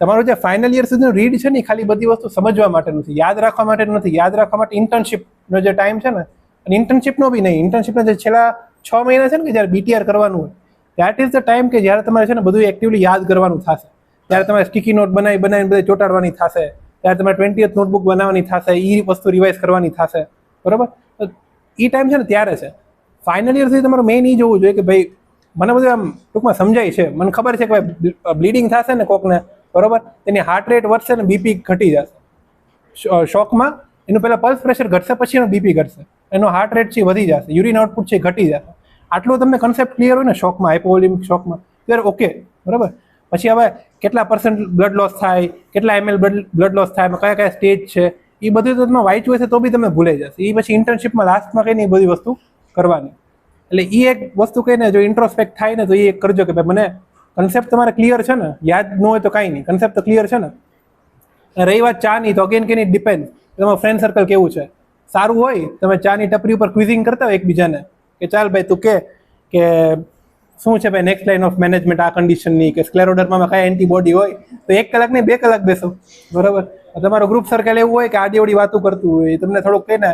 તમારું જે ફાઇનલ યર સુધીનું રીડ છે ને ખાલી બધી વસ્તુ સમજવા માટે નથી, યાદ રાખવા માટે નથી. યાદ રાખવા માટે ઇન્ટર્નશીપનો જે ટાઈમ છે ને, અને ઇન્ટર્નશીપનો બી નહીં, ઇન્ટર્નશીપના જે છેલ્લા 6 મહિના છે ને કે જ્યારે BTR કરવાનું હોય, દેટ ઇઝ ધ ટાઈમ કે જ્યારે તમારે છે ને બધું એક્ટિવલી યાદ કરવાનું થશે. ત્યારે તમારે સ્ટીકી નોટ બનાવીને બધે ચોંટાડવાની થશે, ત્યારે તમારે 20th નોટબુક બનાવવાની થશે, એ વસ્તુ રિવાઇઝ કરવાની થશે, બરાબર. તો એ ટાઈમ છે ને ત્યારે છે. ફાઇનલ યર સુધી તમારું મેઇન એ જોવું જોઈએ કે ભાઈ મને બધું આમ ટૂંકમાં સમજાય છે, મને ખબર છે કે ભાઈ બ્લીડિંગ થશે ને કોકને, બરોબર, એની હાર્ટ રેટ વધશે ને બીપી ઘટી જશે. શોકમાં એનું પહેલાં પલ્સ પ્રેશર ઘટશે, પછી એનો બીપી ઘટશે, એનો હાર્ટ રેટ છે વધી જશે, યુરિન આઉટપુટ છે ઘટી જશે. આટલો તમને કન્સેપ્ટ ક્લિયર હોય ને શોકમાં, હાઇપોવોલેમિક શોકમાં, ત્યારે ઓકે, બરાબર. પછી હવે કેટલા % બ્લડ લોસ થાય, કેટલા ml બ્લડ લોસ થાય, કયા કયા સ્ટેજ છે, એ બધું તો તમે વાંચ્યું હશે તો બી તમે ભૂલાઈ જશે. એ પછી ઇન્ટર્નશિપમાં લાસ્ટમાં કહીને એ બધી વસ્તુ કરવાની. એટલે એ એક વસ્તુ કહીને જો ઇન્ટ્રોસ્પેક્ટ થાય ને તો એ એક કરજો કે ભાઈ મને કન્સેપ્ટ તમારે ક્લિયર છે ને, યાદ ન હોય તો કાંઈ નહીં, કન્સેપ્ટ તો ક્લિયર છે ને. રહી વાત ચાની, તો અગેન કે ડિપેન્ડ તમારું ફ્રેન્ડ સર્કલ કેવું છે. સારું હોય તમે ચાની ટપરી ઉપર ક્વિઝિંગ કરતા હોય એકબીજાને કે ચાલ ભાઈ તું કે શું છે ભાઈ નેક્સ્ટ લાઇન ઓફ મેનેજમેન્ટ આ કન્ડિશનની, કે સ્ક્લેરોડરમાં કયા એન્ટીબોડી હોય, તો 1 કલાક નહીં 2 કલાક બેસો, બરાબર. તમારો ગ્રુપ સર્કલ એવું હોય કે આડી ઓડી વાતો કરતું હોય, તમને થોડુંક કહીને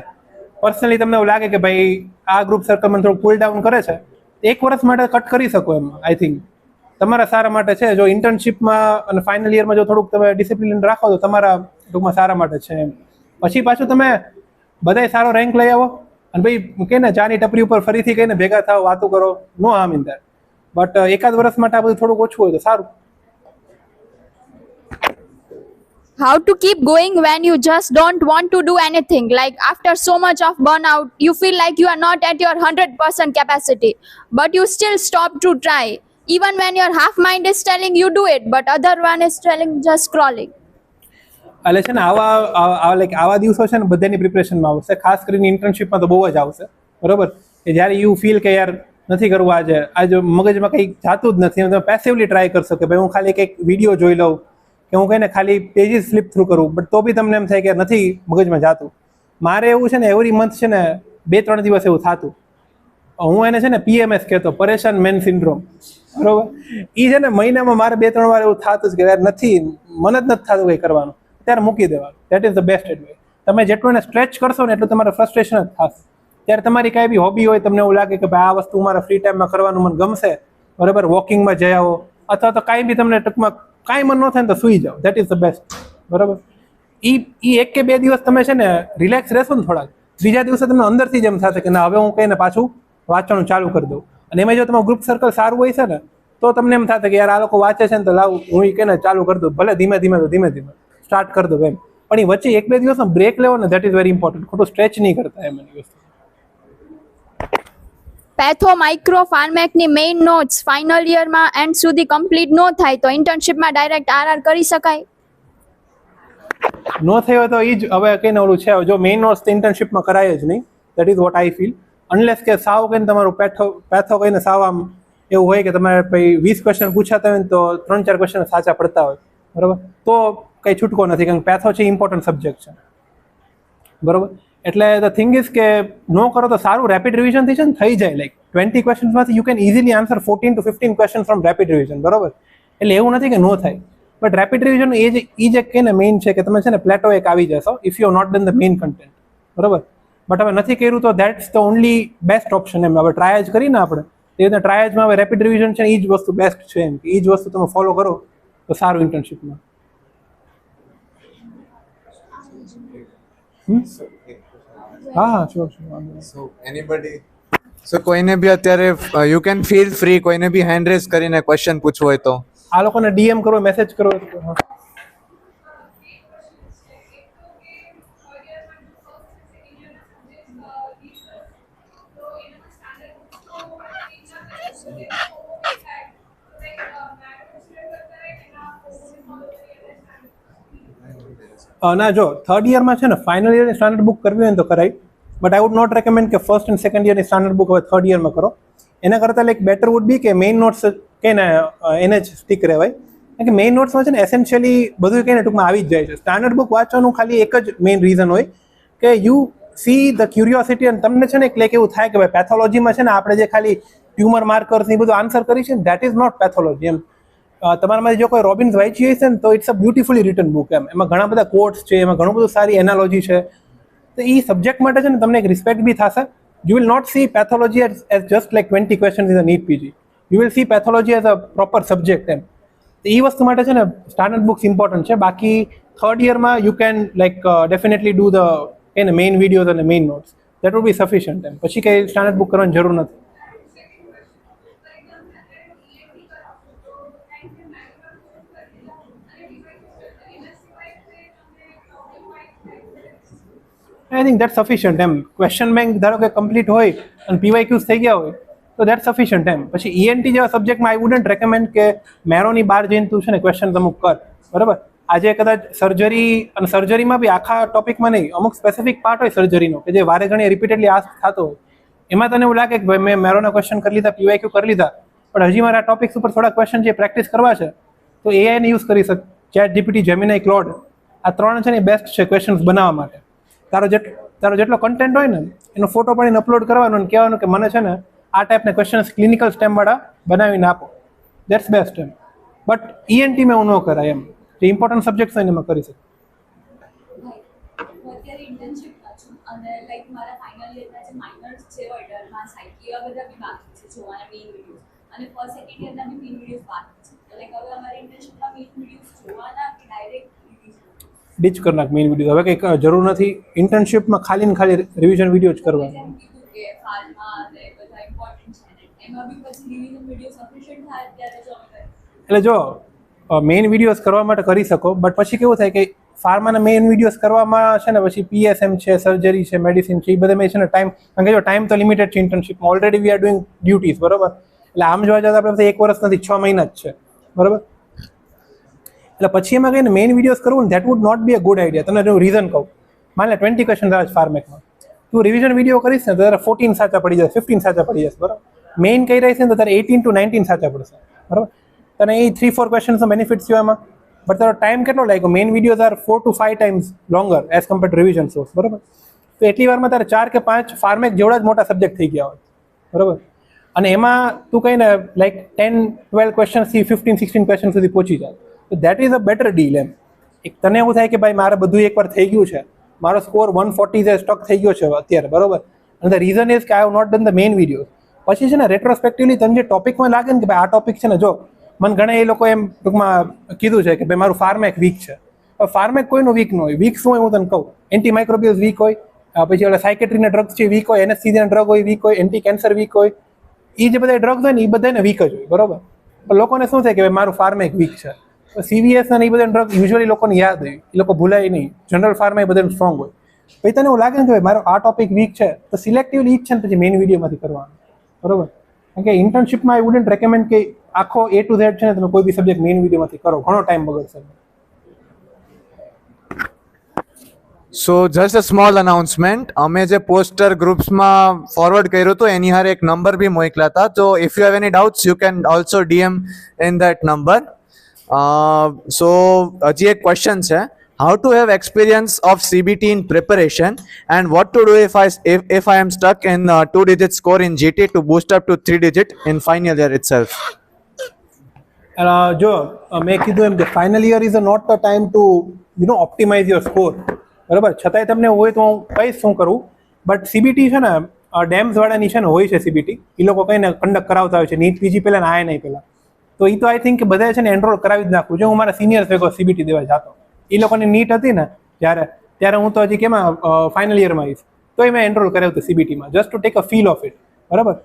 પર્સનલી તમને એવું લાગે કે ભાઈ આ ગ્રુપ સર્કલ મને થોડું કુલ ડાઉન કરે છે, 1 વર્ષ માટે કટ કરી શકો એમ. આઈ થિંક તમારા સારા માટે છે. જો ઇન્ટર્નશિપમાં અને ફાઇનલ યરમાં જો થોડુંક તમે ડિસિપ્લિન રાખો તો તમારા ટૂંકમાં સારા માટે છે એમ. પછી પાછું તમે બધાય સારો રેન્ક લઈ આવો અને ભાઈ કે ને ચાની ટપરી ઉપર ફરીથી કહીને ભેગા થાવ, વાતો કરો, નો હાર્મ ઇન ધેટ. બટ 1 વર્ષ માટે આ બધું થોડુંક ઓછું હોય તો સારું. How to keep going when you just don't want to do anything? Like after so much of burnout, you feel like you are not at your 100% capacity, but you still stop to try. Even when your half mind is telling you do it, but other one is telling just scrolling. એટલે છે ને આવા દિવસો છે ને બધાની પ્રિપરેશનમાં આવશે, ખાસ કરીને ઇન્ટર્નશિપમાં તો બહુ જ આવશે, બરોબર. કે જ્યારે યુ ફીલ કે યાર નથી કરવું, આજે મગજમાં કંઈક જાતું જ નથી, તમે પેસિવલી ટ્રાય કરશો કે ભાઈ હું ખાલી કંઈક વિડીયો જોઈ લઉં, કે હું કહીને ખાલી પેજીસ ફ્લિપ થ્રુ કરું, બટ તો બી તમને એમ થાય કે નથી મગજમાં જાતું. મારે એવું છે ને એવરી મંથ છે ને 2-3 દિવસ એવું થતું. હું એને છે ને PMS કહેતો, પરેશાન મેન સિન્ડ્રોમ, બરોબર. એ છે ને મહિનામાં મારે 2-3 વાર એવું થતું જ કે યાર નથી, મને જ નથી થતું કંઈ કરવાનું, ત્યારે મૂકી દેવાનું. That is the best advice. તમે જેટલું એને સ્ટ્રેચ કરશો ને એટલું તમારે ફ્રસ્ટ્રેશન જ થશે. ત્યારે તમારી કાંઈ બી હોબી હોય, તમને એવું લાગે કે ભાઈ આ વસ્તુ મારા ફ્રી ટાઈમમાં કરવાનું મને ગમશે, બરાબર, વોકિંગમાં જઈ આવો, અથવા તો કાંઈ બી તમને ટૂંકમાં કાંઈ મન ન થાય ને તો સૂઈ જાઓ, દેટ ઇઝ ધ બેસ્ટ, બરાબર. એ 1 કે 2 દિવસ તમે છે ને રિલેક્સ રહેશો ને થોડાક, બીજા દિવસે તમને અંદરથી જ એમ થશે કે ના હવે હું કહીને પાછું વાંચવાનું ચાલુ કરી દઉં. અને એમાં જો તમારું ગ્રુપ સર્કલ સારું હોય છે ને તો તમને એમ થશે કે યાર આ લોકો વાંચે છે ને તો લાવ હું એ કહીને ચાલુ કરી દઉં, ભલે ધીમે ધીમે સ્ટાર્ટ કરી દઉં એમ. પણ એ વચ્ચે 1-2 દિવસનો બ્રેક લેવો ને, દેટ ઇઝ વેરી ઇમ્પોર્ટન્ટ. ખોટું સ્ટ્રેચ નહીં કરતા એમ એની વસ્તુ. પેથો માઇક્રો ફાર્મેકની મેઇન નોટ્સ ફાઇનલ યરમાં એન્ડ સુધી કમ્પ્લીટ ન થાય તો ઇન્ટર્નશિપમાં ડાયરેક્ટ RR કરી શકાય? નો થયો તો એ જ હવે કહીને ઓલું છે, જો મેઇન નોટ્સ ઇન્ટર્નશિપમાં કરાય જ નહીં, that is what I feel. Unless કે સાવ કહીને તમારું પેથો કહીને સાવ આમ એવું હોય કે તમારે ભાઈ 20 ક્વેશ્ચન પૂછાતા હોય ને તો 3-4 ક્વેશ્ચન સાચા પડતા હોય, બરાબર, તો કંઈ છૂટકો નથી, કારણ કે પેથો છે ઇમ્પોર્ટન્ટ સબ્જેક્ટ છે, બરાબર. એટલે ધ થિંગ ઇઝ કે નો કરો તો સારું, રેપિડ રિવિઝનથી છે ને થઈ જાય. લાઈક 20 ક્વેશ્ચન્સમાંથી you can easily answer 14 to 15 question from rapid revision, બરાબર. એટલે એવું નથી કે નો થાય, બટ રેપિડ રિવિઝન એ જે કે ને મેઇન છે કે તમે છે ને પ્લેટો એક આવી જશો if you not done the main content, બરાબર. બટ હવે નથી કર્યું તો that's the only best option એમ. હવે ટ્રાય જ કરીને આપણે એ રીતે ટ્રાયજમાં હવે રેપિડ રિવિઝન છે એ જ વસ્તુ બેસ્ટ છે એમ, કે એ જ વસ્તુ તમે ફોલો કરો તો સારું ઇન્ટર્નશિપમાં. હા શ્યોર. So anybody, so કોઈને બી અત્યારે યુ કેન ફીલ ફ્રી, કોઈને બી હેન્ડ રેઝ કરીને ક્વેશ્ચન પૂછવો હોય તો આ લોકોને DM કરો, મેસેજ કરો. ના જો 3rd યરમાં છે ને ફાઇનલ યરની સ્ટાન્ડર્ડ બુક કરવી હોય તો કરાય, but I would not recommend કે 1st and 2nd યરની standard book હવે 3rd યરમાં કરો. એના કરતાં લાઈક બેટર વુડ બી કે મેઇન નોટ્સ કે ને એને જ સ્ટીક રહેવાય, કારણ કે મેઇન નોટ્સમાં છે ને એસેન્શિયલી બધું કહીને ટૂંકમાં આવી જ જાય છે. સ્ટાન્ડર્ડ બુક વાંચવાનું ખાલી એક જ મેઇન રીઝન હોય કે યુ સી ધ ક્યુરિયોસિટી, અને તમને છે ને લાઈક એવું થાય કે ભાઈ પેથોલોજીમાં છે ને આપણે જે ખાલી ટ્યુમર માર્કર્સ એ બધું આન્સર કરી છે ને દેટ ઇઝ નોટ પેથોલોજી એમ. તમારામાં જો કોઈ રોબિન્સ વાંચી હશે ને તો it's a beautifully written book એમ. એમાં ઘણા બધા કોટ્સ છે, એમાં ઘણું બધું સારી એનાલોજી છે, તો એ સબ્જેક્ટ માટે છે ને તમને એક રિસ્પેક્ટ બી થશે. You will not see pathology as just like 20 question in a NEET PG, you will see pathology as a proper subject એમ. તો એ વસ્તુ માટે છે ને સ્ટાન્ડર્ડ બુક્સ ઇમ્પોર્ટન્ટ છે. બાકી 3rd યરમાં you can like definitely do the main videos અને main notes. That would be sufficient એમ. પછી કંઈ સ્ટાન્ડર્ડ બુક કરવાની જરૂર નથી. આઈ થિંક દેટ સફિશિયન્ટ એમ. ક્વેશ્ચન બેંક ધારો કે કમ્પ્લીટ હોય અને પીવાયક્યુઝ થઈ ગયા હોય તો દેટ સફિશિયન્ટ એમ. પછી ઈએનટી જેવા સબ્જેક્ટમાં આઈ વુડન્ટ રેકમેન્ડ કે મેરોની બહાર જઈને તું છે ને ક્વેશ્ચન અમુક કર, બરાબર. આજે કદાચ સર્જરી અને સર્જરીમાં બી આખા ટોપિકમાં નહીં, અમુક સ્પેસિફિક પાર્ટ હોય સર્જરીનો કે જે વારે ઘણી રિપીટેડલી આસ્ક થતો હોય, એમાં તને એવું લાગે કે ભાઈ મેં મેરોના ક્વેશ્ચન કરી લીધા, પીવાયક્યુ કરી લીધા, પણ હજી મારા ટોપિક્સ ઉપર થોડા ક્વેશ્ચન જે પ્રેક્ટિસ કરવા છે તો એઆઈને યુઝ કરી શકે. ચેટ જીપીટી, જેમિનાઈ, ક્લોડ, આ 3 છે ને બેસ્ટ છે ક્વેશ્ચન્સ બનાવવા માટે. તારો જેટલો કન્ટેન્ટ હોય ને એનો ફોટો પાડીને અપલોડ કરવાનો અને કહેવાનું કે મને છે ને આ ટાઈપના ક્વેશ્ચન્સ ક્લિનિકલ સ્ટેમવાળા બનાવીને આપો. દેટ્સ બેસ્ટ એમ. બટ ઈએનટીમાં એવું ન કરાય એમ. જે ઇમ્પોર્ટન્ટ સબ્જેક્ટ્સ હોય ને એમાં કરી શકે. અત્યારે ઇન્ટર્નશિપમાં છું અને લાઈક મારા ફાઇનલ યરના જે માઇનર્સ છે ઓર્ડરમાં સાયકી એવા બધા બી બાકી છે જોવાના મેઇન વિડીયોઝ, અને ફર્સ્ટ સેકન્ડ યરના બી મેઇન વિડીયોઝ બાકી છે. તો લાઈક હવે અમારે ઇન્ટર્નશિપમાં મેઇન વિડીયોઝ જોવાના કે ડાયરેક્ટ ડીચ કરી નાખ મેઇન વિડીયો. હવે કંઈ જરૂર નથી ઇન્ટર્નશિપમાં ખાલી ને ખાલી રિવિઝન વિડીયો જ કરવા. જેમ કીધું કે ફાર્મા અને બધા ઇમ્પોર્ટન્ટ છે ને એમાં બી પછી રિવિઝન વિડીયો સફિશિયન્ટ થાય ત્યારે જો અમે કરીએ. એટલે જો મેઇન વિડીયોઝ કરવા માટે કરી શકો, બટ પછી કેવું થાય કે ફાર્માના મેઇન વિડીયોઝ કરવામાં છે ને પછી પીએસએમ છે, સર્જરી છે, મેડિસિન છે, એ બધામાં છે ને ટાઈમ, કારણ કે જો ટાઈમ તો લિમિટેડ છે ઇન્ટર્નશિપમાં. Already we are doing duties, બરાબર. એટલે આમ જોવા જતાં આપણે 1 વર્ષ નથી, 6 મહિના જ છે, બરાબર. એટલે પછી એમાં કહીને મેઇન વિડીયોઝ કરવું ને that would not be a good idea. તને જો રીઝન કહું, માન લે 20 ક્વેશ્ચન આવે છે ફાર્મેકમાં, તું રિવિઝન વિડીયો કરીશ ને તો તારે 14 સાચા પડી જશે, 15 સાચા પડી જશે, બરાબર. મેઇન કહી રહી છે ને તો તારે 18 to 19 સાચા પડશે, બરાબર. તને એ 3-4 ક્વેશ્ચન્સનો બેનિફિટ થયો એમાં, બટ તારો ટાઈમ કેટલો લાગ્યો? Main videos are 4 to 5 times longer as compare to revision source, બરાબર. તો એટલી વારમાં તારે 4 કે 5 ફાર્મેક જેવડા જ મોટા સબ્જેક્ટ થઈ ગયા હોય, બરાબર. અને એમાં તું કહીને લાઈક 10-12 ક્વેશ્ચન્સથી 15-16 ક્વેશ્ચન સુધી પહોંચી જાય, તો that is a better deal એમ. એક તને એવું થાય કે ભાઈ મારે બધું એકવાર થઈ ગયું છે, મારો સ્કોર 140 જે સ્ટક થઈ ગયો છે અત્યારે, બરાબર. અને ધ રીઝન ઇઝ કે I have not done the main video. પછી છે ને રેટ્રોસ્પેક્ટિવલી તને જે ટોપિકમાં લાગે ને કે ભાઈ આ ટોપિક છે ને, જો મને ઘણા એ લોકો એમ ટૂંકમાં કીધું છે કે ભાઈ મારું ફાર્મેક વીક છે. ફાર્મેક કોઈનું વીક ન હોય. વીક શું હોય હું તને કહું, એન્ટી માઇક્રોબિયલ્સ વીક હોય, પછી ઓલા સાયકેટ્રીના ડ્રગ્સ છે વીક હોય, એનેસ્થેસિયાના ડ્રગ હોય વીક હોય, એન્ટી કેન્સર વીક હોય. એ જે બધા ડ્રગ્સ હોય ને એ બધાને વીક જ હોય, બરાબર. પણ લોકોને શું થાય કે ભાઈ મારું ફાર્મેક વીક છે. સીવીએસ અને એ બધા ડ્રગ યુઝ્યુઅલી લોકોને યાદ હોય, એ લોકો ભૂલાય નહીં. જનરલ ફાર્મા એ બધાનું સ્ટ્રોંગ હોય. પછી તને એવું લાગે ને કે ભાઈ મારો આ ટોપિક વીક છે, તો સિલેક્ટિવલી જ છે ને પછી મેઇન વિડીયોમાંથી કરવાનું, બરાબર. કારણ કે ઇન્ટર્નશિપમાં આઈ વુડન્ટ રેકમેન્ડ કે આખો A to Z છે ને તમે કોઈ બી સબ્જેક્ટ મેઇન વિડીયોમાંથી કરો, ઘણો ટાઈમ બગડશે. So just a small announcement, અમે જે પોસ્ટર ગ્રુપ્સમાં ફોરવર્ડ કર્યું હતું એની હારે એક નંબર બી મોકલ્યા હતા. તો if you have any doubts you can also DM in that number. So હજી એક ક્વેશ્ચન છે, how to have experience of CBT in preparation and what to do if I am stuck in 2-digit score in GT to boost up to 3-digit in final year itself. જો મેં કીધું એમ કે final year is not the time to optimise your score, બરાબર. છતાંય તમને હોય તો હું કહીશ શું કરવું. બટ સીબીટી છે ને ડેમ્સ વાળાની છે ને હોય છે સીબીટી, એ લોકો કહીને કન્ડક્ટ કરાવતા હોય છે નીટ પીજી પહેલાં ને નહીં પહેલાં. તો એ તો આઈ થિંક કે બધાએ છે ને એનરોલ કરાવી જ નાખવું. જો હું મારા સિનિયર્સ ભેગો સીબીટી દેવા જતો, એ લોકોની નીટ હતી ને ત્યારે હું તો હજી કેમાં ફાઇનલ યરમાં આવીશ, તો એ મેં એનરોલ કરાવ્યું હતું સીબીટીમાં, just to take a feel of it, બરાબર.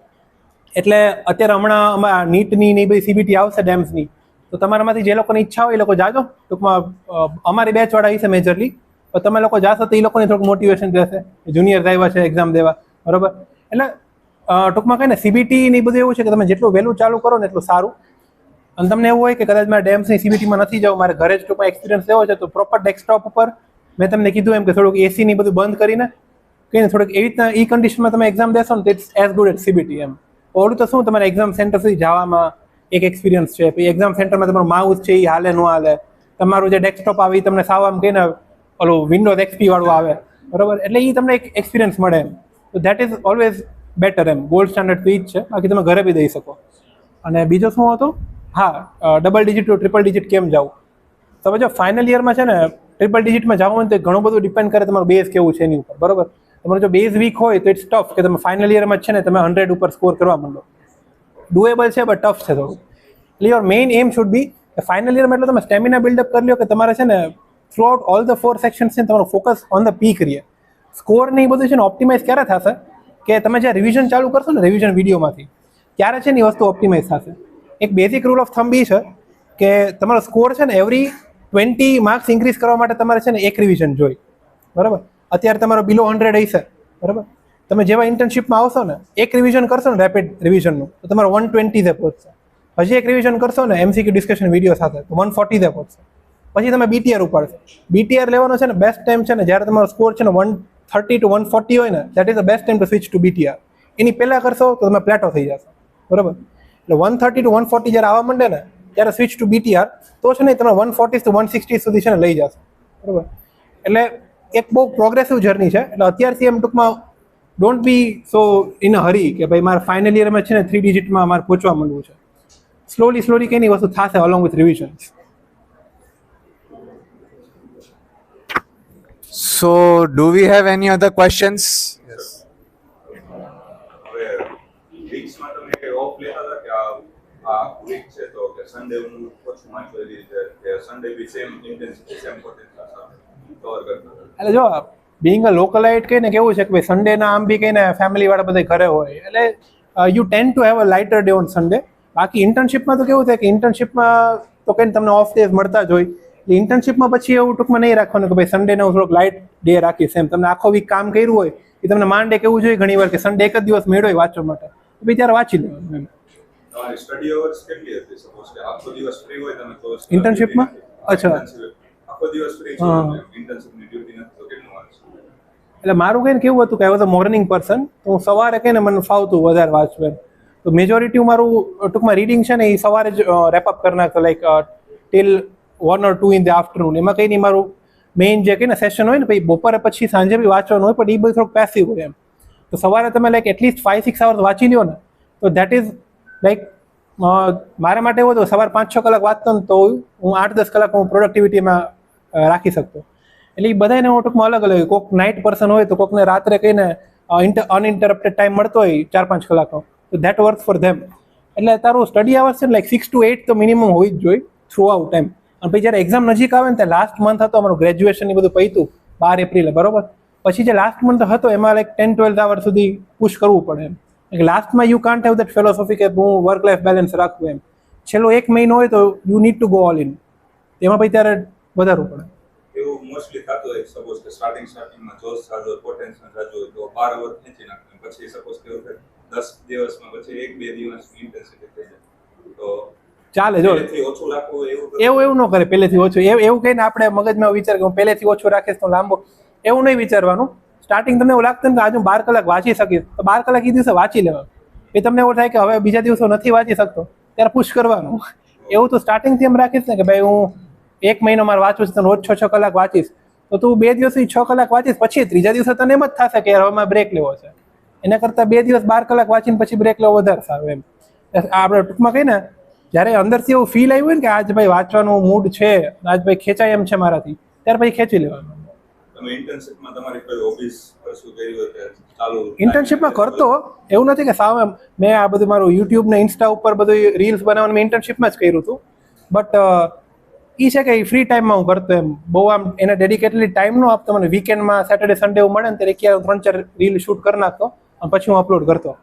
એટલે અત્યારે હમણાં અમારા નીટની ને એ બધી સીબીટી આવશે ડેમ્સની, તો તમારામાંથી જે લોકોની ઈચ્છા હોય એ લોકો જાજો. ટૂંકમાં અમારી બેચવાળા આવી છે મેજરલી, તો તમે લોકો જાશો તો એ લોકોને થોડુંક મોટિવેશન રહેશે, જુનિયર આવ્યા છે એક્ઝામ દેવા, બરાબર. એટલે ટૂંકમાં કહીને સીબીટી ને એ બધું એવું છે કે તમે જેટલું વહેલું ચાલુ કરો ને એટલું સારું. અને તમને એવું હોય કે કદાચ મારે ડેમ્સની સીબીટીમાં નથી જવું, મારે ઘરે જ ટૂંકમાં એક્સપિરિયન્સ લેવો છે, તો પ્રોપર ડેસ્કટોપ ઉપર મેં તમને કીધું એમ કે થોડુંક એસી બધું બંધ કરીને કહીને થોડુંક એવી રીતના એ કન્ડિશનમાં તમે એક્ઝામ દેશો ને તો it's as good as CBT એમ. ઓલું તો શું તમારે એક્ઝામ સેન્ટર સુધી જવામાં એક એક્સપિરિયન્સ છે, પછી એક્ઝામ સેન્ટરમાં તમારું માઉસ છે એ હાલે ન હાલે, તમારું જે ડેસ્કટોપ આવે એ તમને સાવ આમ કહીને ઓલું વિન્ડોઝ XP વાળું આવે, બરાબર. એટલે એ તમને એક એક્સપિરિયન્સ મળે એમ. તો દેટ ઇઝ ઓલવેઝ બેટર એમ. ગોલ્ડ સ્ટાન્ડર્ડ તો એ જ છે, બાકી તમે ઘરે બી દઈ શકો. અને બીજો શું હતું, હા, double digit to triple digit કેમ જવું. તમે જો ફાઇનલ યરમાં છે ને ટ્રિપલ ડિજિટમાં જવું હોય તો ઘણું બધું ડિપેન્ડ કરે તમારું બેઝ કેવું છે એની ઉપર, બરાબર. તમારું જો બેઝ વીક હોય તો ઇટ્સ ટફ કે તમે ફાઇનલ યરમાં છે ને તમે 100 ઉપર સ્કોર કરવા માંડો. ડુએબલ છે બટ ટફ છે થોડું. એટલે your main aim should be કે ફાઇનલ યરમાં એટલે તમે સ્ટેમિના બિલ્ડઅપ કરી લો કે તમારે છે ને through out all the 4 sections છે તમારું ફોકસ ઓન ધ પીક રહે. સ્કોર ને એ બધું છે ને ઓપ્ટિમાઇઝ ક્યારે થશે કે તમે જ્યારે રિવિઝન ચાલુ કરશો ને રિવિઝન વિડીયોમાંથી ત્યારે છે ને એ વસ્તુ ઓપ્ટિમાઇઝ થશે. એક બેઝિક રૂલ ઓફ થંબ એ છે કે તમારો સ્કોર છે ને એવરી 20 માર્ક્સ ઇન્ક્રીઝ કરવા માટે તમારે છે ને એક રિવિઝન જોઈએ, બરાબર. અત્યારે તમારો બિલો 100 હશે, બરાબર. તમે જેવા ઇન્ટર્નશીપમાં આવશો ને એક રિવિઝન કરશો ને રેપિડ રિવિઝનનું તો તમારો 120 પહોંચશે. હજી એક રિવિઝન કરશો ને MCQ ડિસ્કશન વિડીયો સાથે તો 140 પહોંચશે. પછી તમે BTR ઉપાડશો. BTR લેવાનો છે ને બેસ્ટ ટાઈમ છે ને જ્યારે તમારો સ્કોર છે ને 130 to 140 હોય ને that is the best time to switch to BTR. એની પહેલાં કરશો તો તમે પ્લેટો થઈ જશો, બરાબર. એટલે 130 to 140 જ્યારે આવવા માંડે ને ત્યારે સ્વિચ ટુ BTR તો છે ને તમે 140 to 160 સુધી છે ને લઈ જશો, બરાબર. એટલે એક બહુ પ્રોગ્રેસિવ જર્ની છે. એટલે અત્યારથી એમ ટૂંકમાં don't be so in a હરી કે ભાઈ મારે ફાઇનલ યરમાં છે ને 3 ડિજિટમાં મારે પહોંચવા માંડવું છે. સ્લોલી કંઈની વસ્તુ થશે along with revisions. So, do we have any other questions? હવે વીક્સમાં તમે કે ઓફ લેતા હતા કે આ વીક છે તો કે સન્ડે હું ઓછું વાંચો એવી રીતે કે સન્ડે બી same intensity same potential cover કરતા હતા. એટલે જો બિંગ અ લોકલાઇટ કહીને કેવું છે કે ભાઈ સન્ડેના આમ બી કહીને ફેમિલી વાળા બધા ઘરે હોય એટલે you tend to have a lighter day on Sunday. બાકી ઇન્ટર્નશીપમાં તો કેવું થાય કે ઇન્ટર્નશીપમાં તો કંઈ તમને ઓફ ડેઝ મળતા જ હોય. ઇન્ટર્નશીપમાં પછી એવું ટૂંકમાં નહીં રાખવાનું કે ભાઈ સન્ડેને હું થોડોક લાઇટ ડે રાખીશ. એમ તમને આખો વીક કામ કર્યું હોય એ તમને માંડે કેવું જોઈએ ઘણી વાર કે સન્ડે એક જ દિવસ મેળો હોય વાંચવા માટે તો ભાઈ ત્યારે વાંચી લેવાનું એમ. તમારી સ્ટડી અવર્સ કેટલી હતી? સપોઝ કે આખો દિવસ ફ્રી હોય તમે તો ઇન્ટર્નશીપમાં? અચ્છા. આખો દિવસ ફ્રી છો ઇન્ટર્નશીપની ડ્યુટી નથી તો કેટલું વાંચો? એટલે મારું કહીને કેવું હતું કે I was a morning person તો હું સવારે કહીને મને ફાવતું વધારે વાંચવું એમ. તો મેજોરિટી મારું ટૂંકમાં રીડિંગ છે ને એ સવારે જ રેપઅપ કરી નાખતો like till 1 or 2 in the afternoon. એમાં કંઈ નહીં મારું મેઇન જે કંઈ ને સેશન હોય ને પછી બપોરે પછી સાંજે બી વાંચવાનું હોય પણ એ બધું થોડુંક પેસિવ હોય એમ. તો સવારે તમે લાઈક એટલીસ્ટ 5-6 hours વાંચી લ્યો ને તો દેટ ઇઝ લાઈક મારા માટે એવું હતું સવારે 5-6 કલાક વાંચતો ને તો હું 8-10 કલાક હું પ્રોડક્ટિવિટીમાં રાખી શકતો. એટલે એ બધાને હું ટૂંકમાં અલગ અલગ કોઈક નાઇટ પર્સન હોય તો કોઈકને રાત્રે કહીને અનઇન્ટરપ્ટેડ ટાઈમ મળતો હોય 4-5 કલાકનો તો ધેટ વર્ક ફોર ધેમ. એટલે તારું સ્ટડી અવર્સ છે ને લાઈક 6 to 8 તો મિનિમમ હોવી જ જોઈએ થ્રુ આઉટ ટાઈમ. અને પછી જ્યારે એક્ઝામ નજીક આવે ને ત્યારે લાસ્ટ મંથ હતો અમારું ગ્રેજ્યુએશન એ બધું પૈતું 12 એપ્રિલે, બરોબર. પછી જે લાસ્ટ મંથ હતો એમાં લાઈક 10-12 આવર સુધી પુશ કરવું પડે એમ. એટલે લાસ્ટમાં you can't have that philosophy કે હું વર્ક લાઈફ બેલેન્સ રાખવું એમ. છેલ્લો 1 મહિનો હોય તો you need to go all in. એમાં પછી ત્યારે વધારવું પડે. એવું મોસ્ટલી થતું હોય સપોઝ કે સ્ટાર્ટિંગમાં જોશ સાજો પોટેન્શિયલ સાજો હોય તો 12 અવર ખેંચી નાખે પછી સપોઝ કે 10 દિવસમાં પછી 1-2 દિવસની ઇન્ટેન્સિટી થઈ જાય તો ચાલે. જો ઓછું રાખવું એવું ન કરે પહેલેથી ઓછું એવું કહીને આપણે મગજમાં વિચાર કે હું પહેલેથી ઓછું રાખીશ તો લાંબો એવું નહીં વિચારવાનું. સ્ટાર્ટિંગ તમને એવું લાગતું ને કે આજે હું 12 કલાક વાંચી શકીશ તો 12 કલાક એ દિવસે વાંચી લેવાનું. એ તમને એવું થાય કે હવે બીજા દિવસો નથી વાંચી શકતો ત્યારે પુશ કરવાનું. એવું તો સ્ટાર્ટિંગથી એમ રાખીશ ને કે ભાઈ હું 1 મહિનો મારે વાંચું છું રોજ 6 કલાક વાંચીશ તો તું 2 દિવસથી 6 કલાક વાંચીશ પછી ત્રીજા દિવસે તને એમ જ થશે કે હવે મારે બ્રેક લેવો છે. એના કરતાં 2 દિવસ 12 કલાક વાંચીને પછી બ્રેક લેવો વધારે સારું એમ. આપણે ટૂંકમાં કહીએ ને જ્યારે અંદરથી એવું ફીલ આવ્યું હોય ને કે આજ ભાઈ વાંચવાનું મૂડ છે આજ ભાઈ ખેંચાય એમ છે મારાથી ત્યારે પછી ખેંચી લેવાનું. તમે ઇન્ટર્નશિપમાં તમારી કોઈ હોબીઝ પરસ્યુ કરી હોય કે ચાલુ ઇન્ટર્નશિપમાં કરતો એવું નથી કે સાવ એમ મેં આ બધું મારું યુટ્યુબ ને ઇન્સ્ટા ઉપર બધું રીલ્સ બનાવવાનું મેં ઇન્ટર્નશિપમાં જ કર્યું હતું. બટ એ છે કે એ ફ્રી ટાઈમમાં હું કરતો એમ બહુ આમ એને ડેડિકેટેડલી ટાઈમ ન આપતો. મને વીકેન્ડમાં સેટરડે સન્ડે એવું મળે ને ત્યારે ક્યારે 3-4 રીલ શૂટ કરી નાખતો અને પછી હું અપલોડ કરતો.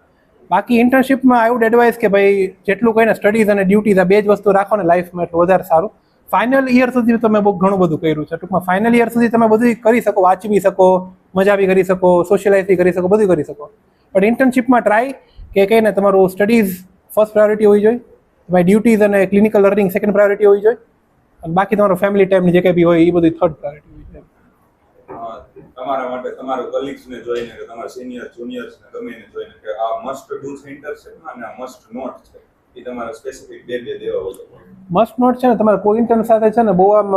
બાકી ઇન્ટર્નશિપમાં આઈ વુડ એડવાઇસ કે ભાઈ જેટલું કહીને સ્ટડીઝ અને ડ્યુટીઝ આ બે જ વસ્તુ રાખો ને લાઈફમાં એટલું વધારે સારું. ફાઇનલ યર સુધી તમે બહુ ઘણું બધું કર્યું છે. ટૂંકમાં ફાઇનલ યર સુધી તમે બધું કરી શકો, વાંચી બી શકો, મજા બી કરી શકો, સોશિયલાઇઝ બી કરી શકો, બધું કરી શકો. પણ ઇન્ટર્નશિપમાં ટ્રાય કે કહીને તમારું સ્ટડીઝ ફર્સ્ટ પ્રાયોરિટી હોવી જોઈએ, તમારી ડ્યુટીઝ અને ક્લિનિકલ લર્નિંગ સેકન્ડ પ્રાયોરિટી હોવી જોઈએ અને બાકી તમારો ફેમિલી ટાઈમની જે કંઈ બી હોય એ બધું થર્ડ પ્રાયોરિટી હોવી જોઈએ. તમારા માટે તમારા કલીગ્સને જોઈને કે તમારા સિનિયર જુનિયર્સને ગમે એને જોઈને કે આ મસ્ટ ડુ છે ઇન્ટર્નશિપ અને આ મસ્ટ નોટ છે એ તમારા સ્પેસિફિક બે દેવા હોય. મસ્ટ નોટ છે ને તમારે કોઈ ઇન્ટર્ન સાથે છે ને બહુ આમ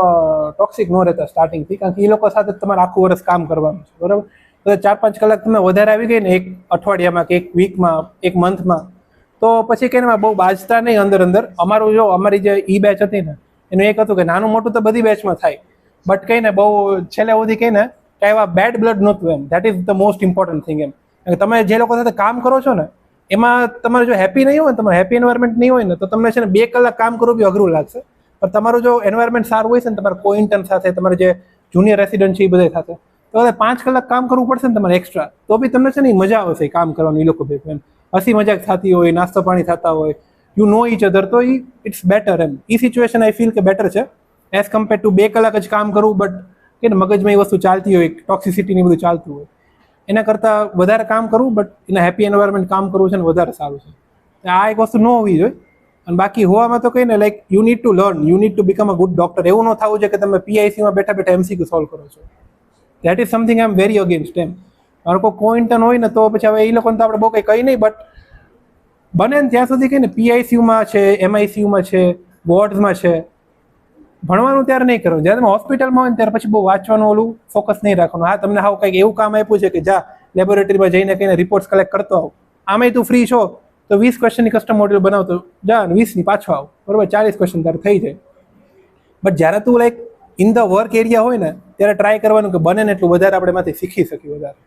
ટોક્સિક ન રહેતા સ્ટાર્ટિંગથી, કારણ કે એ લોકો સાથે તમારે આખું વર્ષ કામ કરવાનું છે, બરાબર. તો 4-5 કલાક તમે વધારે આવી ગઈ ને એક અઠવાડિયામાં કે એક વીકમાં એક મંથમાં તો પછી કહીને બહુ બાજતા નહીં અંદર. અમારું જો અમારી જે ઈ બેચ હતી ને એનું એક હતું કે નાનું મોટું તો બધી બેચમાં થાય બટ કહીને બહુ છેલ્લે સુધી કહીને કાંઈ એવા બેડ બ્લડ નહોતું એમ. That is the most important thing એમ. તમે જે લોકો સાથે કામ કરો છો ને એમાં તમારે જો હેપી નહીં હોય ને તમારે હેપી એન્વાયરમેન્ટ નહીં હોય ને તો તમને છે ને 2 કલાક કામ કરવું બી અઘરું લાગશે. પણ તમારું જો એન્વાયરમેન્ટ સારું હોય છે ને તમારા કો ઇન્ટર્ન સાથે તમારે જે જુનિયર રેસિડન્ટ છે એ બધા સાથે તો હવે 5 કલાક કામ કરવું પડશે ને તમારે એક્સ્ટ્રા, તો બી તમને છે ને ઈ મજા આવશે એ કામ કરવાની એ લોકો ભેગું એમ. હસી મજાક થતી હોય, નાસ્તો પાણી થતા હોય, યુ નો ઈચ અધર, તો ઇટ્સ બેટર એમ. એ સિચ્યુએશન આઈ ફીલ કે બેટર છે એઝ કમ્પેર ટુ 2 કલાક જ કામ કરવું, બટ કે ને મગજમાં એ વસ્તુ ચાલતી હોય, ટોક્સિસિટી ને બધું ચાલતું હોય. એના કરતાં વધારે કામ કરવું, બટ એના હેપી એન્વાયરમેન્ટ કામ કરવું છે ને વધારે સારું છે. આ એક વસ્તુ ન હોવી જોઈએ. અને બાકી હોવામાં તો કહીને like you need to learn, you need to become a good doctor. એવું ન થવું જોઈએ કે તમે પીઆઈસીમાં બેઠા બેઠા એમસીક્યુ સોલ્વ કરો છો. That is something I am very against એમ. મારો કોઈ કોઇન્ટન હોય ને તો પછી હવે એ લોકોને તો આપણે બહુ કંઈ કહી નહીં, બટ બને ને ત્યાં સુધી કહીને પીઆઈસીયુમાં છે, એમઆઈસીયુમાં છે, વોર્ડ્સમાં છે, ભણવાનું ત્યારે નહીં કરવાનું. જ્યારે તમે હોસ્પિટલમાં હોય ને ત્યારે પછી બહુ વાંચવાનું ઓલું ફોકસ નહીં રાખવાનું. હા, તમને હાવ કંઈક એવું કામ આપ્યું છે કે જા લેબોરેટરીમાં જઈને કહીને રિપોર્ટ્સ કલેક્ટ કરતો આવ, આમેય તું ફ્રી છો તો 20 ક્વેશ્ચનની કસ્ટમ મોડ્યુલ બનાવતો જા અને 20ની પાછો આવ, બરોબર, 40 ક્વેશ્ચન તારે થઈ જાય. બટ જ્યારે તું like in the work area હોય ને ત્યારે ટ્રાય કરવાનું કે બને ને એટલું વધારે આપણે એમાંથી શીખી શકીએ વધારે.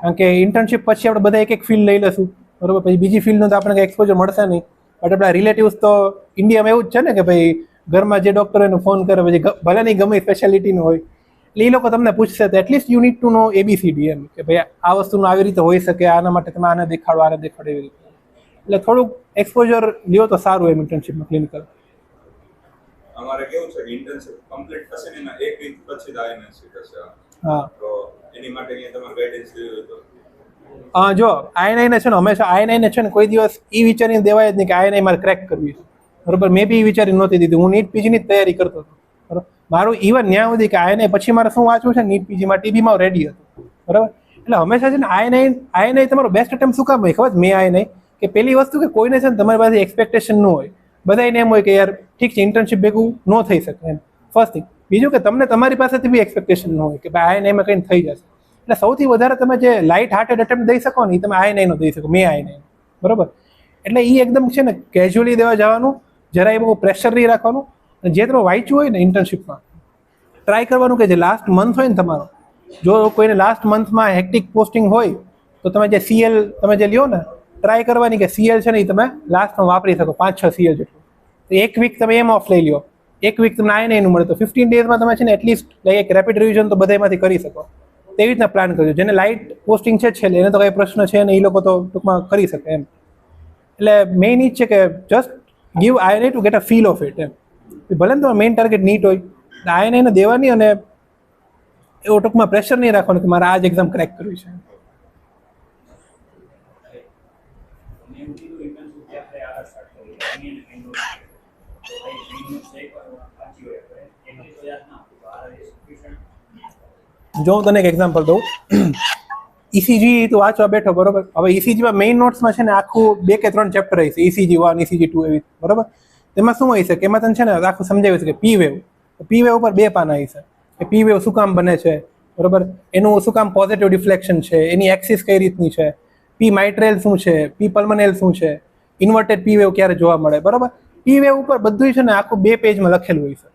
કારણ કે ઇન્ટર્નશિપ પછી આપણે બધા એક ફિલ્ડ લઈ લઈશું, બરોબર, પછી બીજી ફિલ્ડનું તો આપણે કંઈ એક્સપોઝર મળશે નહીં. બટ આપણા રિલેટિવ્સ તો ઇન્ડિયામાં એવું જ છે ને કે ભાઈ ઘરમાં જે ડૉક્ટર હોય એને ફોન કરે, પછી ભલે નહીં ગમે સ્પેશિયાલિટીનું હોય, એટલે એ લોકો તમને પૂછશે તો at least you need to know ABCD એમ, કે ભાઈ આ વસ્તુનું આવી રીતે હોઈ શકે, આના માટે તમે આને દેખાડો, આને દેખાડો, એવી રીતે. એટલે થોડુંક એક્સપોઝર લ્યો તો સારું એમ ઇન્ટર્નશિપમાં ક્લિનિકલ. અમારે કેવું છે કે ઇન્ટર્નશિપ કમ્પ્લીટ થશે ને એના 1 વીક પછી જ INSC થશે. હા, તો એની માટે અહીંયા તમારે ગાઈડન્સ લેવી હોય તો જો I9 છે ને હંમેશા I9 છે ને કોઈ દિવસ એ વિચારીને દેવાય જ નહીં કે I9 મારે ક્રેક કરવી છે, બરોબર. મેં બી એ વિચારી નહોતી દીધી. હું નીટ પીજીની જ તૈયારી કરતો હતો, બરોબર. મારું ઇવન ન્યા સુધી કે I9 પછી મારે શું વાંચવું છે નીટ પીજીમાં TBમાં રેડી હતું, બરાબર. એટલે હંમેશા છે ને I9 તમારો બેસ્ટ અટેમ્પ શું કામ હોય ખબર? મેં I9 કે પેલી વસ્તુ કે કોઈને છે ને તમારી પાસે એક્સપેક્ટેશન ન હોય, બધાને એમ હોય કે યાર ઠીક છે ઇન્ટર્નશિપ ભેગું ન થઈ શકે એમ, ફર્સ્ટ થિંગ. બીજું કે તમને તમારી પાસેથી બી એક્સપેક્ટેશન ન હોય કે ભાઈ I9માં કંઈ થઈ જશે. એટલે સૌથી વધારે તમે જે લાઇટ હાર્ટેડ અટેમ્પ્ટ દઈ શકો ને એ તમે I9 દઈ શકો. મેં I9, બરોબર. એટલે એ એકદમ છે ને કેઝ્યુઅલી દેવા જવાનું, જરાય બહુ પ્રેશર નહીં રાખવાનું. અને જે તમે વાંચ્યું હોય ને ઇન્ટર્નશિપમાં ટ્રાય કરવાનું કે જે લાસ્ટ મંથ હોય ને તમારો, જો કોઈને લાસ્ટ મંથમાં હેક્ટિક પોસ્ટિંગ હોય તો તમે જે CL તમે જે લ્યો ને ટ્રાય કરવાની કે CL છે ને એ તમે લાસ્ટમાં વાપરી શકો, 5-6 CL જેટલું. તો 1 વીક તમે એમ ઓફ લઈ લ્યો, 1 વીક તમને I9 મળે તો 15 ડેઝમાં તમે છે ને એટલીસ્ટ એક રેપિડ રિવિઝન તો બધામાંથી કરી શકો. તેવી રીતના પ્લાન કરજો. જેને લાઇટ પોસ્ટિંગ છે છેલ્લે એને તો કંઈ પ્રશ્ન છે ને, એ લોકો તો ટૂંકમાં કરી શકે એમ. એટલે મેઇન ઈ જ છે કે just give I9 to get a feel of it એમ. ભલે ને તમારો મેઇન ટાર્ગેટ નીટ હોય, I9 ને દેવાની અને એવો ટૂંકમાં પ્રેશર નહીં રાખવાનું કે મારે આ જ એક્ઝામ ક્રેક કરવી છે. જો હું તને એક એક્ઝામ્પલ દઉં, ECG તું વાંચવા બેઠો, બરોબર. હવે ECGમાં મેઇન નોટ્સમાં છે ને આખું 2 કે 3 ચેપ્ટર હશે, ECG 1, ECG 2 એવી, બરોબર. તેમાં શું હોય છે કે એમાં તને છે ને આખું સમજાવ્યું છે કે P વેવ, P વેવ ઉપર 2 પાના હશે કે P વેવ શું કામ બને છે, બરોબર, એનું શું કામ પોઝિટિવ ડિફ્લેક્શન છે, એની એક્સિસ કઈ રીતની છે, P માઇટ્રેલ શું છે, P પલ્મનેલ શું છે, ઇન્વર્ટેડ P વેવ ક્યારે જોવા મળે, બરોબર. P વેવ ઉપર બધું છે ને આખું 2 પેજમાં લખેલું હોય છે.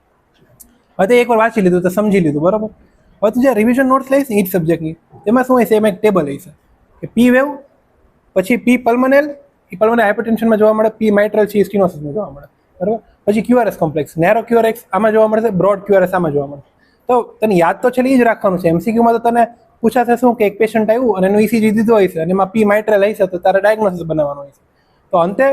હવે એકવાર વાંચી લીધું તો સમજી લીધું, બરોબર. હવે તું જે રિવિઝન નોટ્સ લઈશ ને ઈચ સબ્જેક્ટની, એમાં શું હોય છે, એમાં એક ટેબલ હોય છે કે P વેવ, પછી P પલ્મનેલ, એ પલ્મનેલ હાઇપરટેન્શનમાં જોવા મળે, P માઇટ્રલ છે સ્ટીનોસિસમાં જોવા મળે, બરાબર. પછી QRS કોમ્પ્લેક્સ, નેરો QRS આમાં જોવા મળશે, બ્રોડ QRS આમાં જોવા મળે. તો તને યાદ તો છેલ્લે એ જ રાખવાનું છે. MCQમાં તો તને પૂછાશે શું કે એક પેશન્ટ આવ્યું અને એનું ECG દીધું હોય છે અને એમાં P માઇટ્રલ હશે તો તારે ડાયગ્નોસિસ બનાવવાનું હોય છે. તો અંતે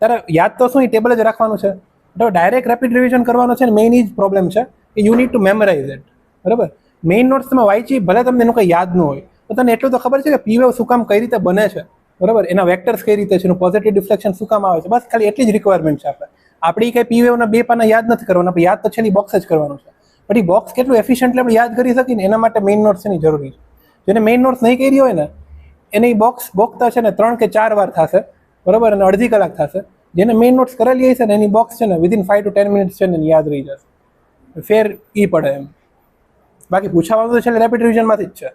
તારે યાદ તો શું એ ટેબલ જ રાખવાનું છે. તો ડાયરેક્ટ રેપિડ રિવિઝન કરવાનો છે ને મેઇન એ જ પ્રોબ્લેમ છે કે you need two memorise it, બરાબર. મેઇન નોટ્સ તમે વાંચી ભલે તમને એનું કંઈ યાદ ન હોય તો તને એટલું તો ખબર છે કે P વેવ શું કામ કઈ રીતે બને છે, બરાબર, એના વેક્ટર્સ કઈ રીતે છે, એનું પોઝિટિવ ડિફ્લેક્શન શું કામ આવે છે, બસ ખાલી એટલી જ રિક્વાયરમેન્ટ છે. આપણી કંઈ P વેવના 2 પાના યાદ નથી કરવાના, આપણે યાદ તો છેલ્લી બોક્સ જ કરવાનું છે. પણ એ બોક્સ કેટલું એફિશિયન્ટલી આપણે યાદ કરી શકીએ ને એના માટે મેઇન નોટ્સ એની જરૂરી છે. જેને મેઇન નોટ્સ નહીં કરી હોય ને એને બોક્સ બોક્સતા છે ને 3 કે 4 વાર થશે, બરાબર, અને અડધી કલાક થશે. જેને મેઇન નોટ્સ કરેલી હશે ને એની બોક્સ છે ને વિધિન 5 to 10 મિનિટ્સ છે ને યાદ રહી જશે. ફેર ઈ પડે એમ. બાકી પૂછાવાનું તો છેલ્લે રેપિડ રિવિઝનમાંથી જ છે.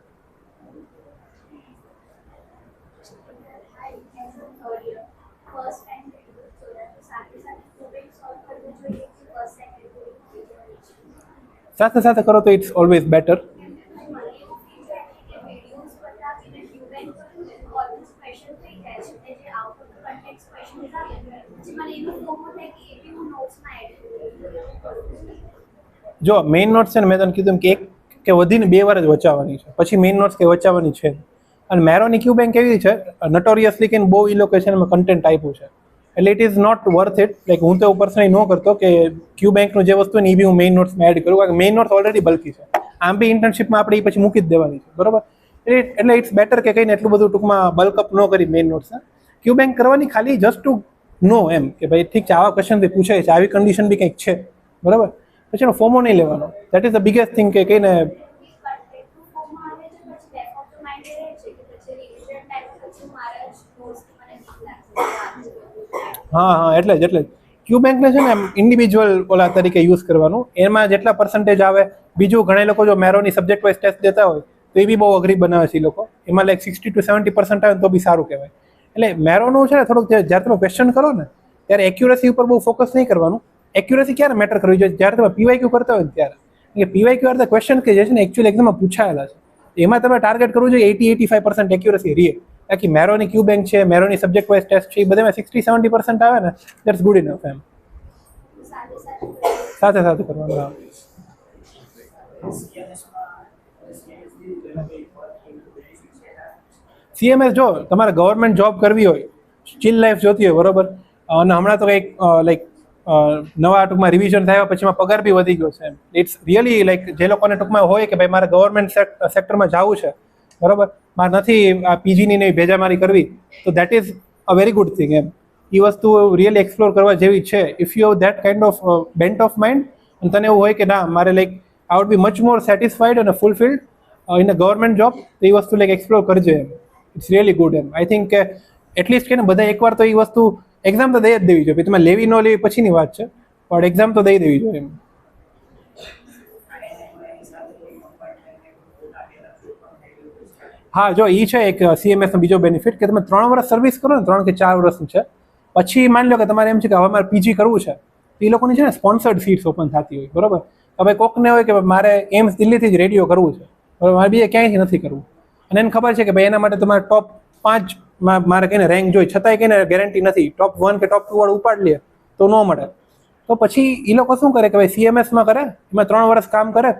સાથે સાથે કરો તો ઇટ્સ ઓલવેઝ બેટર. જો મેઇન નોટ્સ છે ને મેં તને કીધું કે એક કે વધીને 2 વાર જ વચાવવાની છે, પછી મેઇન નોટ્સ કે વચાવવાની છે નહીં. અને મેરોની ક્યુ બેંક એવી છે, નટોરિયસલી કે બહુ એ લોકેશનમાં કન્ટેન્ટ આપ્યું છે, એટલે it is not worth it. Like હું તો પર્સનલી ન કરતો કે ક્યુ બેંકનું જે વસ્તુ ને એ બી હું મેઇન નોટ્સમાં એડ કરું, કારણ કે મેઇન નોટ્સ ઓલરેડી બલ્કી છે. આમ બી ઇન્ટર્નશિપમાં આપણે એ પછી મૂકી જ દેવાની છે, બરોબર. એટલે ઇટ્સ બેટર કે કહીને એટલું બધું ટૂંકમાં બલ્કઅપ ન કરી મેઇન નોટ્સ. ક્યુ બેંક કરવાની ખાલી જસ્ટ ટુ નો એમ કે ભાઈ ઠીક છે, આવા ક્વેશ્ચન બી પૂછાય છે, આવી કન્ડિશન બી કંઈક છે, બરાબર. પછી એનો ફોમો નહીં લેવાનો. That is the biggest thing કે કહીને હા એટલે જ ક્યુ બેંકને છે ને એમ ઇન્ડિવિજ્યુઅલ ઓલા તરીકે યુઝ કરવાનું. એમાં જેટલા પર્સન્ટેજ આવે, બીજું ઘણા લોકો જો મેરોની સબ્જેક્ટ વાઇઝ ટેસ્ટ દેતા હોય તો એ બી બહુ અઘરી બનાવે છે એ લોકો. એમાં લાઈક 60 to 70% આવે તો બી સારું કહેવાય. એટલે મેરોનું છે ને થોડુંક જ્યારે તમે ક્વેશ્ચન કરો ને ત્યારે એક્યુરેસી ઉપર બહુ ફોકસ નહીં કરવાનું. એક્યુરેસી ક્યારે મેટર કરવી જોઈએ? જ્યારે તમે પીવાયક્યુ કરતા હોય ને ત્યારે. કે પીવાયક્યુ આર ધ ક્વેશ્ચન કે જે છે ને એકચ્યુઅલી એક્ઝામમાં પૂછાયેલા છે, એમાં તમે ટાર્ગેટ કરવું જોઈએ 80-85% એક્યુરેસી રીએ. બાકી મેરોની ક્યુ બેંક છે, મેરોની સબ્જેક્ટ વાઇઝ ટેસ્ટ છે, એ બધામાં 60-70% આવે ને દેટ્સ ગુડ ઇનફ એમ. સાથે કરવાનું. હા CMS જો તમારે ગવર્મેન્ટ જોબ કરવી હોય, ચીલ લાઈફ જોતી હોય, બરોબર, અને હમણાં તો કંઈક લાઈક નવા ટૂંકમાં રિવિઝન થયા પછી એમાં પગાર બી વધી ગયો છે એમ. ઇટ્સ રિયલી લાઈક જે લોકોને ટૂંકમાં હોય કે ભાઈ મારે ગવર્મેન્ટ સેક્ટરમાં જવું છે, બરોબર, મારે નથી આ પીજીની નહીં ભેજામારી કરવી, તો that is a very good thing એમ. એ વસ્તુ રિયલી એક્સપ્લોર કરવા જેવી છે if you have that kind of bent of mind. અને તને એવું હોય કે ના મારે like I would be much more satisfied અને fulfilled in a government job, તો એ વસ્તુ લાઈક એક્સપ્લોર કરજે એમ. ઇટ્સ રિયલી ગુડ એમ. આઈ થિંક કે એટલીસ્ટ કે ને બધા એકવાર તો એ વસ્તુ એક્ઝામ તો દઈ જ દેવી જોઈએ. તમે લેવી ન લેવી પછીની વાત છે, પણ એક્ઝામ તો દઈ દેવી જોઈએ એમ. હા જો એ છે એક CMS નો બીજો બેનિફિટ કે તમે 3 વર્ષ સર્વિસ કરો ને, 3 કે 4 વર્ષનું છે, પછી માની લો કે તમારે એમ છે કે હવે મારે પીજી કરવું છે, તો એ લોકોની છે ને સ્પોન્સર્ડ સીટ્સ ઓપન થતી હોય, બરોબર. હવે કોકને હોય કે મારે એમ્સ દિલ્હીથી જ રેડિયો કરવું છે, બરોબર, મારે બીજે ક્યાંયથી નથી કરવું, અને એને ખબર છે કે ભાઈ એના માટે તમારે ટોપ 5 મારે કહીને રેન્ક જોઈએ, છતાંય કહીને ગેરંટી નથી, ટોપ 1 કે ટોપ 2 વાળું ઉપાડ લે તો ન મળે. તો પછી એ લોકો શું કરે કે ભાઈ CMSમાં કરે, એમાં 3 વર્ષ કામ કરે,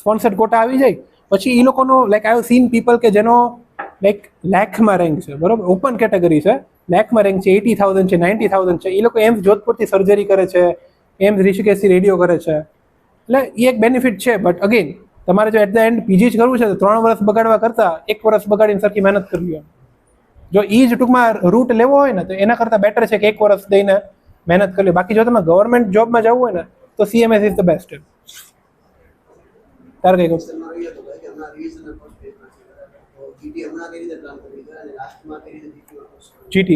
સ્પોન્સર્ડ કોટા આવી જાય, પછી એ લોકોનો like I have seen people કે જેનો લાઈક લાખમાં રેન્ક છે, બરોબર, ઓપન કેટેગરી છે, લાખમાં રેન્ક છે, 80,000 છે, 90,000 છે, એ લોકો એમ્સ જોધપુરથી સર્જરી કરે છે, એમ્સ ઋષિકેશથી રેડિયો કરે છે. એટલે એ એક બેનિફિટ છે. બટ અગેન તમારે જો એટ ધ એન્ડ પીજી જ કરવું છે તો 3 વર્ષ બગાડવા કરતાં 1 વર્ષ બગાડીને સરખી મહેનત કરવી હોય. જો એ જ ટૂંકમાં રૂટ લેવો હોય ને તો એના કરતાં બેટર છે કે 1 વર્ષ દઈને મહેનત કરી લે. બાકી જો તમે ગવર્મેન્ટ જોબમાં જવું હોય ને તો CMS ઇઝ ધ બેસ્ટ. તારે કઈ કહું? GT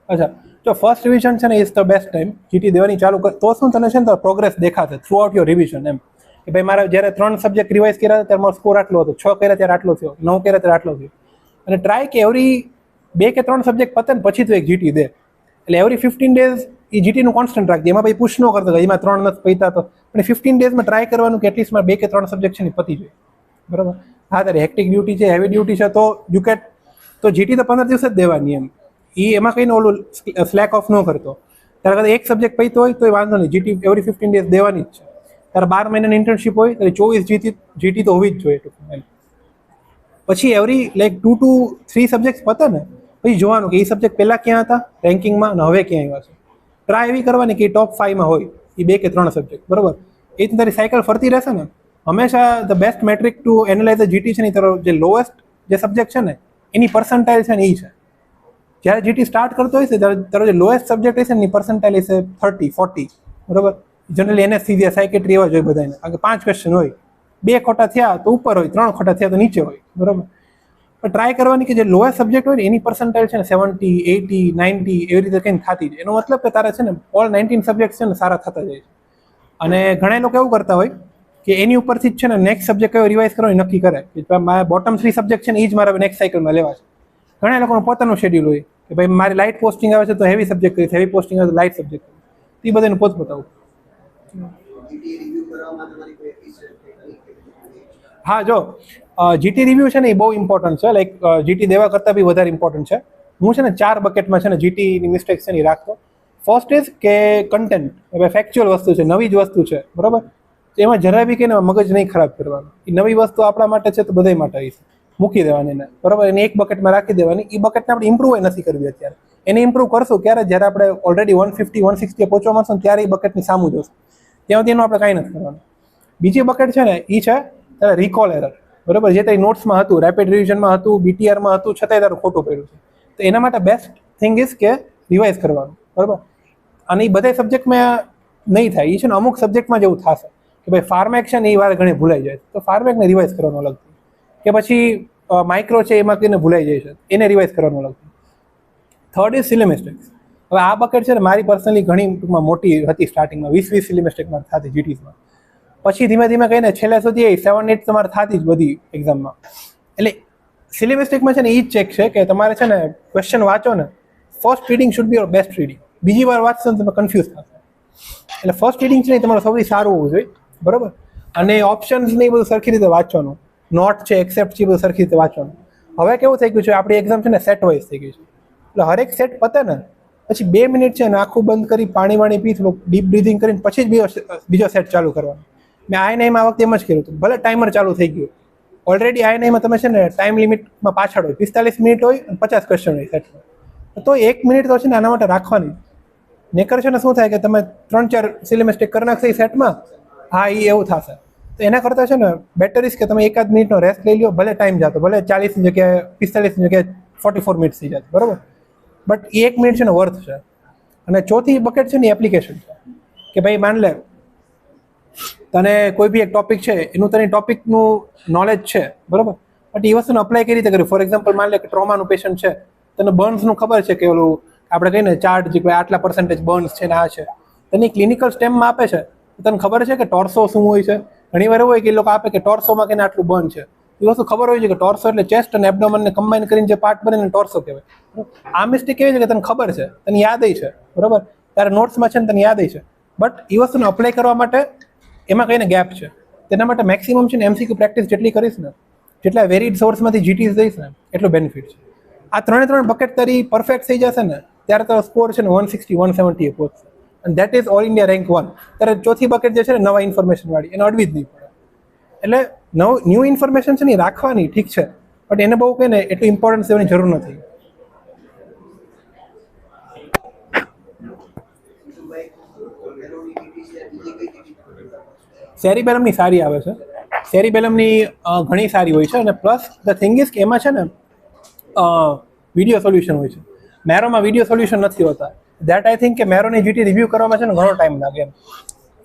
અચ્છા, જો ફર્સ્ટ રિવિઝન છે ને is the best time. GT દેવાની ચાલુ કર તો શું તને છે ને પ્રોગ્રેસ દેખાશે થ્રુ આઉટ યોર રિવિઝન એમ. કે ભાઈ મારા જ્યારે 3 સબ્જેક્ટ રિવાઇઝ કર્યા ત્યારે મારો સ્કોર આટલો હતો, 6 કર્યા ત્યારે આટલો થયો, 9 કર્યા ત્યારે આટલો થયો. અને ટ્રાય કે એવરી 2 કે 3 સબ્જેક્ટ પતે ને પછી તો એક GT દે. એટલે એવરી 15 ડેઝ એ GT નું કોન્સ્ટન્ટ રાખજે. એમાં ભાઈ પુશ ન કરતો એમાં 3 નથી પૈતા તો, પણ 15 ડેઝમાં ટ્રાય કરવાનું કે એટલીસ્ટ મારે 2 કે 3 સબ્જેક્ટ છે ને પતી જાય, બરાબર. હા તારે હેક્ટિક ડ્યુટી છે, હેવી ડ્યુટી છે, તો યુ કેટ તો GT તો 15 દિવસ જ દેવાની એમ. એ એમાં કંઈ ઓલું સ્લેક ઓફ ન કરતો. તારે કદાચ એક સબ્જેક્ટ પૈતો હોય તો વાંધો નહીં, GT એવરી 15 ડેઝ દેવાની જ છે. તારે 12 મહિનાની ઇન્ટર્નશિપ હોય ત્યારે 24 GT તો હોવી જ જોઈએ ટૂંકમાં એમ. પછી એવરી લાઈક 2 to 3 સબ્જેક્ટ પતે ને પછી જોવાનું કે એ સબ્જેક્ટ પહેલાં ક્યાં હતા રેન્કિંગમાં અને હવે ક્યાં આવ્યા છે. ટ્રાય એવી કરવાની કે ટોપ 5માં હોય એ 2 કે 3 સબ્જેક્ટ, બરાબર. એ જ તારી સાયકલ ફરતી રહેશે ને. હંમેશા the best metric to analyse the GT છે ને તારો જે લોએસ્ટ જે સબ્જેક્ટ છે ને એની પર્સન્ટાઇલ છે ને એ છે. જ્યારે GT સ્ટાર્ટ કરતો હોય છે ત્યારે તારો જે લોએસ્ટ સબ્જેક્ટ હશે ને એની પર્સન્ટાઇલ હશે 30-40, બરાબર. જનરલી એનેસ્થીસિયા સાયકેટ્રી એવા જ હોય બધાને, કારણ કે 5 ક્વેશ્ચન હોય, 2 ખોટા થયા તો ઉપર હોય, 3 ખોટા થયા તો નીચે હોય, બરાબર. પણ ટ્રાય કરવાની કે જે લોએસ્ટ સબ્જેક્ટ હોય ને એની પર્સન્ટાઇલ છે ને 70, 80, 90 એવી રીતે કંઈ થતી જાય. એનો મતલબ કે તારે છે ને ઓલ 19 સબ્જેક્ટ છે ને સારા થતા જાય છે. અને ઘણા લોકો એવું કરતા હોય કે એની ઉપરથી જ છે ને નેક્સ્ટ સબ્જેક્ટ કયો રિવાઇઝ કરવાનો નક્કી કરે કે મારા બોટમ 3 સબ્જેક્ટ છે ને એ જ મારે નેક્સ્ટ સાયકલમાં લેવા છે. ઘણા લોકોનું પોતાનું શેડ્યુલ હોય કે ભાઈ મારી લાઇટ પોસ્ટિંગ આવે છે તો હેવી સબ્જેક્ટ કરીશ, હેવી પોસ્ટિંગ આવે તો લાઇટ સબ્જેક્ટ કરીશ. એ બધાનું પોતપોતાવું. હા જો GT રિવ્યુ છે ને એ બહુ ઇમ્પોર્ટન્ટ છે. લાઈક GT દેવા કરતાં બી વધારે ઇમ્પોર્ટન્ટ છે. હું છે ને 4 બકેટમાં છે ને GTની મિસ્ટેક્સ છે ને એ રાખતો. ફર્સ્ટ ઇઝ કે કન્ટેન્ટ, હવે ફેક્ચ્યુઅલ વસ્તુ છે, નવી જ વસ્તુ છે, બરાબર. તો એમાં જરા બી કંઈ મગજ નહીં ખરાબ કરવાનું. એ નવી વસ્તુ આપણા માટે છે તો બધા માટે આવી છે, મૂકી દેવાની એને, બરાબર, એને એક બકેટમાં રાખી દેવાની. એ બકેટને આપણે ઇમ્પ્રૂવ નથી કરવી અત્યારે, એને ઇમ્પ્રૂવ કરશું ક્યારે, જ્યારે આપણે ઓલરેડી 150 160 પહોંચવા માંગશું ને ત્યારે એ બકેટની સામું જોશું. ત્યાં સુધી એનું આપણે કાંઈ નથી કરવાનું. બીજી બકેટ છે ને એ છે તારે રિકોલ એરર, બરાબર, જે તારી નોટ્સમાં હતું, રેપિડ રિવિઝનમાં હતું, BTRમાં હતું, છતાંય તારું ખોટું પડ્યું છે. તો એના માટે બેસ્ટ થિંગ ઇઝ કે રિવાઇઝ કરવાનું, બરાબર. અને એ બધા સબ્જેક્ટમાં નહીં થાય, એ છે ને અમુક સબ્જેક્ટમાં જેવું થશે કે ભાઈ ફાર્મેક છે ને એ વાર ઘણી ભૂલાઈ જાય, તો ફાર્મેકને રિવાઇઝ કરવાનું અલગ, કે પછી માઇક્રો છે એમાં કઈને ભૂલાઈ જાય છે, એને રિવાઇઝ કરવાનું અલગ. Third is silly mistakes. હવે આ બકેટ છે ને મારી પર્સનલી ઘણી ટૂંકમાં મોટી હતી સ્ટાર્ટિંગમાં, 20 સિલી મિસ્ટેકમાં થતી જીટીસમાં. પછી ધીમે ધીમે કહીને છેલ્લે સુધી 7-8 તમારે થતી જ બધી એક્ઝામમાં. એટલે સિલી મિસ્ટેકમાં છે ને એ જ ચેક છે કે તમારે છે ને ક્વેશ્ચન વાંચો ને, first reading should be your best reading. બીજી વાર વાંચશો ને તમે કન્ફ્યુઝ થશે. એટલે ફર્સ્ટ રીડિંગ છે ને તમારું સૌથી સારું હોવું જોઈએ, બરાબર. અને ઓપ્શન્સ ને એ બધું સરખી રીતે વાંચવાનું, નોટ છે, એક્સેપ્ટ છે, બધું સરખી રીતે વાંચવાનું. હવે કેવું થઈ ગયું છે, આપણી એક્ઝામ છે ને સેટ વાઇઝ થઈ ગઈ છે. એટલે હરેક સેટ પતે ને પછી 2 મિનિટ છે ને આખું બંધ કરી પાણી પી, થોડુંક ડીપ બ્રીથિંગ કરીને પછી જ બીજો સેટ ચાલુ કરવાનો. મેં INI-માં આ વખતે એમ જ કર્યું હતું, ભલે ટાઈમર ચાલુ થઈ ગયું, ઓલરેડી INI-માં તમે છે ને ટાઈમ લિમિટમાં પાછળ હોય, 45 મિનિટ હોય અને 50 ક્વેશ્ચન હોય સેટમાં, તો 1 મિનિટ તો છે ને આના માટે રાખવાની. નેકર છે ને શું થાય કે તમે 3-4 સિલી મિસ્ટેક કરી નાખશો એ સેટમાં, હા એ એવું થશે. તો એના કરતાં છે ને બેટર ઇઝ કે તમે 1-8 મિનિટનો રેસ્ટ લઈ લો, ભલે ટાઈમ જતો, ભલે 40ની જગ્યાએ 45ની જગ્યાએ 44 મિનિટ થઈ જાય, બરાબર, બટ એ 1 મિનિટ છે ને વર્થ છે. અને ચોથી બકેટ છે ને એપ્લિકેશન છે, કે ભાઈ માન લે તને કોઈ બી એક ટોપિક છે, એનું તને ટોપિકનું નોલેજ છે, બરાબર, બટ એ વસ્તુને અપ્લાય કઈ રીતે કર્યું. ફોર એક્ઝામ્પલ માન લે કે ટ્રોમાનું પેશન્ટ છે, તને બર્ન્સનું ખબર છે કે ઓલું આપણે કહીને ચાર્ટ જે આટલા % બર્ન્સ છે ને આ છે, તને ક્લિનિકલ સ્ટેમમાં આપે છે, તને ખબર છે કે ટોર્સો શું હોય છે. ઘણી વાર એવું હોય કે એ લોકો આપે કે ટોર્સોમાં કે આટલું બર્ન છે, એ વસ્તુ ખબર હોય છે કે ટોર્સો એટલે ચેસ્ટ અને એબ્ડોમનને કમ્બાઈન કરીને જે પાર્ટ બને એને ટોર્સો કહેવાય. આ મિસ્ટેક કેવી છે કે તને ખબર છે, તને યાદ છે, બરાબર, તારે નોટ્સમાં છે ને તને યાદ છે, બટ એ વસ્તુને અપ્લાય કરવા માટે એમાં કઈને ગેપ છે. તેના માટે મેક્સિમમ છે ને MCQ પ્રેક્ટિસ જેટલી કરીશ ને, જેટલા વેરીડ સોર્સમાંથી GTs દઈશ ને, એટલું બેનિફિટ છે. આ 3 બકેટ તારી પરફેક્ટ થઈ જશે ને ત્યારે તારો સ્કોર છે ને 160-170 એ પહોંચશે, અને that is all India rank 1. ત્યારે ચોથી બકેટ જે છે ને નવા ઇન્ફોર્મેશન વાળી, એને અડવી જ નહીં પડે. એટલે ન્યૂ ઇન્ફોર્મેશન છે ને રાખવાની ઠીક છે, બટ એને બહુ કહીને એટલું ઇમ્પોર્ટન્સ દેવાની જરૂર નથી. સેરીબેલમની સારી આવે છે, સેરીબેલમની ઘણી સારી હોય છે, અને પ્લસ ધ થિંગ ઇઝ કે એમાં છે ને વિડીયો સોલ્યુશન હોય છે. મેરોમાં વિડીયો સોલ્યુશન નથી હોતા. દેટ આઈ થિંક કે મેરોની GT રિવ્યૂ કરવામાં છે ને ઘણો ટાઈમ લાગે એમ,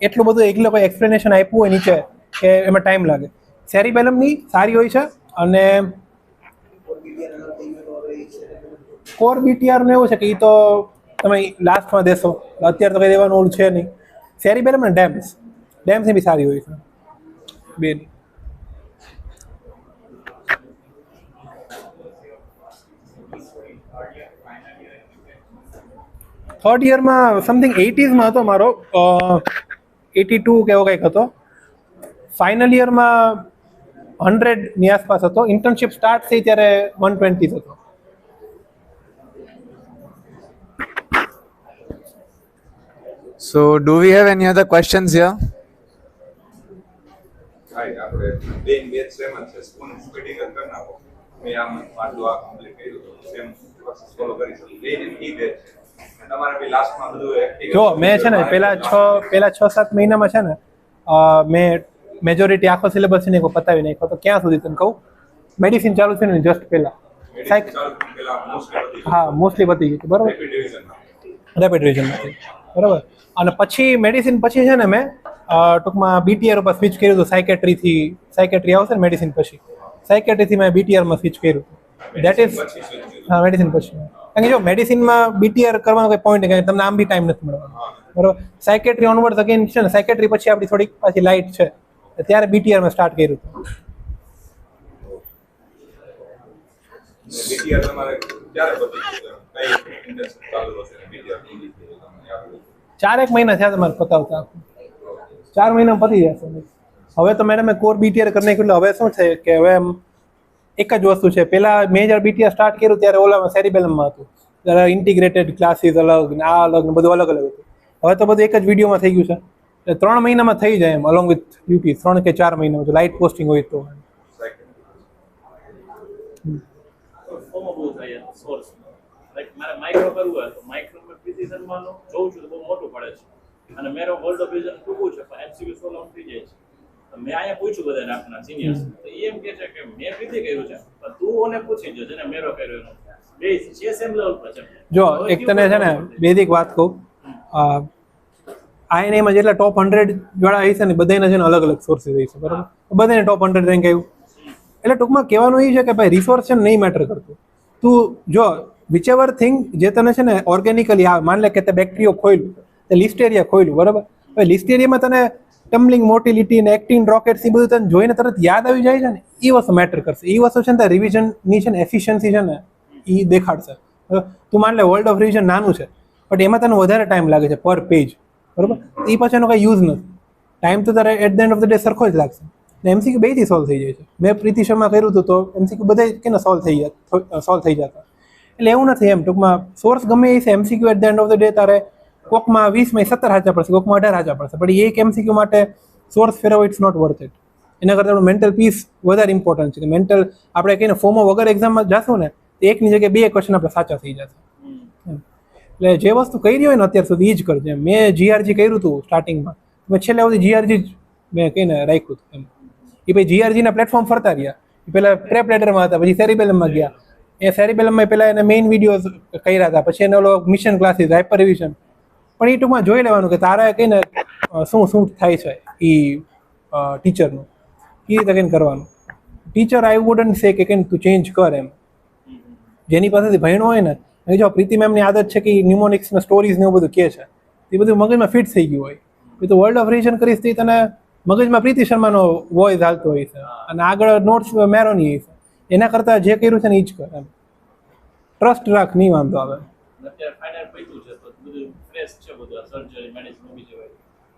એટલું બધું એક લોકોએ એક્સપ્લેનેશન આપ્યું હોય નીચે કે એમાં ટાઈમ લાગે. સેરીબેલમની સારી હોય છે. અને કોર BTRનું એવું છે કે એ તો તમે લાસ્ટમાં દેશો, અત્યારે તો કંઈ દેવાનું ઓલું છે નહીં. સેરીબેલમ અને ડેમ્સની બી સારી હોય છે બે. થર્ડ યરમાં સમથિંગ 80s હતો મારો, 82 કે એવો કંઈક હતો. ફાઇનલ યરમાં 100ની આસપાસ હતો. ઇન્ટર્નશિપ સ્ટાર્ટ થઈ ત્યારે 120 હતો. So do we have any other questions here? હાય, આપણે બેન બેચ સેમ જ છે, સ્પૂન ફીડિંગ જ કરી નાખો. મેં આમ આટલું આ કમ્પ્લીટ કર્યું તો સેમ પ્રોસેસ ફોલો કરી શકું. બેન ઈ બેચ છે, તમારે બી લાસ્ટમાં બધું એક્ટિવ. જો મેં છે ને પેલા 6-7 મહિનામાં છે ને મેં મેજોરિટી આખો સિલેબસ છે ને પતાવી નાખ્યો. તો ક્યાં સુધી તને કહું, મેડિસિન ચાલુ છે ને જસ્ટ પહેલા હા મોસ્ટલી પતી ગયું, બરાબર, રેપિડ રિવિઝનમાંથી, બરાબર. અને પછી મેડિસિન પછી છે ને મેં ટૂંકમાં BTR ઉપર સ્વિચ કર્યું હતું. સાયકેટ્રી આવશે ને મેડિસિન પછી, સાયકેટ્રીથી મેં BTRમાં સ્વિચ કર્યું. દેટ ઇઝ હા મેડિસિન પછી. કારણ કે જો મેડિસિનમાં BTR કરવાનો કોઈ પોઈન્ટ નહીં, તમને આમ બી ટાઈમ નથી મળવાનો, બરાબર. સાયકેટ્રી ઓનવર્ડ અગેન છે ને, સાયકેટ્રી પછી આપણી થોડીક પાછી લાઇટ છે, ત્યારે BTRમાં સ્ટાર્ટ કર્યું હતું. BTR તમારે ક્યારે પતી ગયું? કઈ ઇન્ટર્નશિપ ચાલુ હશે BTR ઇંગ્લિશ તમને યાદ હોય? 4 મહિના થયા તમારે પતાવતા, 4 મહિના પતી જશે. હવે તો મેડમે કોર BTR કરી નાખ્યું. એટલે હવે શું છે કે હવે એમ એક જ વસ્તુ છે. પહેલા મેં જ્યારે BTR સ્ટાર્ટ કર્યું ત્યારે ઓલામાં સેરીબેલમમાં હતું, ત્યારે ઇન્ટિગ્રેટેડ ક્લાસીસ અલગ ને આ અલગ ને બધું અલગ અલગ હતું. હવે તો બધું એક જ વિડીયોમાં થઈ ગયું છે. એટલે 3 મહિનામાં થઈ જાય એમ અલોંગ વિથ ડ્યુટી 3 કે 4 મહિનામાં જો લાઇટ પોસ્ટિંગ હોય તો. ફોર્મ બહુ થાય સોર્સ લાઈક મારે માઇક્રો કરવું હોય તો માઇક્રોમાં પ્રિસિઝનમાં જોઉં છું તો બહુ મોટું પડે છે અને મેરો વર્લ્ડ ઓફ વિઝન ટૂંકું છે પણ એમસીક્યુ સોલ્વ આઉટ થઈ જાય છે. મેં અહીંયા પૂછ્યું બધાને આપણા સિનિયર્સ તો એ એમ કહે છે કે મેં પ્રીતિ કર્યું છે પણ તું ઓને પૂછી જો જેને મેરો કર્યો એનો બે છે સેમ લેવલ પર છે. જો એક તને છે ને બેઝિક વાત કહું, આઈએનએમાં જેટલા ટોપ 100 વાળા હશે ને બધાના છે ને અલગ અલગ સોર્સિસ હશે બરાબર, બધાને ટોપ 100 રેન્ક આવ્યું. એટલે ટૂંકમાં કહેવાનું એ છે કે ભાઈ રિસોર્સ છે ને નહીં મેટર કરતું. તું જો વિચ એવર થિંગ જે તને છે ને ઓર્ગેનિકલી આવે, માન લે કે તે બેક્ટેરિયો ખોલ્યું, તે લિસ્ટેરિયા ખોલ્યું બરાબર, હવે લિસ્ટેરિયામાં તને ટમ્બલિંગ મોટિલિટી ને એક્ટિન રોકેટ્સ એ બધું તને જોઈને તરત યાદ આવી જાય છે ને, એ વસ્તુ મેટર કરશે. એ વસ્તુ છે ને તારી રિવિઝનની છે ને એફિશિયન્સી છે ને એ દેખાડશે. તું માન લે વર્લ્ડ ઓફ રિવિઝન નાનું છે બટ એમાં તને વધારે ટાઈમ લાગે છે પર પેજ બરાબર, એ પછી એનો કંઈ યુઝ નથી. ટાઈમ તો તારે at the end of the day સરખો જ લાગશે. ને એમસીક્યુ બેથી સોલ્વ થઈ જાય છે. મેં પ્રીતિ શર્મા કર્યું હતું તો એમસીક્યુ બધા કે સોલ્વ થઈ જતા. એટલે એવું નથી એમ, ટૂંકમાં સોર્સ ગમે એ છે, MCQ at the end of the day તારે કોકમાં 20 17 હાચા પડશે, કોકમાં 18 હાચા પડશે, પણ એક એમસીક્યુ માટે સોર્સ ફેરવો ઇટ્સ નોટ વર્થ ઇટ. એના કરતાં આપણું મેન્ટલ પીસ વધારે ઇમ્પોર્ટન્ટ છે. કે મેન્ટલ આપણે કહીને ફોમો વગર એક્ઝામમાં જશું ને તો એકની જગ્યાએ 2 ક્વેશ્ચન આપણે સાચા થઈ જશે. એટલે જે વસ્તુ કરી હોય ને અત્યાર સુધી એ જ કરજે. મેં જીઆરજી કર્યું હતું સ્ટાર્ટિંગમાં, મેં છેલ્લે સુધી જીઆરજી જ મેં કહીને રાખ્યું હતું એમ. એ પછી જીઆરજીના પ્લેટફોર્મ ફરતા રહ્યા. પહેલાં પ્રેપ લેટરમાં હતા, પછી સેરિબેલમમાં ગયા. એ સેરિબેલમમાં પહેલાં એને મેઇન વિડીયોઝ કર્યા હતા, પછી એને ઓલો મિશન ક્લાસીસ, હાઇપર રિવિઝન. પણ એ ટૂંકમાં જોઈ લેવાનું કે તારા કહીને શું થાય છે એ ટીચરનું, એ રીતે કંઈ કરવાનું. ટીચર આઈ વુડન્ટ સે કે કંઈ તું ચેન્જ કર એમ. જેની પાસેથી ભણ્યો હોય ને, જો પ્રીતિ મેમની આદત છે કે ન્યુમોનિક્સ ને સ્ટોરીઝ ને એવું બધું કહે છે, એ બધું મગજમાં ફિટ થઈ ગયું હોય. એ તો વર્લ્ડ ઓફ રિવિઝન કરીશ તો તને મગજમાં પ્રીતિ શર્માનો વોઇસ હાલતો હોય છે અને આગળ નોટ્સ મેરોની હોય છે. એના કરતાં જે કર્યું છે ને એ જ કર એમ. ટ્રસ્ટ રાખ, નહીં વાંધો આવે. અત્યારે ફાઇનલ પૈતું છે તો બધું ફ્રેશ છે, બધું સર્જરી મેડિસિન બી છે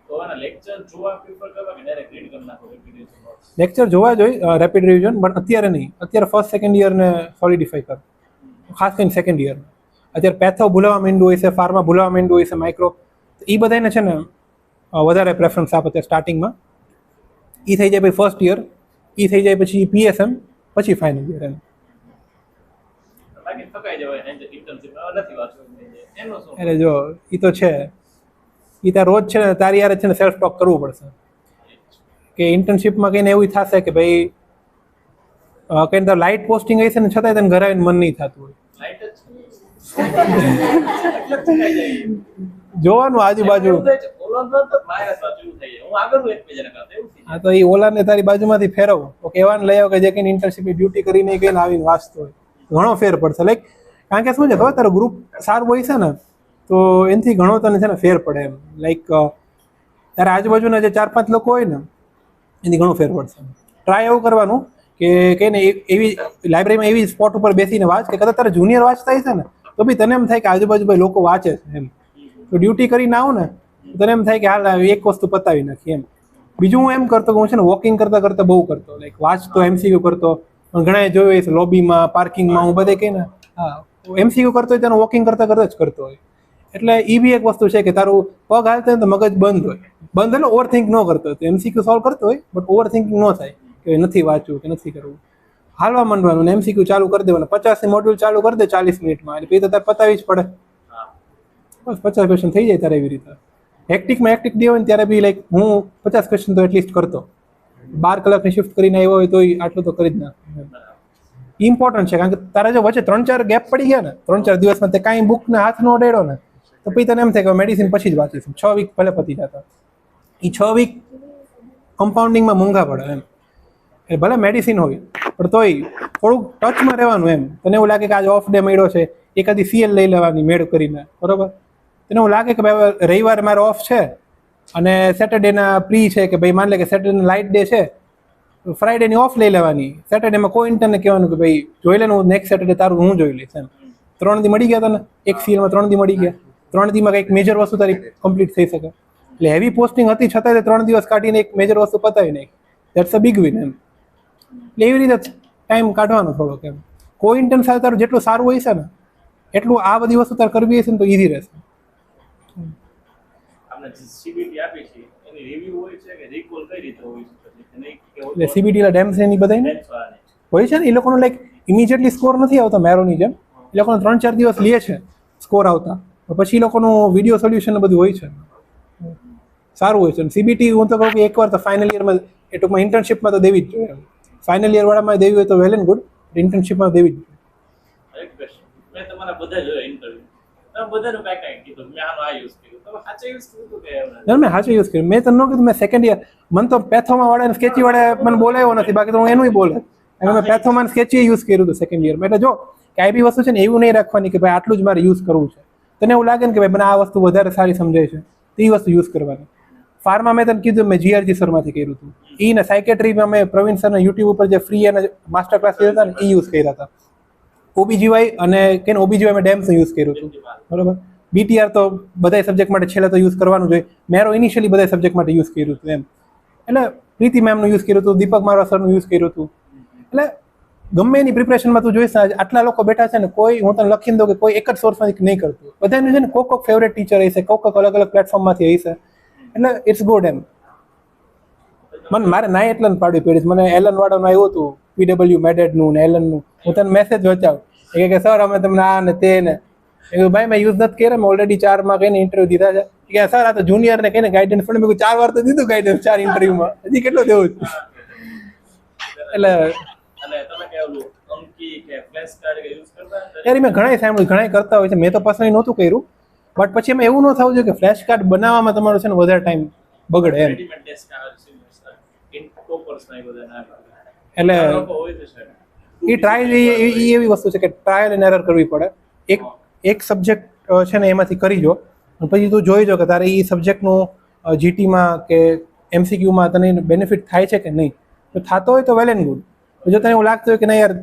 તો આના લેક્ચર જોવા પ્રિફર કરવા કે ડાયરેક્ટ રીડ કરી નાખો રેપિટેશન નોટ્સ? લેક્ચર જોવા જોઈએ રેપિડ રિવિઝન, પણ અત્યારે નહીં. અત્યારે ફર્સ્ટ સેકન્ડ યરને સોલિડિફાઈ કર, ખાસ કરીને સેકન્ડ યર. અત્યારે પેથો ભૂલાવા માંડ્યું હોય છે, ફાર્મા ભૂલાવા માંડ્યું હોય છે, માઇક્રો, એ બધાને છે ને વધારે પ્રેફરન્સ આપે અત્યારે સ્ટાર્ટિંગમાં. એ થઈ જાય પછી ફર્સ્ટ યર, એ થઈ જાય પછી પીએસએમ, પછી ફાઇનલ યર એમ. બાકી થકાઈ જવાય ને ઇન્ટર્નશિપ નથી વાંચવું એનો શું? એટલે જો એ તો છે, એ તાર રોજ છે ને તારી યાર છે ને સેલ્ફ ટોક કરવું પડશે. કે ઇન્ટર્નશિપમાં કહીને એવું થશે કે ભાઈ કંઈ તાર લાઇટ પોસ્ટિંગ હશે ને છતાંય તને ઘરે આવીને મન નહીં થતું હોય. લાઈટ જ એટલે થકાઈ જાય. જોવાનું આજુબાજુ. હા તો એ ઓલાને તારી બાજુમાંથી ફેરવો, તો કહેવાનું લઈ આવો કે જે કંઈ ઇન્ટર્નશિપની ડ્યુટી કરીને ગઈને આવીને વાંચતો હોય, ઘણો ફેર પડશે. લાઈક કારણ કે શું છે ખબર, તારું ગ્રુપ સારું હોય છે ને તો એનાથી ઘણો તને છે ને ફેર પડે એમ. લાઈક તારા આજુબાજુના જે 4-5 લોકો હોય ને એનાથી ઘણો ફેર પડશે. ટ્રાય એવું કરવાનું કે કહીને એવી લાઇબ્રેરીમાં એવી સ્પોટ ઉપર બેસીને વાંચ કે કદાચ તારા જુનિયર વાંચતા હશે ને તો બી તને એમ થાય કે આજુબાજુ ભાઈ લોકો વાંચે છે એમ. તો ડ્યુટી કરીને આવું ને તને એમ થાય કે હાલ એક વસ્તુ પતાવી નાખી એમ. બીજું હું એમ કરતો કે હું છે ને વોકિંગ કરતાં કરતાં બહુ કરતો, લાઈક વાંચતો, એમસીક્યુ કરતો. પણ ઘણા જોયું હોય છે લોબીમાં, પાર્કિંગમાં, હું બધે કહીને હા એમસીક્યુ કરતો હોય તેને વોકિંગ કરતાં કરતાં જ કરતો હોય. એટલે એ બી એક વસ્તુ છે કે તારું પગ હાલતો હોય તો મગજ બંધ હોય, બંધ એટલે ઓવર થિંક ન કરતો હોય. એમસીક્યુ સોલ્વ કરતો હોય બટ ઓવર થિંકિંગ ન થાય કે નથી વાંચવું કે નથી કરવું. હાલવા માંડવાનું ને એમસીક્યુ ચાલુ કરી દેવાનું. 50 મોડ્યુલ ચાલુ કરી દે 40 મિનિટમાં, એટલે પછી તો તારે પતાવી જ પડે. બસ 50 ક્વેશ્ચન થઈ જાય તારે એવી રીતે. હેક્ટિકમાં હેક્ટિક ડે હોય ને ત્યારે બી લાઈક હું 50 ક્વેશ્ચન તો એટલીસ્ટ કરતો. 12 કલાકની શિફ્ટ કરીને આવ્યો હોય તો આટલું તો કરી જ ના. ઇમ્પોર્ટન્ટ છે કારણ કે તારા જો વચ્ચે 3-4 ગેપ પડી ગયા ને, 3-4 દિવસમાં તે કાંઈ બુકને હાથ નો અડાડ્યો ને તો પછી તને એમ થાય કે મેડિસિન પછી જ વાંચીશું. 6 વીક ભલે પતી જતા, એ 6 વીક કમ્પાઉન્ડિંગમાં મોંઘા પડે એમ. એટલે ભલે મેડિસિન હોય પણ તોય થોડુંક ટચમાં રહેવાનું એમ. તને એવું લાગે કે આજે ઓફ ડે મળ્યો છે, એકાદી સીએલ લઈ લેવાની મેળ કરીને, બરોબર. તને એવું લાગે કે ભાઈ રવિવારે મારો ઓફ છે અને સેટરડેના પ્રી છે, કે ભાઈ માની લે કે સેટરડે લાઇટ ડે છે, ફ્રાઈડેની ઓફ લઈ લેવાની. સેટરડેમાં કોઈ ઇન્ટરને કહેવાનું કે ભાઈ જોઈ લે ને હું નેક્સ્ટ સેટરડે તારું હું જોઈ લઈશ એમ. 3 દી મળી ગયા તને, એક સીએલમાં 3 દી મળી ગયા. 3 દીમાં કંઈક મેજર વસ્તુ તારી કમ્પ્લીટ થઈ શકે. એટલે હેવી પોસ્ટિંગ હતી છતાંય 3 દિવસ કાઢીને એક મેજર વસ્તુ પતાવી નાખી. દેટ્સ અ બિગ વિન એમ. એટલે એવી રીતે ટાઈમ કાઢવાનો થોડોક એમ. કોઈ ઇન્ટર્ન સાથે તારું જેટલું સારું હોય છે ને એટલું આ બધી વસ્તુ તારે કરવી હશે ને તો ઈઝી રહેશે. આપણે જે સીબીટી આપી છે એની એની રિવ્યુ હોય છે કે રિકોલ કઈ રીતે હોય છે કે નહીં કે એટલે સીબીટી ના ડેમ્સ એની બધાય ને ટેન્સ વાળાને હોય છે ને, એ લોકોનો લાઈક ઇમિડિયેટલી સ્કોર નથી આવતો મેરોની જેમ. એ લોકોનો 3-4 દિવસ લે છે સ્કોર આવતા, પછી એ લોકોનું વિડીયો સોલ્યુશન બધું હોય છે, સારું હોય છે. સીબીટી હું તો કહું કે એકવાર તો ફાઇનલ યરમાં એ ટૂંકમાં ઇન્ટર્નશીપમાં તો દેવી જ જોઈએ. ફાઇનલ યર વાળામાં દેવી હોય તો વેલ એન્ડ ગુડ, ઇન્ટર્નશીપમાં દેવી જ જોઈએ. એક ક્વેશ્ચન, મેં તમારા બધા જોયા ઇન્ટરવ્યુ, તમે બધાનું કાંઈ કીધું મેં આનો આ યુઝ કર્યું, તમે સાચે યુઝ કર્યું કે એમ ના, મેં સાચું યુઝ કર્યું. મેં તો ન કીધું, મેં સેકન્ડ યર મને તો પેથોમાં વાળા સ્કેચી વાળા મને બોલાવ્યો નથી, બાકી તો હું એનું બોલે. અને મેં પેથોમાં સ્કેચી યુઝ કર્યું હતું સેકન્ડ યરમાં. એટલે જો કાંઈ બી વસ્તુ છે ને એવું નહીં રાખવાની કે ભાઈ આટલું જ મારે યુઝ કરવું છે. તને એવું લાગે ને કે ભાઈ મને આ વસ્તુ વધારે સારી સમજાય છે તો એ વસ્તુ યુઝ કરવાની. ફાર્મા મેં તને કીધું, મેં જીઆરજી સરમાંથી કર્યું હતું. એ ને સાયકેટ્રીમાં મેં પ્રવીણ સરના યુટ્યુબ ઉપર જે ફ્રી અને માસ્ટર ક્લાસ કર્યા હતા ને એ યુઝ કર્યા હતા. ઓબીજીવાય અને કે ઓબીજીવાય મેં ડેમ્સનું યુઝ કર્યું હતું, બરાબર. બીટીઆર તો બધા સબ્જેક્ટ માટે છેલ્લે તો યુઝ કરવાનું જોઈએ. મેરો ઇનિશિયલી બધા સબ્જેક્ટ માટે યુઝ કર્યું હતું એમ. એટલે પ્રીતિ મેમનું યુઝ કર્યું હતું, દીપક મારવા સરનું યુઝ કર્યું હતું. એટલે ગમે એની પ્રિપરેશનમાં તું જોઈશ, આટલા લોકો બેઠા છે ને, કોઈ હું તને લખીને દઉં કે કોઈ એક જ સોર્સમાંથી નહીં કરતું. બધાનું છે ને કોક ફેવરેટ ટીચર હશે, કોક અલગ અલગ પ્લેટફોર્મમાંથી હશે. એટલે ઇટ્સ ગુડ એમ. મને મારે નાય એટલે પાડવી પડી. મને એલન વાળાનું આવ્યું હતું પીડબ્લ્યુ મેડેડનું ને એલનનું. હું તને મેસેજ વચાવું કે સર અમે તમને આ ને તે ને, ભાઈ મેં યુઝ નથી કર્યા, મેં ઓલરેડી 4 માં કહીને ઇન્ટરવ્યુ દીધા છે. કે સર આ તો જુનિયર ને કહીને ગાઈડન્સ પણ મેં 4 વાર તો દીધું ગાઈડન્સ 4 ઇન્ટરવ્યુમાં, હજી કેટલો દેવું છે. એટલે અને તમે કે ઓલું અંકી કે ફ્લેશ કાર્ડ કે યુઝ કરતા હતા? યાર મેં ઘણા સાંભળ્યું, ઘણા કરતા હોય છે. મેં તો પર્સનલી નહોતું કર્યું, બટ પછી એમાં એવું ન થવું જોઈએ કે ફ્લેશ કાર્ડ બનાવવામાં તમારો છે ને વધારે ટાઈમ બગડે એમ. Readymade test card in toppers ના બધા ના એટલે લોકો હોય છે સર. એ ટ્રાયલ એવી વસ્તુ છે કે ટ્રાયલ એન્ડ એરર કરવી પડે. એક સબ્જેક્ટ છે ને એમાંથી કરી જો, પછી તું જોઈ જો કે તારે એ સબ્જેક્ટનું જીટીમાં કે એમસીક્યુમાં તને બેનિફિટ થાય છે કે નહીં. તો થતો હોય તો વેલ એન્ડ ગુડ. જો તને એવું લાગતું હોય કે ના યાર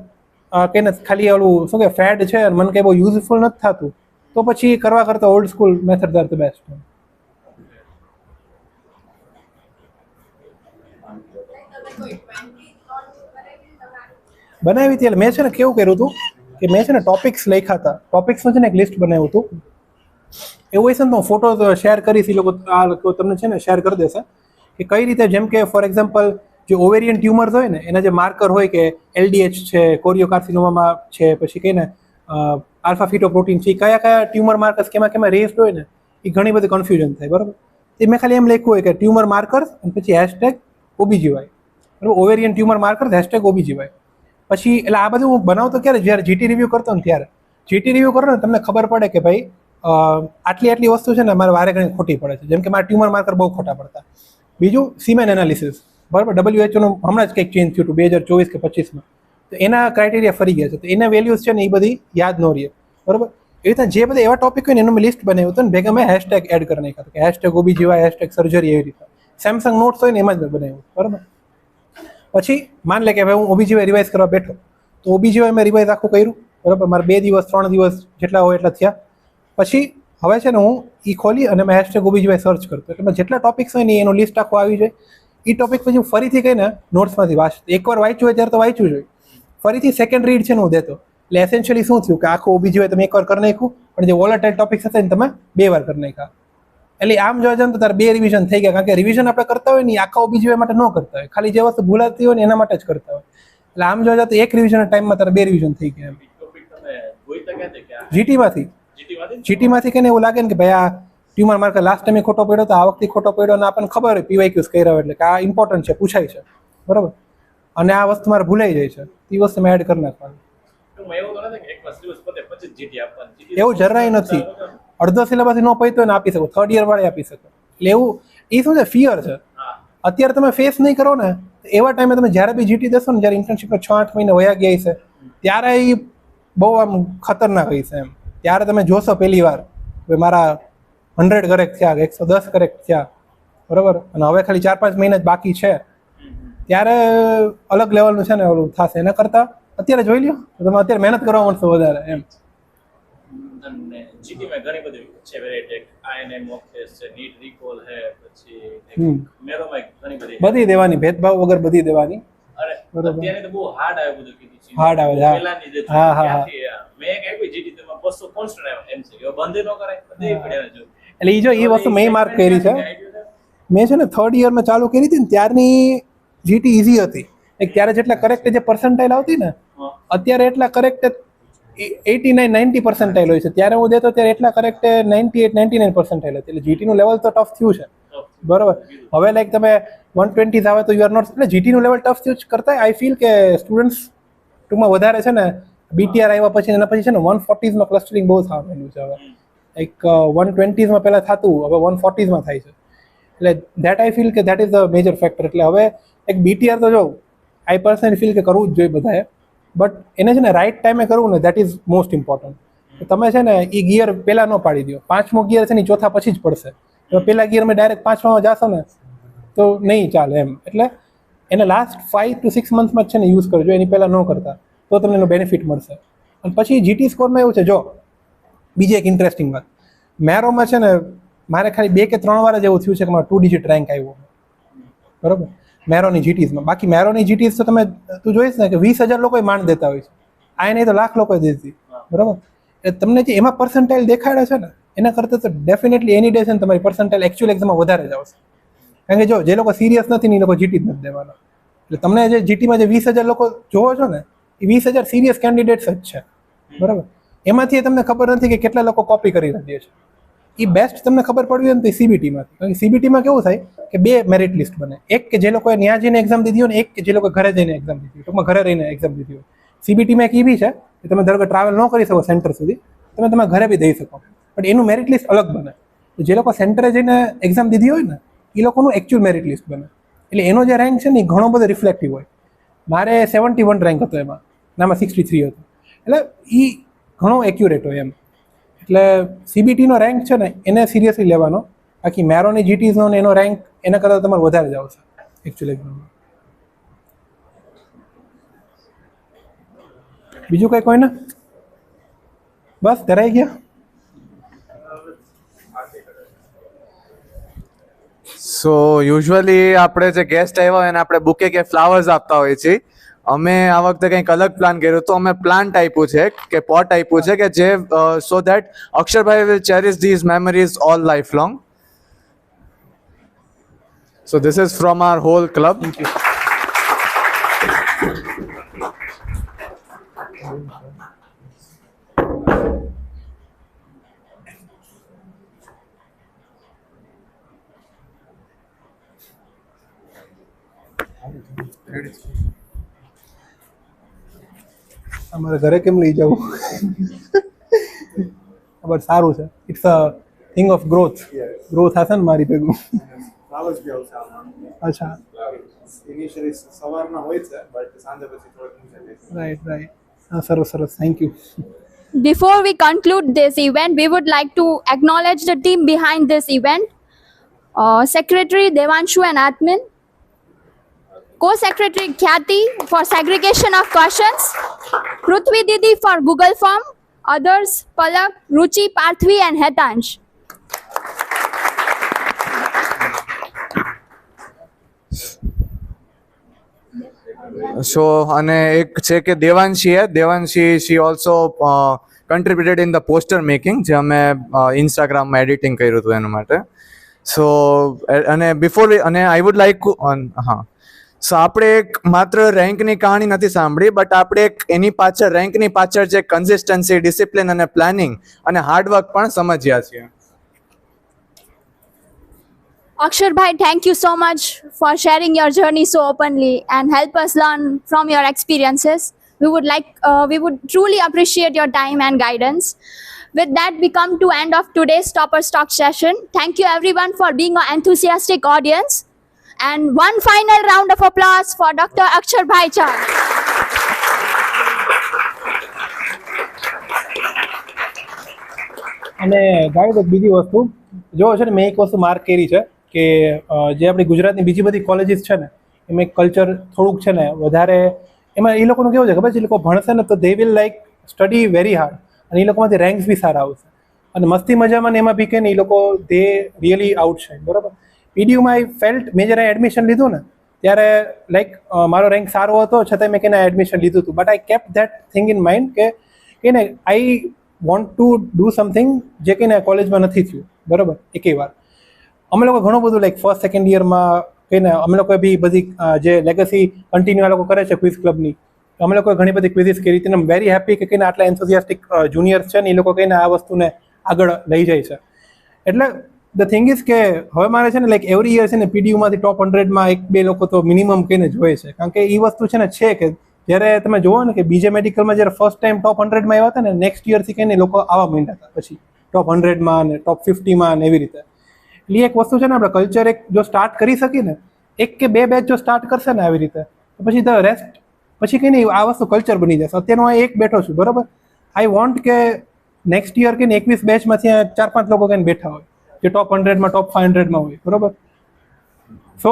કે ખાલી ઓલું શું કે ફેડ છે અને મને કંઈ બહુ યુઝફુલ નથી થતું, તો પછી કરવા કરતાં old school method are the best. બનાવી હતી. એટલે મેં છે ને કેવું કર્યું હતું કે મેં છે ને ટોપિક્સ લખ્યા હતા. ટોપિક્સનું છે ને એક લિસ્ટ બનાવ્યું હતું. એવું હશે ને તો હું ફોટો શેર કરીશ, એ લોકો તમને છે ને શેર કરી દેશે કે કઈ રીતે. જેમ કે ફોર એક્ઝામ્પલ જે ઓવેરિયન ટ્યુમર્સ હોય ને એના જે માર્કર હોય કે એલડીએચ છે, કોરિયોકાર્સિનોમા છે, પછી કહીને આલ્ફા ફિટોપ્રોટીન છે, કયા કયા ટ્યુમર માર્કર્સ કેમાં રેસ્ડ હોય ને એ ઘણી બધી કન્ફ્યુઝન થાય, બરાબર. એ મેં ખાલી એમ લખ્યું હોય કે ટ્યુમર માર્કર્સ અને પછી હેશટેગ ઓબીજીવાય, બરાબર. Ovarian tumour markers hashtag OBGY. પછી એટલે આ બધું હું બનાવતો ક્યારે, જ્યારે જીટી રિવ્યૂ કરતો ને ત્યારે. જીટી રિવ્યૂ કરો ને તમને ખબર પડે કે ભાઈ આટલી વસ્તુ છે ને મારે વારે ઘણી ખોટી પડે છે. જેમ કે મારા ટ્યુમર માર્કર બહુ ખોટા પડતા. બીજું સીમેન એનાલિસિસ, બરાબર. WHO હમણાં જ કંઈક ચેન્જ થયું હતું 2024 કે 25માં, તો એના ક્રાઇટેરિયા ફરી ગયા છે. તો એના વેલ્યુઝ છે ને એ બધી યાદ ન રહે, બરાબર. એ રીતે જે બધા એવા ટોપિક હોય ને એનું મેં લિસ્ટ બનાવ્યું હતું ને ભેગા મેં હેશટેગ એડ કરી નાખ્યા કે હેશટેગ ઓબીજીવાય, હેશટેગ સર્જરી, એવી રીતે. સેમસંગ નોટ્સ હોય ને એમાં જ મેં બનાવ્યું, બરાબર. પછી માન લે કે ભાઈ હું ઓબીજીવાય રિવાઇઝ કરવા બેઠો, તો ઓબીજીવાય મેં રિવાઇઝ આખું કર્યું, બરાબર. મારે 2 દિવસ 3 દિવસ જેટલા હોય એટલા થયા. પછી હવે છે ને હું એ ખોલી અને મેં હેશટેગ ઓબીજીવાય સર્ચ કરતો, એટલે જેટલા ટોપિક્સ હોય ને એનો લિસ્ટ આખો આવી જાય. એ ટોપિક પછી હું ફરીથી કહીને નોટ્સમાંથી વાંચતો. એકવાર વાંચ્યું હોય ત્યારે તો વાંચવું જોઈએ, ફરીથી સેકન્ડ રીડ છે ને હું દેતો. એટલે એસેન્શિયલી શું થયું કે આખું ઓબીજીવાય તમે એકવાર કરી નાખ્યું, પણ જે વોલેટાઇલ ટોપિક્સ હતા ને તમે 2 વાર કરી નાખ્યા. એટલે આમ જોવા જાય તો તારે 2 રિવિઝન થઈ ગયા. કારણ કે રિવિઝન આપણે કરતા હોય ને આખા ઓબીજીવાય માટે ન કરતા હોય, ખાલી જે વસ્તુ ભૂલાતી હોય ને એના માટે જ કરતા હોય. એટલે આમ જોવા જાય તો એક રિવિઝનના ટાઈમમાં તારે 2 રિવિઝન થઈ ગયા. ટોપિક તમે જોઈતા ક્યાંથી કે જીટીમાંથી જીટીમાંથી કહીને એવું લાગે ને કે ભાઈ આ ટ્યુમર માર્કર લાસ્ટ ટાઈમે ખોટો પડ્યો તો આ વખતે ખોટો પડ્યો, અને આપણને ખબર હોય પીવાયક્યુઝ કર્યા હોય એટલે કે આ ઇમ્પોર્ટન્ટ છે, પૂછાય છે, બરાબર. અને આ વસ્તુ મારે ભૂલાઈ જાય છે, એ વસ્તુ મેં એડ કરી નાખવાનું. એવું તો નથી કે એક સિલેબસ પતે પછી જીટી આપવાની? એવું જરાય નથી. અડધો સિલેબસ ન પૈતો ને આપી શકો, 3rd યર વાળે આપી શકો. એટલે એવું એ શું છે, ફિયર છે. અત્યારે તમે ફેસ નહીં કરો ને એવા ટાઈમે તમે જ્યારે બી જીટી દેશો ને, જ્યારે ઇન્ટર્નશીપમાં 6-8 મહિને વયા ગયા છે, ત્યારે એ બહુ આમ ખતરનાક હોય છે એમ. ત્યારે તમે જોશો પહેલી વાર મારા 100 કરેક્ટ થયા, 110 કરેક્ટ થયા, બરાબર. અને હવે ખાલી 4-5 મહિના જ બાકી છે, ત્યારે અલગ લેવલનું છે ને ઓલું થશે. એના કરતાં અત્યારે જોઈ લ્યો તો તમે અત્યારે મહેનત કરવા મળશો વધારે એમ. અને જીટીમાં ઘણી બધી છે વેરાયટી, આઈએનએમ મોક ટેસ્ટ છે, નીટ રિકોલ છે, પછી મેરોમાં ઘણી બધી દેવાની, ભેદભાવ વગર બધી દેવાની. અરે અત્યારે તો બહુ હાર્ડ આવે બધું કીધું છે. હાર્ડ આવે છે. પહેલાની જે હા, હા, હા. મેં એક આવી જીટી તેમાં 200 કોન્સ્ટન્ટ આવ્યા એમ છે. બંધ ન કરાય, બધે પડ્યા જો. એટલે એ જો એ વસ્તુ મેં માર્ક કરી છે. મેં છે ને 3rd યરમાં ચાલુ કરી હતી ને ત્યારની જીટી ઇઝી હતી. એક ત્યારે જેટલા કરેક્ટ જે પર્સન્ટાઇલ આવતી ને અત્યારે એટલા કરેક્ટ 89-90 પર્સન્ટાઇલ હોય છે. ત્યારે હું દેતો ત્યારે એટલા કરેક્ટ 98-99 પર્સન્ટાઇલ હતી. એટલે જીટીનું લેવલ તો ટફ થયું છે, બરોબર. હવે લાઈક તમે 120 આવે તો યુ આર નોટ, એટલે જીટીનું લેવલ ટફ થયું કરતા આઈ ફીલ કે સ્ટુડન્ટ્સ ટૂંકમાં વધારે છે ને બીટીઆર આવ્યા પછી એના પછી છે ને 140માં ક્લસ્ટરિંગ બહુ થવા માંડ્યું છે. હવે એક 120માં પહેલાં થતું, હવે 140માં થાય છે. એટલે ધેટ આઈ ફીલ કે that is the major factor. એટલે હવે એક બીટીઆર તો જો આઈ પર્સનલી ફીલ કે કરવું જ જોઈએ બધાએ, બટ એને છે ને રાઈટ ટાઈમે કરવું ને દેટ ઇઝ મોસ્ટ ઇમ્પોર્ટન્ટ. તમે છે ને એ ગિયર પહેલાં ન પાડી દો. 5મો ગિયર છે ને ચોથા પછી જ પડશે. તમે પહેલા ગિયરમાં ડાયરેક્ટ 5માં જશો ને તો નહીં ચાલે એમ. એટલે એને લાસ્ટ 5 to 6 મંથમાં જ છે ને યુઝ કરજો, એની પહેલાં ન કરતા, તો તમને એનો બેનિફિટ મળશે. અને પછી જીટી સ્કોરમાં એવું છે, જો બીજી એક ઇન્ટરેસ્ટિંગ વાત, મેરોમાં છે ને મારે ખાલી 2 કે 3 વાર જ એવું થયું છે કે મારો 2 ડિજિટ રેન્ક આવ્યો, બરાબર, મેરોની જીટીઝમાં. બાકી મેરોની જીટીઝ તો તું જોઈશ ને કે 20,000 લોકોએ માંડ દેતા હોય છે, આ નહીં તો લાખ લોકોએ દીધી, બરાબર. એટલે તમને જે એમાં પર્સન્ટાઇલ દેખાડે છે ને એના કરતાં તો ડેફિનેટલી એની ડે છે ને તમારી પર્સન્ટાઇલ એકચ્યુઅલ એક્ઝામમાં વધારે જ આવશે. કારણ કે જો જે લોકો સિરિયસ નથી ને એ લોકો જીટી જ નથી દેવાના. એટલે તમને જે જીટીમાં જે 20,000 લોકો જોવો છો ને એ 20,000 સિરિયસ કેન્ડિડેટ્સ જ છે, બરાબર. એમાંથી તમને ખબર નથી કે કેટલા લોકો કોપી કરી દે છે. એ બેસ્ટ તમને ખબર પડવી હોય ને તો સીબીટીમાંથી. કારણ કે સીબીટીમાં કેવું થાય કે 2 મેરિટ લિસ્ટ બને, એક કે જે લોકોએ ત્યાં જઈને એક્ઝામ દીધી હોય ને એક કે જે લોકો ઘરે જઈને એક્ઝામ દીધી હોય, ટૂંકમાં ઘરે રહીને એક્ઝામ દીધી હોય. સીબીટીમાં એક એ બી છે કે તમે ધારો કે ટ્રાવેલ ન કરી શકો સેન્ટર સુધી, તમે તમારા ઘરે બી દઈ શકો, પણ એનું મેરિટ લિસ્ટ અલગ બને. જે લોકો સેન્ટરે જઈને એક્ઝામ દીધી હોય ને એ લોકોનું એકચ્યુઅલ મેરિટ લિસ્ટ બને. એટલે એનો જે રેન્ક છે ને એ ઘણો બધો રિફ્લેક્ટિવ હોય. મારે 71 રેન્ક હતો એમાં, આમાં 63 હતો. એટલે એ ઘણો એક્યુરેટ હોય એમ. એટલે સીબીટીનો રેન્ક છે ને એને સિરિયસલી લેવાનો. બાકી મેરોની જીટીઝનો ને એનો રેન્ક એના કરતાં તમારે વધારે જ આવશે એકચ્યુઅલ એક્ઝામમાં. બીજું કંઈ કોઈને? બસ ધરાઈ ગયા. સો યુઝ્યુઅલી આપણે જે ગેસ્ટ આવ્યા હોય એને આપણે બુકે કે ફ્લાવર્સ આપતા હોઈએ છીએ. અમે આ વખતે કંઈક અલગ પ્લાન કર્યો તો અમે પ્લાન્ટ આપ્યું છે કે પોટ આપ્યું છે કે જે સો દેટ અક્ષરભાઈ will cherish these memories all life long. So this is from our whole club. અમારે ઘરે કેમ લઈ જવું? બટ સારું છે. It's a thing of growth. Growth હશે ને મારી ભેગું. ફ્લાવર્સ બી આવશે આમાં. અચ્છા, ઇનિશિયલી સવારના હોય છે બટ સાંજે પછી થોડુંક નીચે જઈશું. રાઈટ. હા, સરસ. Thank you. Before we conclude this event, we would like to acknowledge the team behind this event. Secretary Devanshu and Atman, Co-Secretary Khyati for segregation of questions, Prithvi Didi for Google Form, others Palak, Ruchi, Parthvi and Hetansh. So અને એક છે કે Devanshi she also contributed in the poster making, જે અમે ઇન્સ્ટાગ્રામમાં એડિટિંગ કર્યું હતું એના માટે. સો અને બિફોર અને આઈ વુડ લાઈક હા, સો આપણે એક માત્ર રેન્કની કહાણી નથી સાંભળી, બટ આપણે એક એની પાછળ રેન્કની પાછળ જે કન્સિસ્ટન્સી, ડિસિપ્લિન અને પ્લાનિંગ અને હાર્ડવર્ક પણ સમજ્યા છીએ. Akshar bhai, thank you so much for sharing your journey so openly and help us learn from your experiences. We would truly appreciate your time and guidance. With that, we come to end of today's Toppers Talk session. Thank you everyone for being an enthusiastic audience. And one final round of applause for Dr. Akshar Bhai Chand. અને ગાઈડ એક બીજી વસ્તુ જો છે ને, મેં એક વસ્તુ માર્ક કરી છે કે જે આપણી ગુજરાતની બીજી બધી કોલેજીસ છે ને એમાં એક કલ્ચર થોડુંક છે ને વધારે, એમાં એ લોકોનું કેવું છે ખબર છે, એ લોકો ભણશે ને તો they will like study very hard અને એ લોકોમાંથી રેન્ક્સ બી સારા આવશે. અને મસ્તી મજામાં ને એમાં બી કે ને એ લોકો દે રિયલી આઉટ છે, બરાબર. પીડીયુમાં આઈ ફેલ્ટ, મેં જ્યારે એડમિશન લીધું ને ત્યારે લાઈક મારો રેન્ક સારો હતો છતાં મેં કે એડમિશન લીધું હતું, but I kept that thing in mind કે ને I want to do something જે કે ને કોલેજમાં નથી થયું, બરાબર, એકેય વાર. અમે લોકો ઘણું બધું લાઈક ફર્સ્ટ સેકન્ડ યરમાં કહીને અમે લોકોએ બી બધી જે લેગસી કન્ટિન્યુ આ લોકો કરે છે ક્વિઝ ક્લબની, અમે લોકોએ ઘણી બધી ક્વિઝિસ કરી હતી. વેરી હેપી કે કહીને આટલા એન્થુઝિયાસ્ટિક જુનિયર્સ છે ને એ લોકો કહીને આ વસ્તુને આગળ લઈ જાય છે. એટલે ધ થિંગ ઇઝ કે હવે મારે છે ને લાઈક એવરી યર છે ને પીડીયુમાંથી ટોપ 100માં 1-2 લોકો તો મિનિમમ કહીને જોઈએ છે. કારણ કે એ વસ્તુ છે ને છે કે જ્યારે તમે જુઓ ને કે બીજે મેડિકલમાં જ્યારે ફર્સ્ટ ટાઈમ ટોપ 100માં આવ્યા હતા ને નેક્સ્ટ યરથી કહીને લોકો આવવા માંડ્યા હતા પછી ટોપ 100માં ને ટોપ 50માં ને એવી રીતે. એટલે એક વસ્તુ છે ને આપણે કલ્ચર એક જો સ્ટાર્ટ કરી શકીએ ને 1 કે 2 બેચ જો સ્ટાર્ટ કરશે ને આવી રીતે તો પછી ધ રેસ્ટ પછી કંઈ નહીં આ વસ્તુ કલ્ચર બની જશે. અત્યારે હું એક બેઠો છું બરાબર, આઈ વોન્ટ કે નેક્સ્ટ યર કે 21 બેચમાંથી 4-5 લોકો કહીને બેઠા હોય જે ટોપ 100માં ટોપ 500માં હોય બરાબર. સો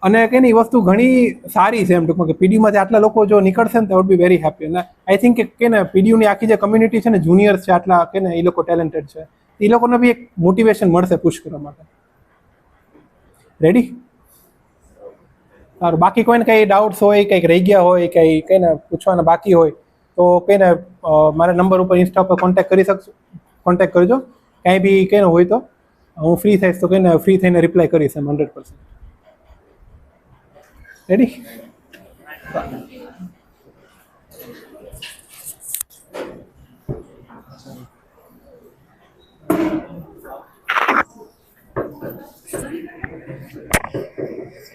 અને કંઈ નહીં વસ્તુ ઘણી સારી છે એમ ટૂંકમાં કે પીડીયુમાંથી આટલા લોકો જો નીકળશે ને તો વુડ બી વેરી હેપી. અને આઈ થિંક કે ને પીડીયુની આખી જે કમ્યુનિટી છે ને જુનિયર્સ છે આટલા કે ને એ લોકો ટેલેન્ટેડ છે, એ લોકોને બી એક મોટિવેશન મળશે પુશ કરવા માટે. રેડી? સારું. બાકી કોઈને કંઈ ડાઉટ્સ હોય, કંઈક રહી ગયા હોય, કંઈ કહીને પૂછવાના બાકી હોય તો કહીને મારા નંબર ઉપર ઇન્સ્ટા પર કોન્ટેક્ટ કરજો. કાંઈ બી કહીને હોય તો હું ફ્રી થઈશ તો કહીને ફ્રી થઈને રિપ્લાય કરીશ એમ 100%. રેડી?